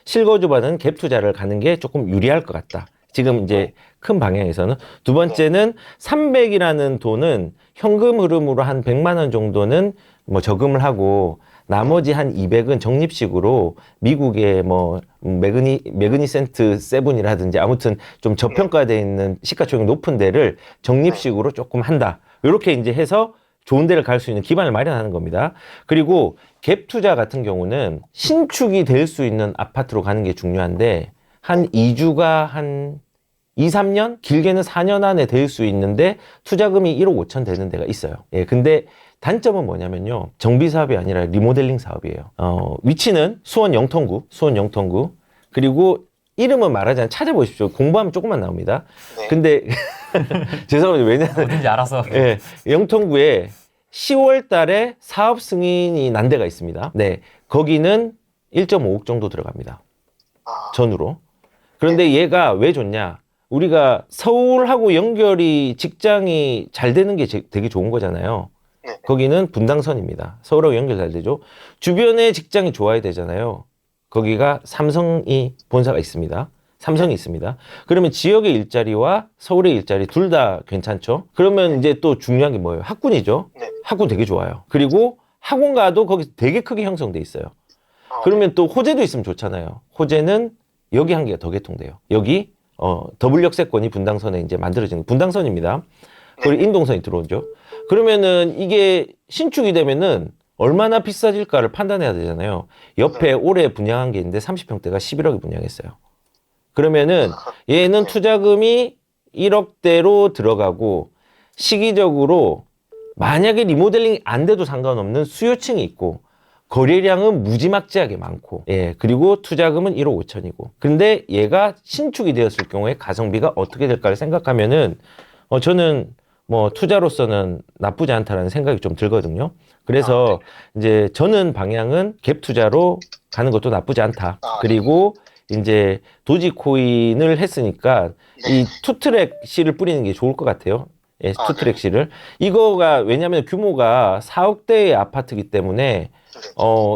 실거주보다는 갭 투자를 가는 게 조금 유리할 것 같다. 지금 이제 큰 방향에서는. 두 번째는 300이라는 돈은 현금 흐름으로 한 100만 원 정도는 뭐 저금을 하고 나머지 한 200은 적립식으로 미국의 뭐 매그니센트 세븐이라든지 아무튼 좀 저평가되어 있는 시가총액 높은 데를 적립식으로 조금 한다. 이렇게 이제 해서 좋은 데를 갈 수 있는 기반을 마련하는 겁니다. 그리고 갭 투자 같은 경우는 신축이 될 수 있는 아파트로 가는 게 중요한데 한 2주가 한 2, 3년? 길게는 4년 안에 될 수 있는데 투자금이 1억 5천 되는 데가 있어요. 예, 근데 단점은 뭐냐면요. 정비 사업이 아니라 리모델링 사업이에요. 위치는 수원 영통구. 그리고 이름은 말하지 않아 찾아보십시오. 공부하면 조금만 나옵니다. 네. 근데 죄송합니다. 왜냐면 어딘지 알아서. 예, 영통구에 10월 달에 사업 승인이 난 데가 있습니다. 네. 거기는 1.5억 정도 들어갑니다. 전으로. 그런데 얘가 왜 좋냐? 우리가 서울하고 연결이 직장이 잘 되는 게 되게 좋은 거잖아요. 네. 거기는 분당선입니다. 서울하고 연결 잘 되죠. 주변에 직장이 좋아야 되잖아요. 거기가 삼성이 본사가 있습니다. 삼성이 있습니다. 그러면 지역의 일자리와 서울의 일자리 둘 다 괜찮죠? 그러면 이제 또 중요한 게 뭐예요? 학군이죠? 네. 학군 되게 좋아요. 그리고 학원가도 거기 되게 크게 형성돼 있어요. 그러면 또 호재도 있으면 좋잖아요. 호재는 여기 한 개가 더 개통돼요. 여기 더블 역세권이 분당선에 이제 만들어지는 분당선입니다. 그리고 인동선이 들어오죠. 그러면은 이게 신축이 되면은 얼마나 비싸질까를 판단해야 되잖아요. 옆에 올해 분양한 게 있는데 30평대가 11억에 분양했어요. 그러면은 얘는 투자금이 1억대로 들어가고 시기적으로 만약에 리모델링이 안 돼도 상관없는 수요층이 있고 거래량은 무지막지하게 많고 예 그리고 투자금은 1억 5천이고 근데 얘가 신축이 되었을 경우에 가성비가 어떻게 될까를 생각하면은 저는 뭐 투자로서는 나쁘지 않다라는 생각이 좀 들거든요. 그래서 이제 저는 방향은 갭 투자로 가는 것도 나쁘지 않다. 그리고 이제 도지코인을 했으니까 이 투트랙 씨를 뿌리는 게 좋을 것 같아요. 예, 투트랙 씨를. 이거가 왜냐하면 규모가 4억대의 아파트이기 때문에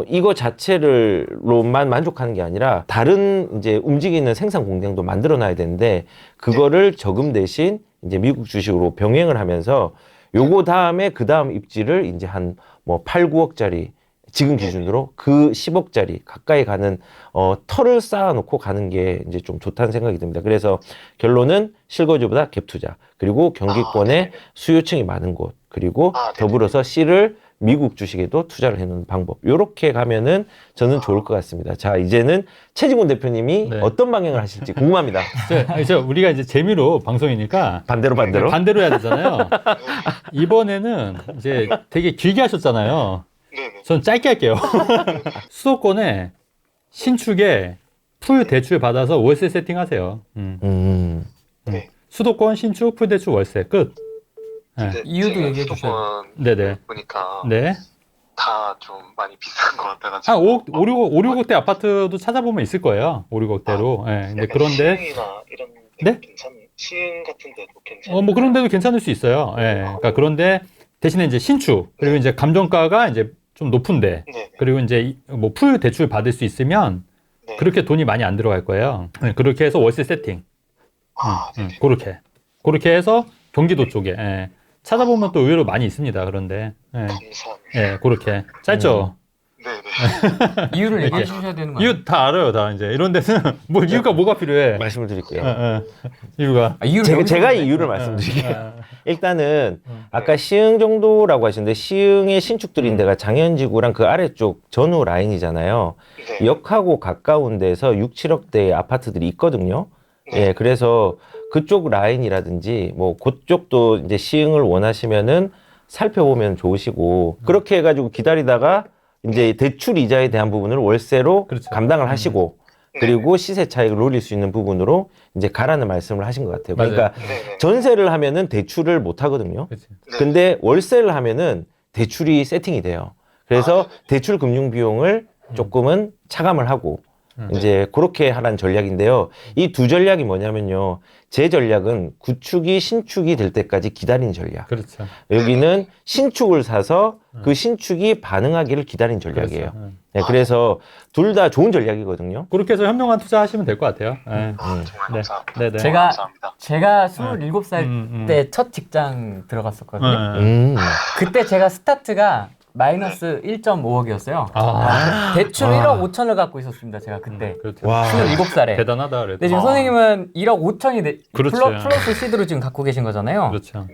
이거 자체를로만 만족하는 게 아니라 다른 이제 움직이는 생산 공장도 만들어 놔야 되는데 그거를 저금 대신 이제 미국 주식으로 병행을 하면서 요거 다음에 그 다음 입지를 이제 한 뭐 8, 9억짜리 지금 기준으로 그 10억짜리 가까이 가는 털을 쌓아놓고 가는 게 이제 좀 좋다는 생각이 듭니다. 그래서 결론은 실거주보다 갭 투자 그리고 경기권에 수요층이 많은 곳 그리고 더불어서 C를 미국 주식에도 투자를 해놓는 방법 요렇게 가면은 저는 좋을 것 같습니다. 자 이제는 최진곤 대표님이 네. 어떤 방향을 하실지 궁금합니다. 우리가 이제 재미로 방송이니까 반대로 해야 되잖아요. 이번에는 이제 되게 길게 하셨잖아요. 네네. 전 짧게 할게요. 수도권에 신축에 풀 대출 받아서 월세 세팅하세요. 네. 수도권 신축 풀 대출 월세 끝. 네. 근데 이유도 제가 얘기해 주세요. 수도권 네네. 보니까 네. 다 좀 많이 비싼 것 같아가지고. 한 5, 6억대 아파트도 찾아보면 있을 거예요. 5, 6억대로. 네. 근데 약간 그런데 시흥이나 이런 데 네? 괜찮은 시흥 같은 데도 괜찮아요. 뭐 그런 데도 괜찮을 수 있어요. 예. 그러니까 그런데 대신에 이제 신축 그리고 이제 감정가가 이제 좀 높은데 네. 그리고 이제 뭐 풀 대출 받을 수 있으면 네. 그렇게 돈이 많이 안 들어갈 거예요. 네, 그렇게 해서 월세 세팅. 네네. 그렇게 해서 경기도 쪽에 예. 찾아보면 또 의외로 많이 있습니다. 그런데 예. 감사합니다. 예, 그렇게 짧죠. 네네. 이유를 얘기해 이렇게. 주셔야 되는 거 아니에요? 이유 다 알아요, 다 이제 이런 데는 뭐 이유가 뭐가 필요해? 말씀을 드릴게요. 예, 예. 이유가 이유를 제가, 여기서 제가 하는데? 이유를 말씀드릴게요. 예, 일단은 아까 시흥 정도라고 하셨는데 시흥의 신축들인 데가 장현지구랑 그 아래쪽 전후 라인이잖아요. 네. 역하고 가까운 데서 6, 7억대의 아파트들이 있거든요. 네. 예, 그래서 그쪽 라인이라든지 뭐 그쪽도 이제 시흥을 원하시면은 살펴보면 좋으시고 그렇게 해가지고 기다리다가 이제 대출 이자에 대한 부분을 월세로 그렇죠. 감당을 하시고 네. 그리고 시세 차익을 노릴 수 있는 부분으로 이제 가라는 말씀을 하신 것 같아요. 맞아요. 그러니까 네네. 전세를 하면은 대출을 못 하거든요. 그렇지. 네. 근데 월세를 하면은 대출이 세팅이 돼요. 그래서 아, 네네. 대출 금융 비용을 조금은 차감을 하고 이제 그렇게 하라는 전략인데요. 이 두 전략이 뭐냐면요. 제 전략은 구축이 신축이 될 때까지 기다리는 전략. 그렇죠. 여기는 신축을 사서 그 신축이 반응하기를 기다리는 전략이에요. 그렇죠. 예. 네, 그래서 둘 다 좋은 전략이거든요. 그렇게 해서 현명한 투자하시면 될 것 같아요. 예. 정말 네. 감사합니다. 네, 네. 제가- 감사합니다. 제가 27살 음. 때 첫 직장 들어갔었거든요. 예. 그때 제가 스타트가 마이너스 1.5억이었어요. 아. 대출 아. 1억 5천을 갖고 있었습니다. 제가 그때. 그렇죠. 와. 27살에. 대단하다 그래도. 근데 지금 선생님은 1억 5천이 그렇죠. 플러스 시드로 지금 갖고 계신 거잖아요. 그렇죠.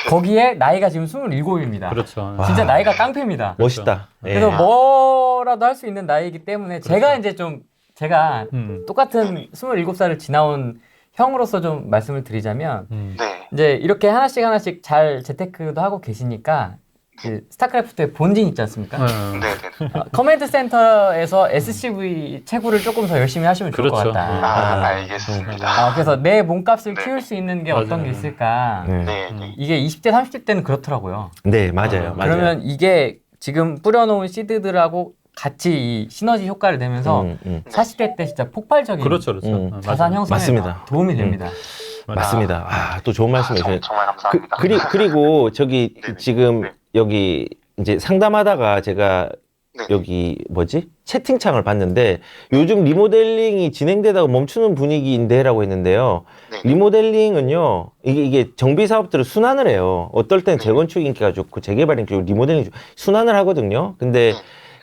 거기에 나이가 지금 27입니다. 그렇죠. 진짜 나이가 깡패입니다. 멋있다. 예. 그래서 뭐라도 할 수 있는 나이이기 때문에 제가 이제 좀 제가 똑같은 27살을 지나온 형으로서 좀 말씀을 드리자면 네. 이제 이렇게 하나씩 잘 재테크도 하고 계시니까 그 스타크래프트의 본진 있지 않습니까? 네네. 커맨드 센터에서 SCV 채굴을 조금 더 열심히 하시면 좋을 그렇죠. 것 같다. 아, 알겠습니다. 그래서 내 몸값을 네. 키울 수 있는 게 맞아요. 어떤 게 있을까? 네. 네. 이게 20대, 30대 때는 그렇더라고요. 네, 맞아요. 맞아요. 그러면 이게 지금 뿌려놓은 시드들하고 같이 이 시너지 효과를 내면서 40대 때 진짜 폭발적인 그렇죠. 그렇죠. 자산 맞아요. 형성에 맞습니다. 도움이 됩니다. 맞습니다. 아, 또 좋은 말씀 해주세요. 정말 감사합니다. 그리고 저기 네네. 지금 네. 여기 이제 상담하다가 제가 네. 여기 뭐지? 채팅창을 봤는데 요즘 리모델링이 진행되다가 멈추는 분위기인데라고 했는데요. 네. 리모델링은요. 이게 정비 사업들을 순환을 해요. 어떨 땐 네. 재건축 인기가 좋고 재개발 인기가 좋고 리모델링 순환을 하거든요. 근데 네.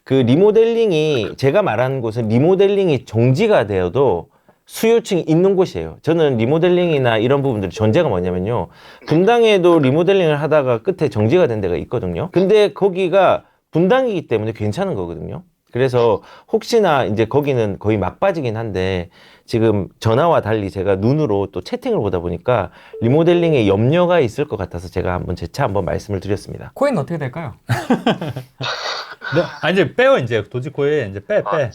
그 리모델링이 제가 말하는 곳은 리모델링이 정지가 되어도 수요층이 있는 곳이에요. 저는 리모델링이나 이런 부분들이 전제가 뭐냐면요. 분당에도 리모델링을 하다가 끝에 정지가 된 데가 있거든요. 근데 거기가 분당이기 때문에 괜찮은 거거든요. 그래서 혹시나 이제 거기는 거의 막바지긴 한데 지금 전화와 달리 제가 눈으로 또 채팅을 보다 보니까 리모델링에 염려가 있을 것 같아서 제가 한번 재차 한번 말씀을 드렸습니다. 코인 어떻게 될까요? 네. 이제 빼요 이제 도지코에 이제 빼. 예.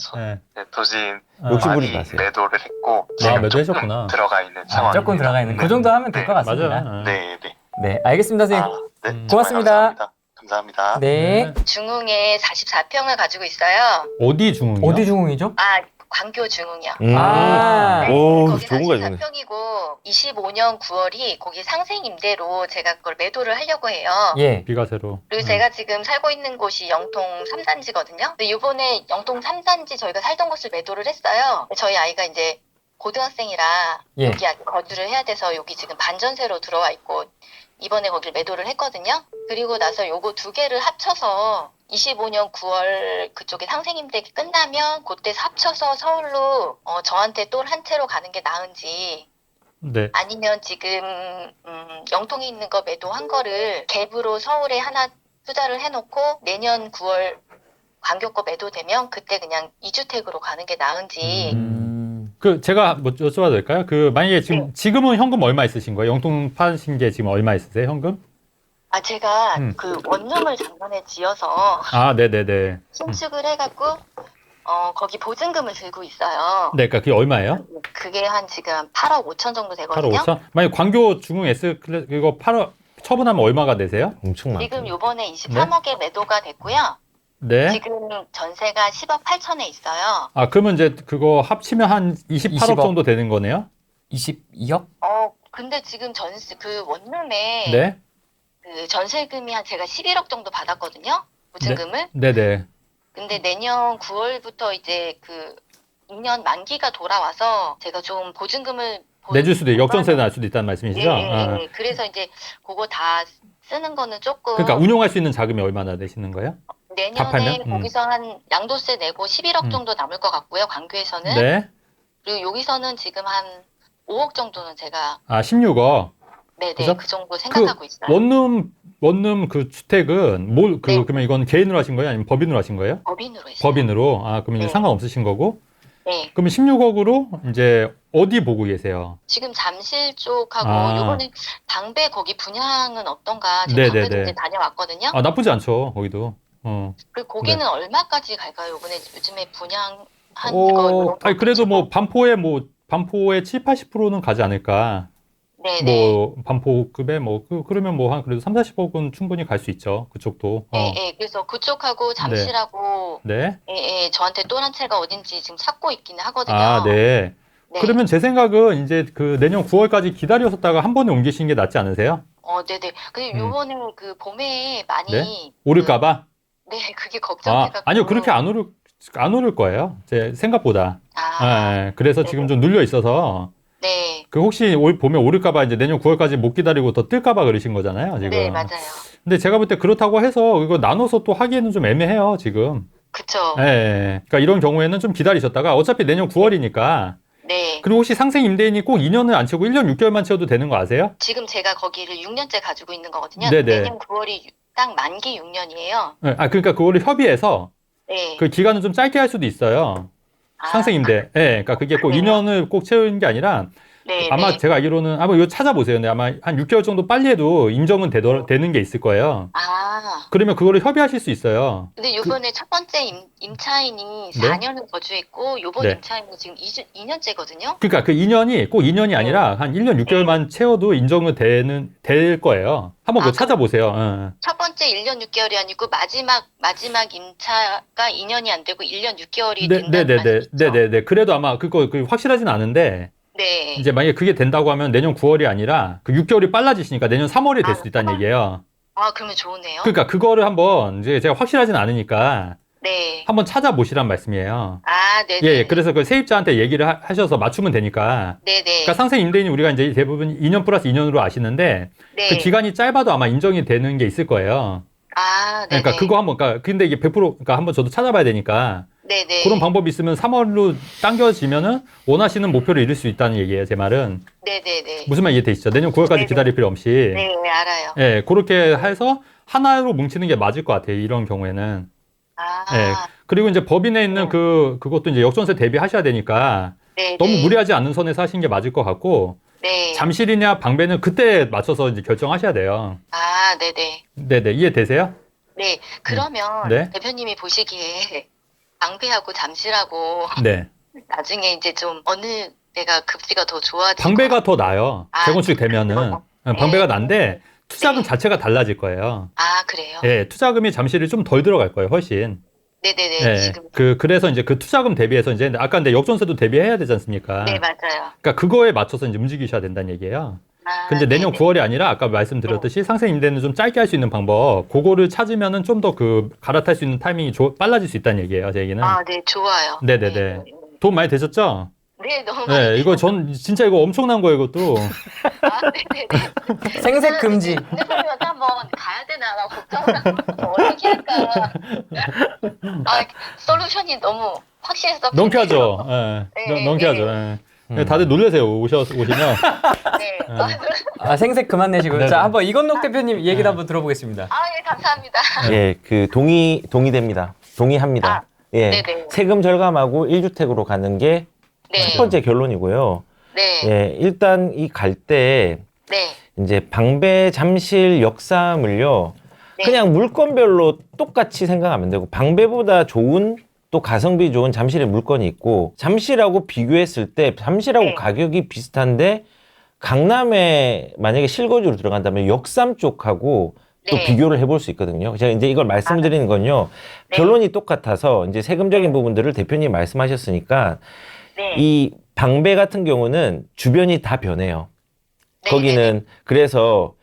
네, 도진 욕심 많이 부리지 마세요. 매도를 했고 아, 지금 매도하셨구나. 조금 들어가 있는 상황. 조금 들어가 있는 그 정도 하면 될 것 같습니다. 맞아요. 예. 네, 네. 네, 알겠습니다, 선생님. 아, 네. 정말 고맙습니다. 감사합니다. 감사합니다. 네. 중흥에 44평을 가지고 있어요. 어디 중흥이요? 어디 중흥이죠? 아, 광교 중흥이요. 아, 오, 거기 좋은 거야, 좋은 거. 44평이고 25년 9월이 거기 상생 임대로 제가 그걸 매도를 하려고 해요. 예. 비과세로. 그리고 제가 지금 살고 있는 곳이 영통 3단지거든요. 근데 이번에 영통 3단지 저희가 살던 곳을 매도를 했어요. 저희 아이가 이제 고등학생이라 예. 여기 거주를 해야 돼서 여기 지금 반전세로 들어와 있고 이번에 거길 매도를 했거든요. 그리고 나서 요거 두 개를 합쳐서 25년 9월 그쪽에 상생임대기 끝나면 그때 합쳐서 서울로 저한테 또 한 채로 가는 게 나은지 네. 아니면 지금 영통에 있는 거 매도한 거를 갭으로 서울에 하나 투자를 해놓고 내년 9월 광교 거 매도되면 그때 그냥 2주택으로 가는 게 나은지 그 제가 뭐 여쭤봐도 될까요? 그 만약에 지금은 현금 얼마 있으신 거예요? 영통 파신 게 지금 얼마 있으세요? 현금? 아 제가 음. 그 원룸을 작년에 지어서 아, 네네네. 신축을 해갖고 거기 보증금을 들고 있어요. 네, 그러니까 그게 얼마예요? 그게 한 지금 8억 5천 정도 8억 되거든요. 5천? 만약 광교 중흥 S 이거 8억 처분하면 얼마가 되세요? 엄청 많아. 지금 요번에 23억에 매도가 됐고요. 네. 지금 전세가 10억 8천에 있어요. 아, 그러면 이제 그거 합치면 한 28억 20억. 정도 되는 거네요? 22억? 근데 지금 원룸에 네. 그 전세금이 한 제가 11억 정도 받았거든요. 보증금을. 네네. 근데 내년 9월부터 이제 그 2년 만기가 돌아와서 제가 좀 보증금을 내줄 수도 역전세 날 수도 있다는 말씀이시죠? 예, 예, 아. 예. 그래서 이제 그거 다 쓰는 거는 조금 그러니까 운용할 수 있는 자금이 얼마나 되시는 거예요? 내년에 답하면? 거기서 한 양도세 내고 11억 정도 남을 것 같고요. 광교에서는. 네. 그리고 여기서는 지금 한 5억 정도는 제가 16억. 네네 그죠? 그 정도 생각하고 있어요. 원룸 그 주택은 네. 그러면 이건 개인으로 하신 거예요? 아니면 법인으로 하신 거예요? 법인으로 했어요. 법인으로. 아, 그러면 이제 네. 상관없으신 거고. 네. 그러면 16억으로 이제 어디 보고 계세요? 지금 잠실 쪽하고 아. 요번에 방배 거기 분양은 어떤가 지금 네네네. 방배도 이제 다녀왔거든요. 아, 나쁘지 않죠. 거기도. 그 거기는 네. 얼마까지 갈까요? 요즘에 분양한 거 이런 아니, 그래도 가지고. 반포에 7, 80%는 가지 않을까. 네네. 반포급에 그러면 한 그래도 3, 40억은 충분히 갈 수 있죠. 그쪽도. 예, 예. 그래서 그쪽하고 잠실하고 네. 예, 예. 저한테 또 한 채가 어딘지 지금 찾고 있기는 하거든요. 아, 네. 네. 그러면 제 생각은 이제 그 내년 9월까지 기다렸었다가 한 번에 옮기시는 게 낫지 않으세요? 네네. 근데 음. 요번에 그 봄에 많이 네? 오를까봐? 네, 그게 아, 걱정돼갖고. 아니요. 그렇게 안 오를 거예요. 제 생각보다. 아, 예, 그래서 네네. 지금 좀 눌려 있어서 네. 그 혹시 올 봄에 오를까봐 이제 내년 9월까지 못 기다리고 더 뜰까봐 그러신 거잖아요, 지금. 네, 맞아요. 근데 제가 볼 때 그렇다고 해서 이거 나눠서 또 하기에는 좀 애매해요, 지금. 그쵸. 예, 예. 그러니까 이런 경우에는 좀 기다리셨다가 어차피 내년 9월이니까. 네. 그리고 혹시 상생 임대인이 꼭 2년을 안 채우고 1년 6개월만 채워도 되는 거 아세요? 지금 제가 거기를 6년째 가지고 있는 거거든요. 네네. 내년 9월이 딱 만기 6년이에요. 예, 아, 그러니까 그거를 협의해서 네. 그 기간을 좀 짧게 할 수도 있어요. 상생 임대. 예, 그러니까 그게 꼭 그래요? 2년을 꼭 채우는 게 아니라 네, 아마 네. 제가 알기로는 이거 찾아보세요. 근데 아마 한 6개월 정도 빨리 해도 인정은 되는 게 있을 거예요. 아, 그러면 그거를 협의하실 수 있어요. 근데 요번에 첫 번째 임차인이 4년을 거주했고 요번 네. 임차인이 지금 2년째거든요. 그러니까 그 2년이 꼭 2년이 아니라 한 1년 6개월만 채워도 인정은 될 거예요. 한번 그거 아, 찾아보세요. 어. 첫 번째 1년 6개월이 아니고 마지막 임차가 2년이 안 되고 1년 6개월이 된다는 말이죠. 네네네. 그래도 아마 그거 확실하진 않은데 네. 이제 만약에 그게 된다고 하면 내년 9월이 아니라 그 6개월이 빨라지시니까 내년 3월이 될 수도 있다는 얘기예요. 아, 그러면 좋으네요. 그러니까 그거를 한번 이제 제가 확실하진 않으니까 네. 한번 찾아보시란 말씀이에요. 아, 네네. 예, 그래서 그 세입자한테 얘기를 하셔서 맞추면 되니까. 네네. 그러니까 상생 임대인이 우리가 이제 대부분 2년 플러스 2년으로 아시는데 네. 그 기간이 짧아도 아마 인정이 되는 게 있을 거예요. 아, 네네. 그러니까 그거 한번 근데 이게 100% 그러니까 한번 저도 찾아봐야 되니까 네네. 그런 방법이 있으면 3월로 당겨지면은 원하시는 목표를 이룰 수 있다는 얘기예요. 제 말은 네네네. 무슨 말 이해되시죠? 내년 9월까지 네네. 기다릴 필요 없이 네, 알아요. 예, 그렇게 해서 하나로 뭉치는 게 맞을 것 같아요. 이런 경우에는. 아, 예. 그리고 이제 법인에 있는 그것도 이제 역전세 대비하셔야 되니까 네네. 너무 무리하지 않는 선에서 하시는 게 맞을 것 같고 네. 잠실이냐 방배는 그때 맞춰서 이제 결정하셔야 돼요. 아, 네네. 네네. 이해되세요? 네. 그러면 네. 대표님이 보시기에 방배하고 잠실하고 네. 나중에 이제 좀 어느 데가 급지가 더 좋아질 방배가 더 나아요. 아, 재건축 되면은. 그래요? 방배가 난데 투자금 네. 자체가 달라질 거예요. 아, 그래요? 예, 투자금이 잠실이 좀 덜 들어갈 거예요, 훨씬. 네네네. 예, 지금. 그래서 이제 그 투자금 대비해서 이제 아까 근데 역전세도 대비해야 되지 않습니까? 네, 맞아요. 그러니까 그거에 맞춰서 이제 움직이셔야 된다는 얘기예요. 아, 근데 내년 네네. 9월이 아니라 아까 말씀드렸듯이 상생 임대는 좀 짧게 할 수 있는 방법, 그거를 찾으면은 좀 더 갈아탈 수 있는 타이밍이 빨라질 수 있다는 얘기예요, 제 얘기는. 아, 네, 좋아요. 네네네. 도움 많이 되셨죠? 네, 너무 많이. 네, 이거 진짜 이거 엄청난 거예요, 이것도. 아, 네네네. 생색 금지. 대표님한테 한번 가야 되나 막 걱정을 하고 어떻게 할까. 아, 솔루션이 너무 확실해서. 명쾌하죠. 예, 네, 명쾌하죠. 네. 예. 다들 놀라세요, 오시면. 네. 예. 생색 그만 내시고. 네네. 자, 한번 이건록 대표님 얘기도 한번 들어보겠습니다. 아, 예, 감사합니다. 예, 동의됩니다. 동의합니다. 예. 네네. 세금 절감하고 1주택으로 가는 게 첫 네. 번째 결론이고요. 네. 예, 일단 갈 때 네. 이제 방배 잠실 역삼을요. 네. 그냥 물건별로 똑같이 생각하면 되고 방배보다 좋은 또 가성비 좋은 잠실의 물건이 있고 잠실하고 비교했을 때 잠실하고 네. 가격이 비슷한데 강남에 만약에 실거주로 들어간다면 역삼 쪽하고 또 네. 비교를 해볼 수 있거든요. 제가 이제 이걸 말씀드리는 건요. 네. 결론이 똑같아서 이제 세금적인 부분들을 대표님 말씀하셨으니까 네. 이 방배 같은 경우는 주변이 다 변해요. 거기는 그래서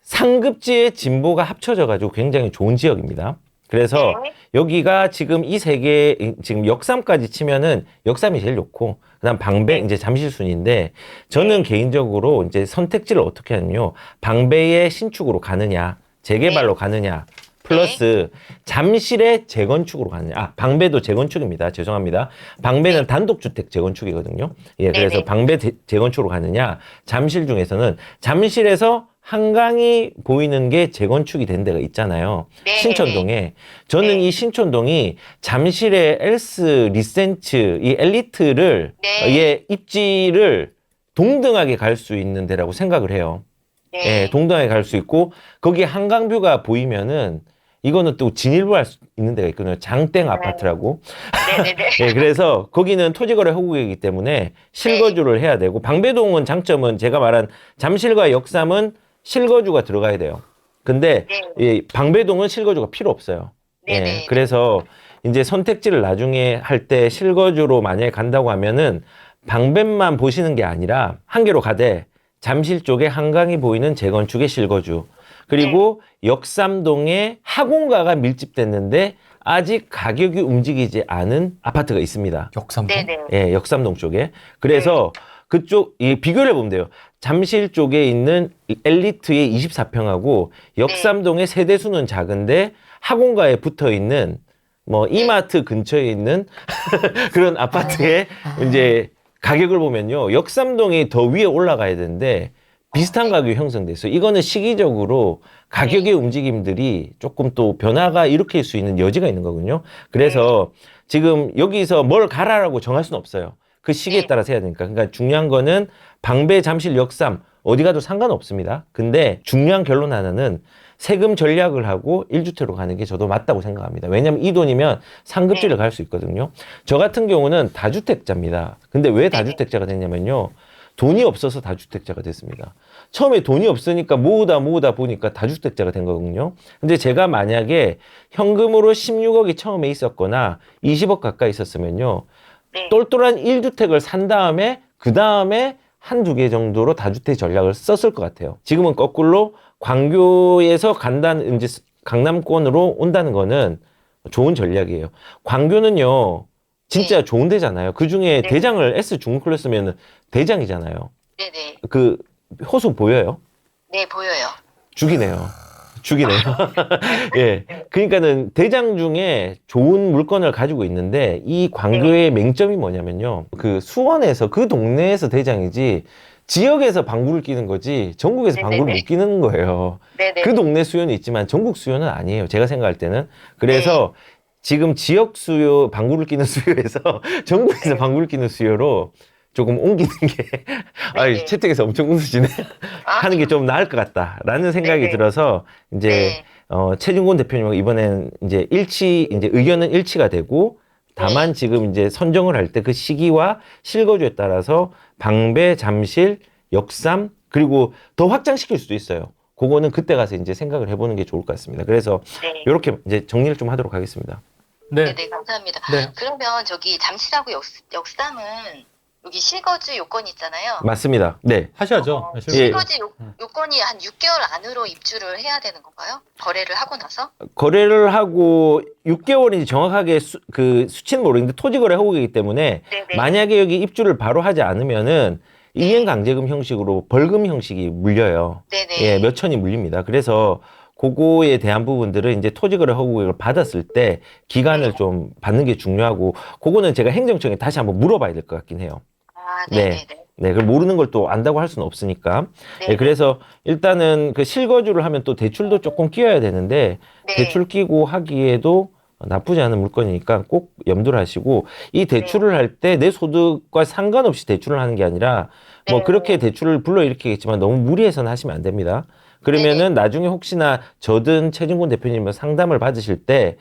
상급지의 진보가 합쳐져가지고 굉장히 좋은 지역입니다. 그래서 네. 여기가 지금 이 세 개, 지금 역삼까지 치면은 역삼이 제일 좋고, 그다음 방배, 이제 잠실순인데, 저는 개인적으로 이제 선택지를 어떻게 하냐면요. 방배의 신축으로 가느냐, 재개발로 가느냐, 플러스 잠실의 재건축으로 가느냐. 방배도 재건축입니다. 죄송합니다. 방배는 단독주택 재건축이거든요. 예, 그래서 네네. 방배 재건축으로 가느냐, 잠실 중에서는 잠실에서 한강이 보이는 게 재건축이 된 데가 있잖아요. 네네네. 신촌동에. 저는 네. 이 신촌동이 잠실의 엘스 리센츠, 이 엘리트를, 네. 의 입지를 동등하게 갈 수 있는 데라고 생각을 해요. 네. 예, 동등하게 갈 수 있고, 거기에 한강뷰가 보이면은, 이거는 또 진일보할 수 있는 데가 있거든요. 장땡 아파트라고. 네네네. 예, 그래서 거기는 토지거래 허구이기 때문에 실거주를 해야 되고, 방배동은 장점은 제가 말한 잠실과 역삼은 실거주가 들어가야 돼요. 근데 네. 예, 방배동은 실거주가 필요 없어요. 예, 네네. 그래서 이제 선택지를 나중에 할 때 실거주로 만약에 간다고 하면은 방배만 보시는 게 아니라 한 개로 가되 잠실 쪽에 한강이 보이는 재건축의 실거주, 그리고 역삼동에 학원가가 밀집됐는데 아직 가격이 움직이지 않은 아파트가 있습니다. 역삼동. 네네. 예, 역삼동 쪽에. 그래서 그쪽, 비교를 해보면 돼요. 잠실 쪽에 있는 엘리트의 24평하고 역삼동의 세대수는 작은데 학원가에 붙어 있는 뭐 이마트 근처에 있는 그런 아파트의 이제 가격을 보면요. 역삼동이 더 위에 올라가야 되는데 비슷한 가격이 형성됐어요. 이거는 시기적으로 가격의 움직임들이 조금 또 변화가 일으킬 수 있는 여지가 있는 거군요. 그래서 지금 여기서 뭘 가라라고 정할 수는 없어요. 그 시기에 따라서 해야 되니까. 그러니까 중요한 거는 방배, 잠실, 역삼 어디 가도 상관없습니다. 근데 중요한 결론 하나는 세금 전략을 하고 1주택으로 가는 게 저도 맞다고 생각합니다. 왜냐하면 이 돈이면 상급지를 갈 수 있거든요. 저 같은 경우는 다주택자입니다. 근데 왜 다주택자가 됐냐면요. 돈이 없어서 다주택자가 됐습니다. 처음에 돈이 없으니까 모으다 보니까 다주택자가 된 거거든요. 근데 제가 만약에 현금으로 16억이 처음에 있었거나 20억 가까이 있었으면요. 네. 똘똘한 1주택을 산 다음에 그 다음에 한두 개 정도로 다주택 전략을 썼을 것 같아요. 지금은 거꾸로 광교에서 간다는, 이제 강남권으로 온다는 거는 좋은 전략이에요. 광교는요, 진짜 좋은 데잖아요. 그 중에 네. 대장을 S 중클래스면 대장이잖아요. 네네. 그 호수 보여요? 네, 보여요. 죽이네요. 예. 그러니까는 대장 중에 좋은 물건을 가지고 있는데 이 광교의 맹점이 뭐냐면요. 그 수원에서 그 동네에서 대장이지 지역에서 방구를 끼는 거지 전국에서 방구를 네네네. 못 끼는 거예요. 네네. 그 동네 수요는 있지만 전국 수요는 아니에요. 제가 생각할 때는. 그래서 지금 지역 수요, 방구를 끼는 수요에서 전국에서 방구를 끼는 수요로 조금 옮기는 게, 아이, 채택에서 엄청 웃으시네. 하는 게 좀 나을 것 같다라는 생각이 네네. 들어서, 이제, 네. 최진곤 대표님하고 이번엔 이제 이제 의견은 일치가 되고, 다만 지금 이제 선정을 할 때 그 시기와 실거주에 따라서 방배, 잠실, 역삼, 그리고 더 확장시킬 수도 있어요. 그거는 그때 가서 이제 생각을 해보는 게 좋을 것 같습니다. 그래서 네. 이렇게 이제 정리를 좀 하도록 하겠습니다. 네. 네, 감사합니다. 네. 그러면 저기 잠실하고 역삼은 여기 실거주 요건이 있잖아요. 맞습니다. 네. 하셔야죠. 예. 실거주 요건이 한 6개월 안으로 입주를 해야 되는 건가요? 거래를 하고 나서? 거래를 하고 6개월인지 정확하게 그 수치는 모르겠는데 토지거래 허구이기 때문에 네네. 만약에 여기 입주를 바로 하지 않으면은 이행강제금 형식으로 벌금 형식이 물려요. 네네. 예, 몇 천이 물립니다. 그래서 그거에 대한 부분들은 이제 토지거래 허구를 받았을 때 기간을 좀 받는 게 중요하고 그거는 제가 행정청에 다시 한번 물어봐야 될 것 같긴 해요. 아, 네. 네네네. 네, 그걸 모르는 걸 또 안다고 할 수는 없으니까. 네. 네, 그래서 일단은 그 실거주를 하면 또 대출도 조금 끼워야 되는데 네. 대출 끼고 하기에도 나쁘지 않은 물건이니까 꼭 염두를 하시고 이 대출을 할 때 내 소득과 상관없이 대출을 하는 게 아니라 뭐 네. 그렇게 대출을 불러일으키겠지만 너무 무리해서는 하시면 안 됩니다. 그러면은 나중에 혹시나 저든 최진곤 대표님은 상담을 받으실 때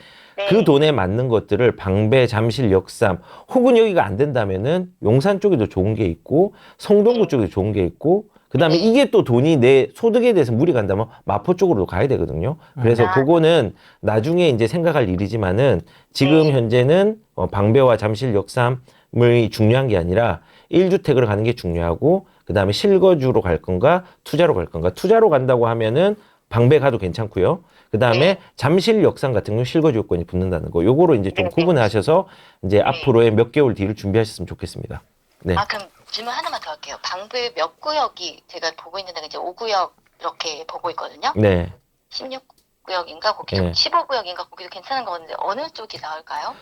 그 네. 돈에 맞는 것들을 방배, 잠실, 역삼 혹은 여기가 안 된다면은 용산 쪽에도 좋은 게 있고 성동구 쪽에도 좋은 게 있고 그다음에 이게 또 돈이 내 소득에 대해서 무리 간다면 마포 쪽으로 가야 되거든요. 그래서 아. 그거는 나중에 이제 생각할 일이지만은 지금 현재는 방배와 잠실, 역삼 중요한 게 아니라 1주택으로 가는 게 중요하고 그다음에 실거주로 갈 건가 투자로 갈 건가. 투자로 간다고 하면은 방배 가도 괜찮고요. 그다음에 잠실 역상 같은 경우 실거주 요건이 붙는다는 거. 요거로 이제 좀 구분하셔서 이제 앞으로의 몇 개월 뒤를 준비하셨으면 좋겠습니다. 네. 아, 그럼 질문 하나만 더 할게요. 방배 몇 구역이 제가 보고 있는 데가 이제 5구역 이렇게 보고 있거든요. 네. 16구역인가 거기도 네. 15구역인가 거기도 괜찮은 거 같은데 어느 쪽이 나을까요?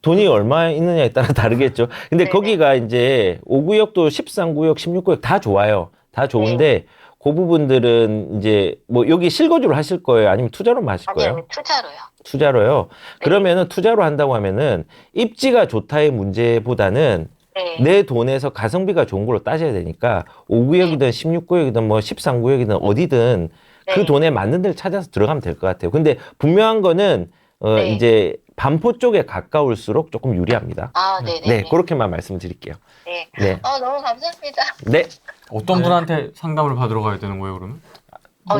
돈이 얼마 있느냐에 따라 다르겠죠. 근데 네네. 거기가 이제 5구역도 13구역, 16구역 다 좋아요. 다 좋은데 그 부분들은 이제 뭐 여기 실거주를 하실 거예요? 아니면 투자로만 하실 거예요? 아니요, 투자로요. 투자로요. 그러면은 투자로 한다고 하면은 입지가 좋다의 문제보다는 네. 내 돈에서 가성비가 좋은 걸로 따져야 되니까 5구역이든 16구역이든 뭐 13구역이든 어디든 그 네. 돈에 맞는 데를 찾아서 들어가면 될 것 같아요. 근데 분명한 거는 네. 이제 반포 쪽에 가까울수록 조금 유리합니다. 아, 네네. 네, 그렇게만 말씀드릴게요. 네. 네. 너무 감사합니다. 네. 어떤 분한테 상담을 받으러 가야 되는 거예요, 그러면?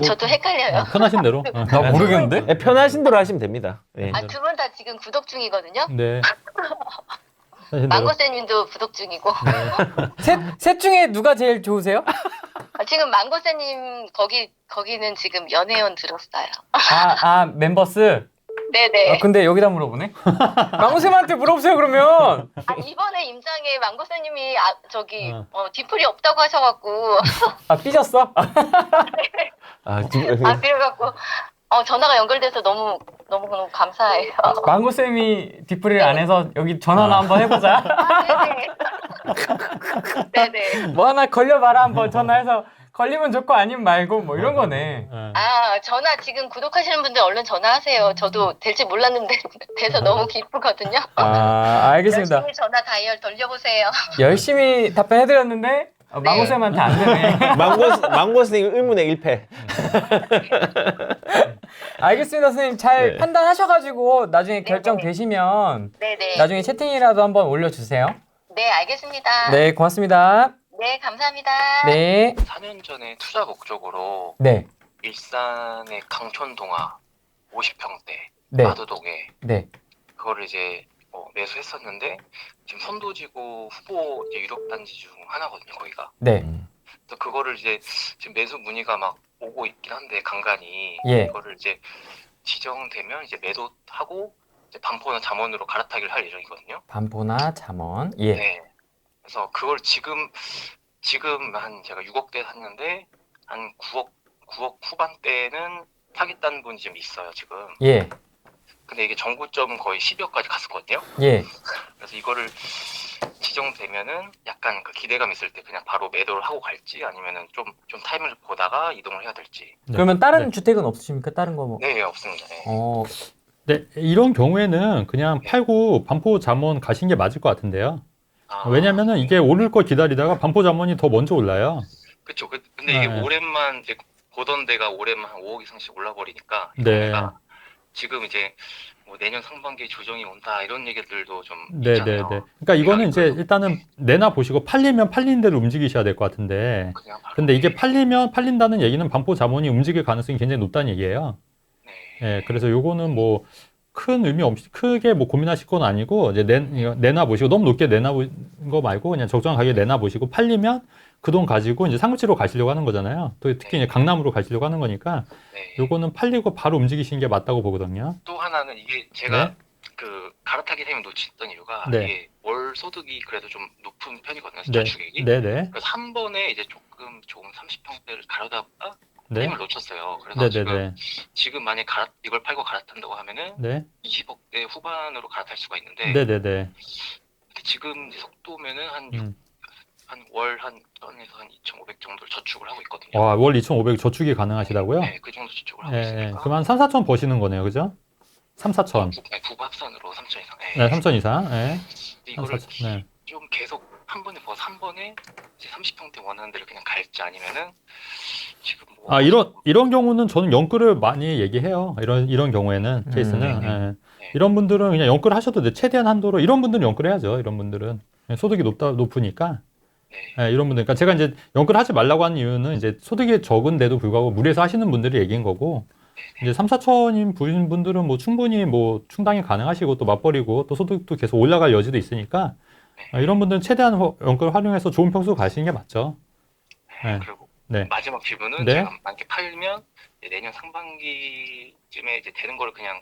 저도 헷갈려요. 편하신 대로. 나 모르겠는데? 네, 편하신 대로 하시면 됩니다. 네. 아, 두 분 다 지금 구독 중이거든요. 네. 편하신 대로. 망고쌤님도 구독 중이고. 셋 중에 누가 제일 좋으세요? 지금 망고쌤님 거기는 지금 연애원 들었어요. 멤버스? 네네. 근데 여기다 물어보네? 망고쌤한테 물어보세요, 그러면! 이번에 임장에 망고쌤님이 뒤풀이 없다고 하셔갖고 삐졌어? 그래갖고 전화가 연결돼서 너무 감사해요. 망고쌤이 뒷풀이를 안 해서 여기 전화나 한번 해보자. 네네. 네네. 뭐 하나 걸려봐라 한번 전화해서 걸리면 좋고 아니면 말고 뭐 이런 거네. 전화 지금 구독하시는 분들 얼른 전화하세요. 저도 될지 몰랐는데 돼서 너무 기쁘거든요. 알겠습니다. 열심히 전화 다이얼 돌려보세요. 열심히 답변해드렸는데 망고쌤한테 안 되네. 망고 선생님 의문의 1패. 알겠습니다, 선생님. 잘 네. 판단하셔가지고 나중에 결정되시면 네네. 나중에 채팅이라도 한번 올려주세요. 네, 알겠습니다. 네, 고맙습니다. 네, 감사합니다. 네. 4년 전에 투자 목적으로 네. 일산의 강촌동화 50평대 네. 마도동에 네. 그거를 이제 매수했었는데 지금 선도지구 후보 이제 유력단지 중 하나거든요, 거기가. 네. 그래서 그거를 이제 지금 매수 문의가 막 오고 있긴 한데 간간히 예. 이거를 이제 지정되면 이제 매도하고 이제 반포나 잠원으로 갈아타기를 할 예정이거든요. 반포나 잠원. 예. 네. 그래서 그걸 지금 한 제가 6억대 샀는데 한 9억 후반대는 사겠다는 분이 좀 있어요, 지금. 예. 근데 이게 정고점 거의 10여까지 갔었거든요. 예. 그래서 이거를 지정되면은 약간 그 기대감 있을 때 그냥 바로 매도를 하고 갈지 아니면은 좀 타이밍을 보다가 이동을 해야 될지. 네. 그러면 다른 네. 주택은 없으십니까? 다른 거 뭐? 네, 없습니다. 네. 네, 이런 경우에는 그냥 팔고 반포 잠원 가신 게 맞을 것 같은데요. 왜냐면은 이게 오를 거 기다리다가 반포 잠원이 더 먼저 올라요. 그렇죠. 근데 이게 네. 올해만 이제 보던 데가 올해만 한 5억 이상씩 올라버리니까 네. 경우가 지금 이제 뭐 내년 상반기에 조정이 온다 이런 얘기들도 좀 네, 네, 있잖아요. 네. 그러니까 이거는 이제 일단은 내나 보시고 팔리면 팔린 대로 움직이셔야 될 것 같은데. 그냥 바로 근데 이게 팔린다는 얘기는 반포 잠원이 움직일 가능성이 굉장히 높다는 얘기예요. 네. 예, 그래서 요거는 뭐 큰 의미 없이 크게 뭐 고민하실 건 아니고 이제 내나 보시고 너무 높게 내나 보는 거 말고 그냥 적정한 가격에 내나 보시고 팔리면 그 돈 가지고 이제 상급지로 가시려고 하는 거잖아요. 또 특히 이제 강남으로 가시려고 하는 거니까 네. 요거는 팔리고 바로 움직이시는 게 맞다고 보거든요. 또 하나는 이게 제가 네. 그 갈아타기 타임을 놓쳤던 이유가 네. 이게 월 소득이 그래도 좀 높은 편이거든요. 네, 저축액이. 네, 네, 그래서 한 번에 이제 조금 좋은 30평대를 가려다가 네, 타임을 놓쳤어요. 그래서 네, 네, 지금 만약 이걸 팔고 갈아탄다고 하면은 네, 20억대 후반으로 갈아탈 수가 있는데 네, 네, 네, 근데 지금 이제 속도면은 한 월 한 2,500 정도를 저축을 하고 있거든요. 와, 월 2,500 저축이 가능하시다고요? 네, 그 정도 저축을 하고 예, 예. 있으니까. 그럼 한 3, 4천 버시는 거네요, 그죠? 3, 4천. 부부 합산으로 3천 이상. 네, 3천 이상. 예. 근데 3, 이거를 4천. 네. 좀 계속 한 번에 이제 30평대 원하는 데를 그냥 갈지 아니면은 지금 뭐 이런 경우는 저는 연끌을 많이 얘기해요. 이런 경우에는 케이스는. 예. 이런 분들은 그냥 연끌 하셔도 돼. 최대한 한도로 이런 분들은 연끌 해야죠. 이런 분들은 소득이 높으니까. 네. 예, 이런 분들. 그러니까 제가 이제 연끌 하지 말라고 하는 이유는 이제 소득이 적은데도 불구하고 무리해서 하시는 분들이 얘기인 거고. 이제 3, 4천인 분들은 뭐 충분히 뭐 충당이 가능하시고 또 맞벌이고 또 소득도 계속 올라갈 여지도 있으니까 이런 분들은 최대한 연끌 활용해서 좋은 평수 가시는 게 맞죠. 네. 그리고 네. 마지막 질문은 네. 제가 만약에 팔면 이제 내년 상반기쯤에 이제 되는 거를 그냥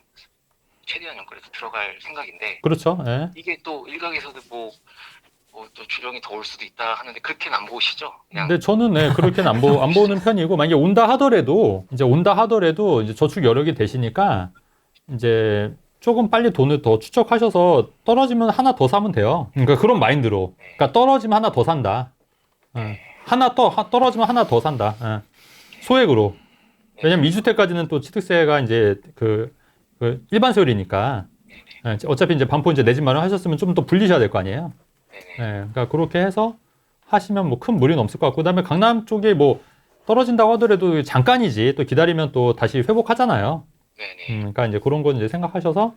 최대한 연끌해서 들어갈 생각인데 그렇죠. 예. 이게 또 일각에서도 또 주령이 더 올 수도 있다 하는데 그렇게는 안 보시죠? 그냥 근데 저는 그렇게는 안 보는 편이고, 만약에 온다 하더라도 이제 저축 여력이 되시니까 이제 조금 빨리 돈을 더 추적하셔서 떨어지면 하나 더 사면 돼요. 그러니까 그런 마인드로. 그러니까 떨어지면 하나 더 산다. 떨어지면 하나 더 산다. 소액으로. 왜냐면 2주택까지는 또 취득세가 이제 그 일반 세율이니까. 어차피 이제 반포 이제 내 집 마련하셨으면 좀 더 불리셔야 될 거 아니에요. 그러니까 그렇게 해서 하시면 뭐 큰 무리는 없을 것 같고, 그다음에 강남 쪽에 뭐 떨어진다고 하더라도 잠깐이지, 또 기다리면 또 다시 회복하잖아요. 네네. 그러니까 이제 그런 건 이제 생각하셔서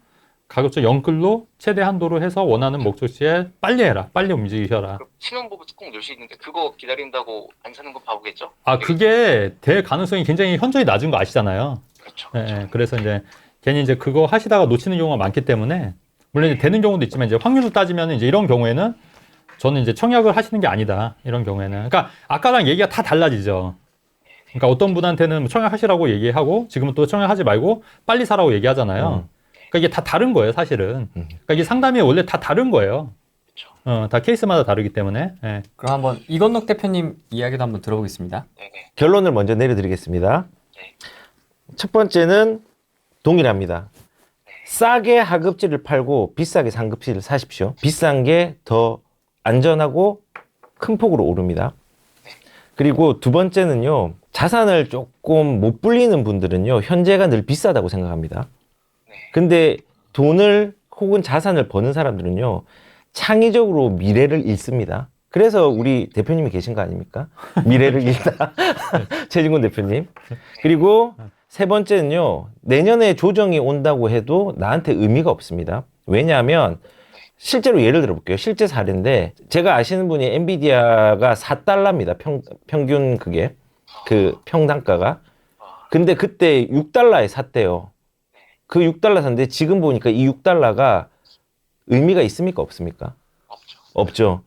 가급적 연끌로 최대 한도로 해서 원하는 목적지에 빨리 해라, 빨리 움직이셔라. 그럼 신혼부부 꼭 넣을 수 있는데 그거 기다린다고 안 사는 거 바보겠죠? 그게 될 가능성이 굉장히 현저히 낮은 거 아시잖아요. 그렇죠. 그래서 이제 괜히 이제 그거 하시다가 놓치는 경우가 많기 때문에, 물론 이제 되는 경우도 있지만 이제 확률로 따지면 이제 이런 경우에는 저는 이제 청약을 하시는 게 아니다, 이런 경우에는. 그러니까 아까랑 얘기가 다 달라지죠. 그러니까 어떤 분한테는 청약하시라고 얘기하고 지금은 또 청약하지 말고 빨리 사라고 얘기하잖아요. 그러니까 이게 다 다른 거예요, 사실은. 그러니까 이게 상담이 원래 다 다른 거예요. 다 케이스마다 다르기 때문에. 그럼 한번 이건록 대표님 이야기도 한번 들어보겠습니다. 네네. 결론을 먼저 내려드리겠습니다. 네. 첫 번째는 동일합니다. 싸게 하급지를 팔고 비싸게 상급지를 사십시오. 비싼 게 더 안전하고 큰 폭으로 오릅니다. 그리고 두 번째는요, 자산을 조금 못 불리는 분들은요, 현재가 늘 비싸다고 생각합니다. 근데 돈을 혹은 자산을 버는 사람들은요, 창의적으로 미래를 읽습니다. 그래서 우리 대표님이 계신 거 아닙니까? 미래를 읽다. 최진곤 대표님. 그리고 세 번째는요, 내년에 조정이 온다고 해도 나한테 의미가 없습니다. 왜냐하면 실제로 예를 들어볼게요. 실제 사례인데, 제가 아시는 분이 엔비디아가 4달러입니다. 평균 그게 그 평단가가. 근데 그때 6달러에 샀대요. 그 6달러 샀는데 지금 보니까 이 6달러가 의미가 있습니까? 없습니까? 없죠. 없죠.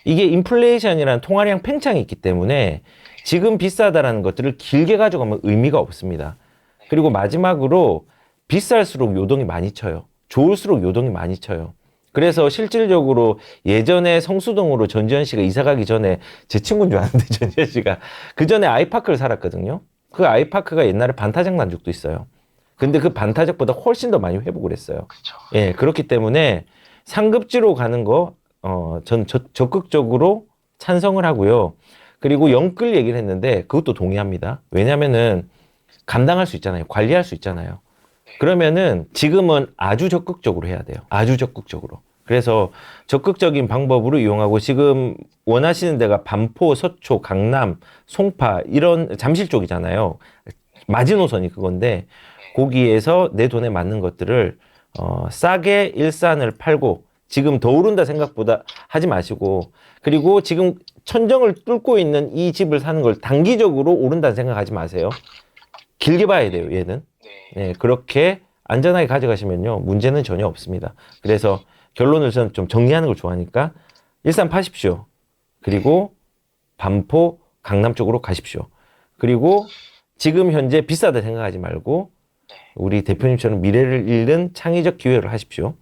이게 인플레이션이라는 통화량 팽창이 있기 때문에 지금 비싸다라는 것들을 길게 가져가면 의미가 없습니다. 그리고 마지막으로 비쌀수록 요동이 많이 쳐요. 좋을수록 요동이 많이 쳐요. 그래서 실질적으로 예전에 성수동으로 전지현 씨가 이사 가기 전에, 제 친구인 줄 아는데 전지현 씨가 그 전에 아이파크를 살았거든요. 그 아이파크가 옛날에 반타작 난 적도 있어요. 근데 그 반타작보다 훨씬 더 많이 회복을 했어요. 그렇죠. 예, 그렇기 때문에 상급지로 가는 거, 전 적극적으로 찬성을 하고요. 그리고 연끌 얘기를 했는데 그것도 동의합니다. 왜냐면은 감당할 수 있잖아요. 관리할 수 있잖아요. 그러면은 지금은 아주 적극적으로 해야 돼요. 아주 적극적으로. 그래서 적극적인 방법으로 이용하고, 지금 원하시는 데가 반포, 서초, 강남, 송파 이런 잠실 쪽이잖아요. 마지노선이 그건데 거기에서 내 돈에 맞는 것들을 싸게 일산을 팔고, 지금 더 오른다 생각보다 하지 마시고, 그리고 지금 천정을 뚫고 있는 이 집을 사는 걸 단기적으로 오른다는 생각하지 마세요. 길게 봐야 돼요, 얘는. 네, 그렇게 안전하게 가져가시면요, 문제는 전혀 없습니다. 그래서 결론을 저는 좀 정리하는 걸 좋아하니까 일산 파십시오. 그리고 반포, 강남 쪽으로 가십시오. 그리고 지금 현재 비싸다 생각하지 말고 우리 대표님처럼 미래를 잃는 창의적 기회를 하십시오.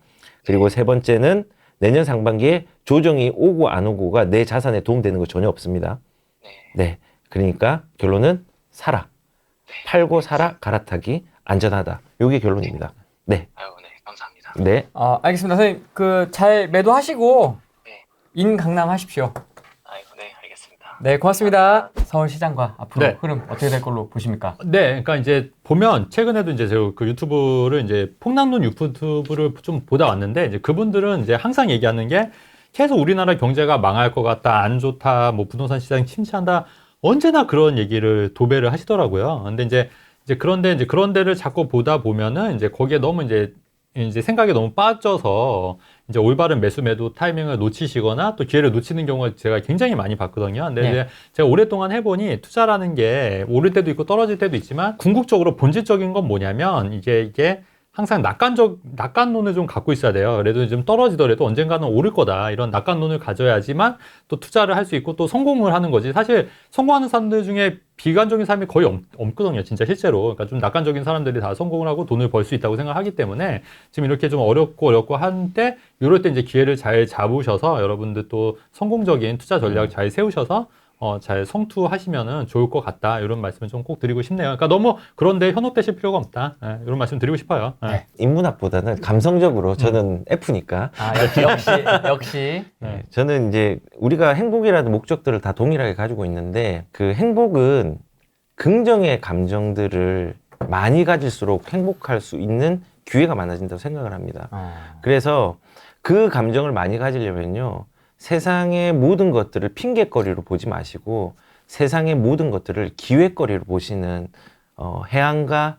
그리고 세 번째는 내년 상반기에 조정이 오고 안 오고가 내 자산에 도움되는 거 전혀 없습니다. 네, 그러니까 결론은 사라. 팔고 사라, 갈아타기, 안전하다. 요게 결론입니다. 네. 아유, 네, 감사합니다. 네. 알겠습니다. 선생님, 잘 매도하시고 네. 인강남 하십시오. 아유, 네, 알겠습니다. 네, 고맙습니다. 서울시장과 앞으로 네. 흐름 어떻게 될 걸로 보십니까? 네, 그러니까 이제 보면 최근에도 이제 제가 그 유튜브를 이제 폭락론 유튜브를 좀 보다 왔는데, 이제 그분들은 이제 항상 얘기하는 게 계속 우리나라 경제가 망할 것 같다, 안 좋다, 뭐 부동산 시장 침체한다, 언제나 그런 얘기를 도배를 하시더라고요. 근데 이제 그런데 이제 그런 데를 자꾸 보다 보면은 이제 거기에 너무 이제 생각이 너무 빠져서 이제 올바른 매수 매도 타이밍을 놓치시거나 또 기회를 놓치는 경우가 제가 굉장히 많이 봤거든요. 근데 네. 이제 제가 오랫동안 해보니 투자라는 게 오를 때도 있고 떨어질 때도 있지만 궁극적으로 본질적인 건 뭐냐면 이게 항상 낙관론을 좀 갖고 있어야 돼요. 그래도 좀 떨어지더라도 언젠가는 오를 거다. 이런 낙관론을 가져야지만 또 투자를 할 수 있고 또 성공을 하는 거지. 사실 성공하는 사람들 중에 비관적인 사람이 거의 없거든요. 진짜 실제로. 그러니까 좀 낙관적인 사람들이 다 성공을 하고 돈을 벌 수 있다고 생각하기 때문에 지금 이렇게 좀 어렵고 한때 이럴 때 이제 기회를 잘 잡으셔서 여러분들 또 성공적인 투자 전략 잘 세우셔서 잘 성투하시면은 좋을 것 같다. 이런 말씀을 좀 꼭 드리고 싶네요. 그러니까 너무 그런데 현혹되실 필요가 없다. 예, 이런 말씀 드리고 싶어요. 예. 네. 인문학보다는 감성적으로 저는 F니까. 아, 역시. 네, 저는 이제 우리가 행복이라는 목적들을 다 동일하게 가지고 있는데 그 행복은 긍정의 감정들을 많이 가질수록 행복할 수 있는 기회가 많아진다고 생각을 합니다. 그래서 그 감정을 많이 가지려면요. 세상의 모든 것들을 핑계거리로 보지 마시고 세상의 모든 것들을 기회거리로 보시는 해안과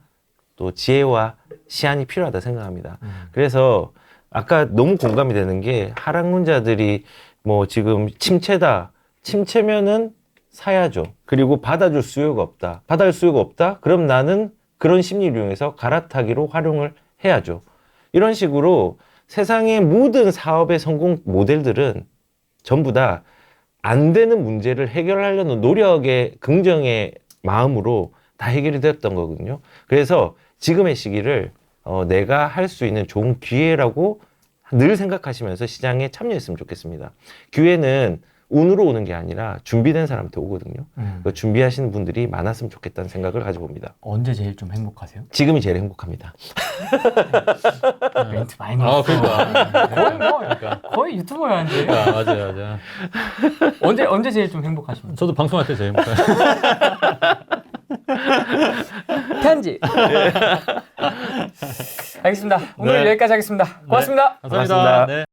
또 지혜와 시안이 필요하다 생각합니다. 그래서 아까 너무 공감이 되는 게 하락론자들이 뭐 지금 침체다. 침체면은 사야죠. 그리고 받아줄 수요가 없다. 받아줄 수요가 없다? 그럼 나는 그런 심리를 이용해서 갈아타기로 활용을 해야죠. 이런 식으로 세상의 모든 사업의 성공 모델들은 전부 다 안 되는 문제를 해결하려는 노력의 긍정의 마음으로 다 해결이 되었던 거거든요. 그래서 지금의 시기를 내가 할 수 있는 좋은 기회라고 늘 생각하시면서 시장에 참여했으면 좋겠습니다. 기회는 운으로 오는 게 아니라 준비된 사람한테 오거든요. 그 준비하시는 분들이 많았으면 좋겠다는 생각을 가져봅니다. 언제 제일 좀 행복하세요? 지금이 제일 행복합니다. 멘트 많이 나왔어. 그러니까. 거의 유튜버야 이제. 맞아요. 언제 제일 좀 행복하십니까? 저도 방송할 때 제일 행복해요. 편지. 알겠습니다. 오늘 네. 여기까지 하겠습니다. 고맙습니다. 감사합니다. 고맙습니다. 네.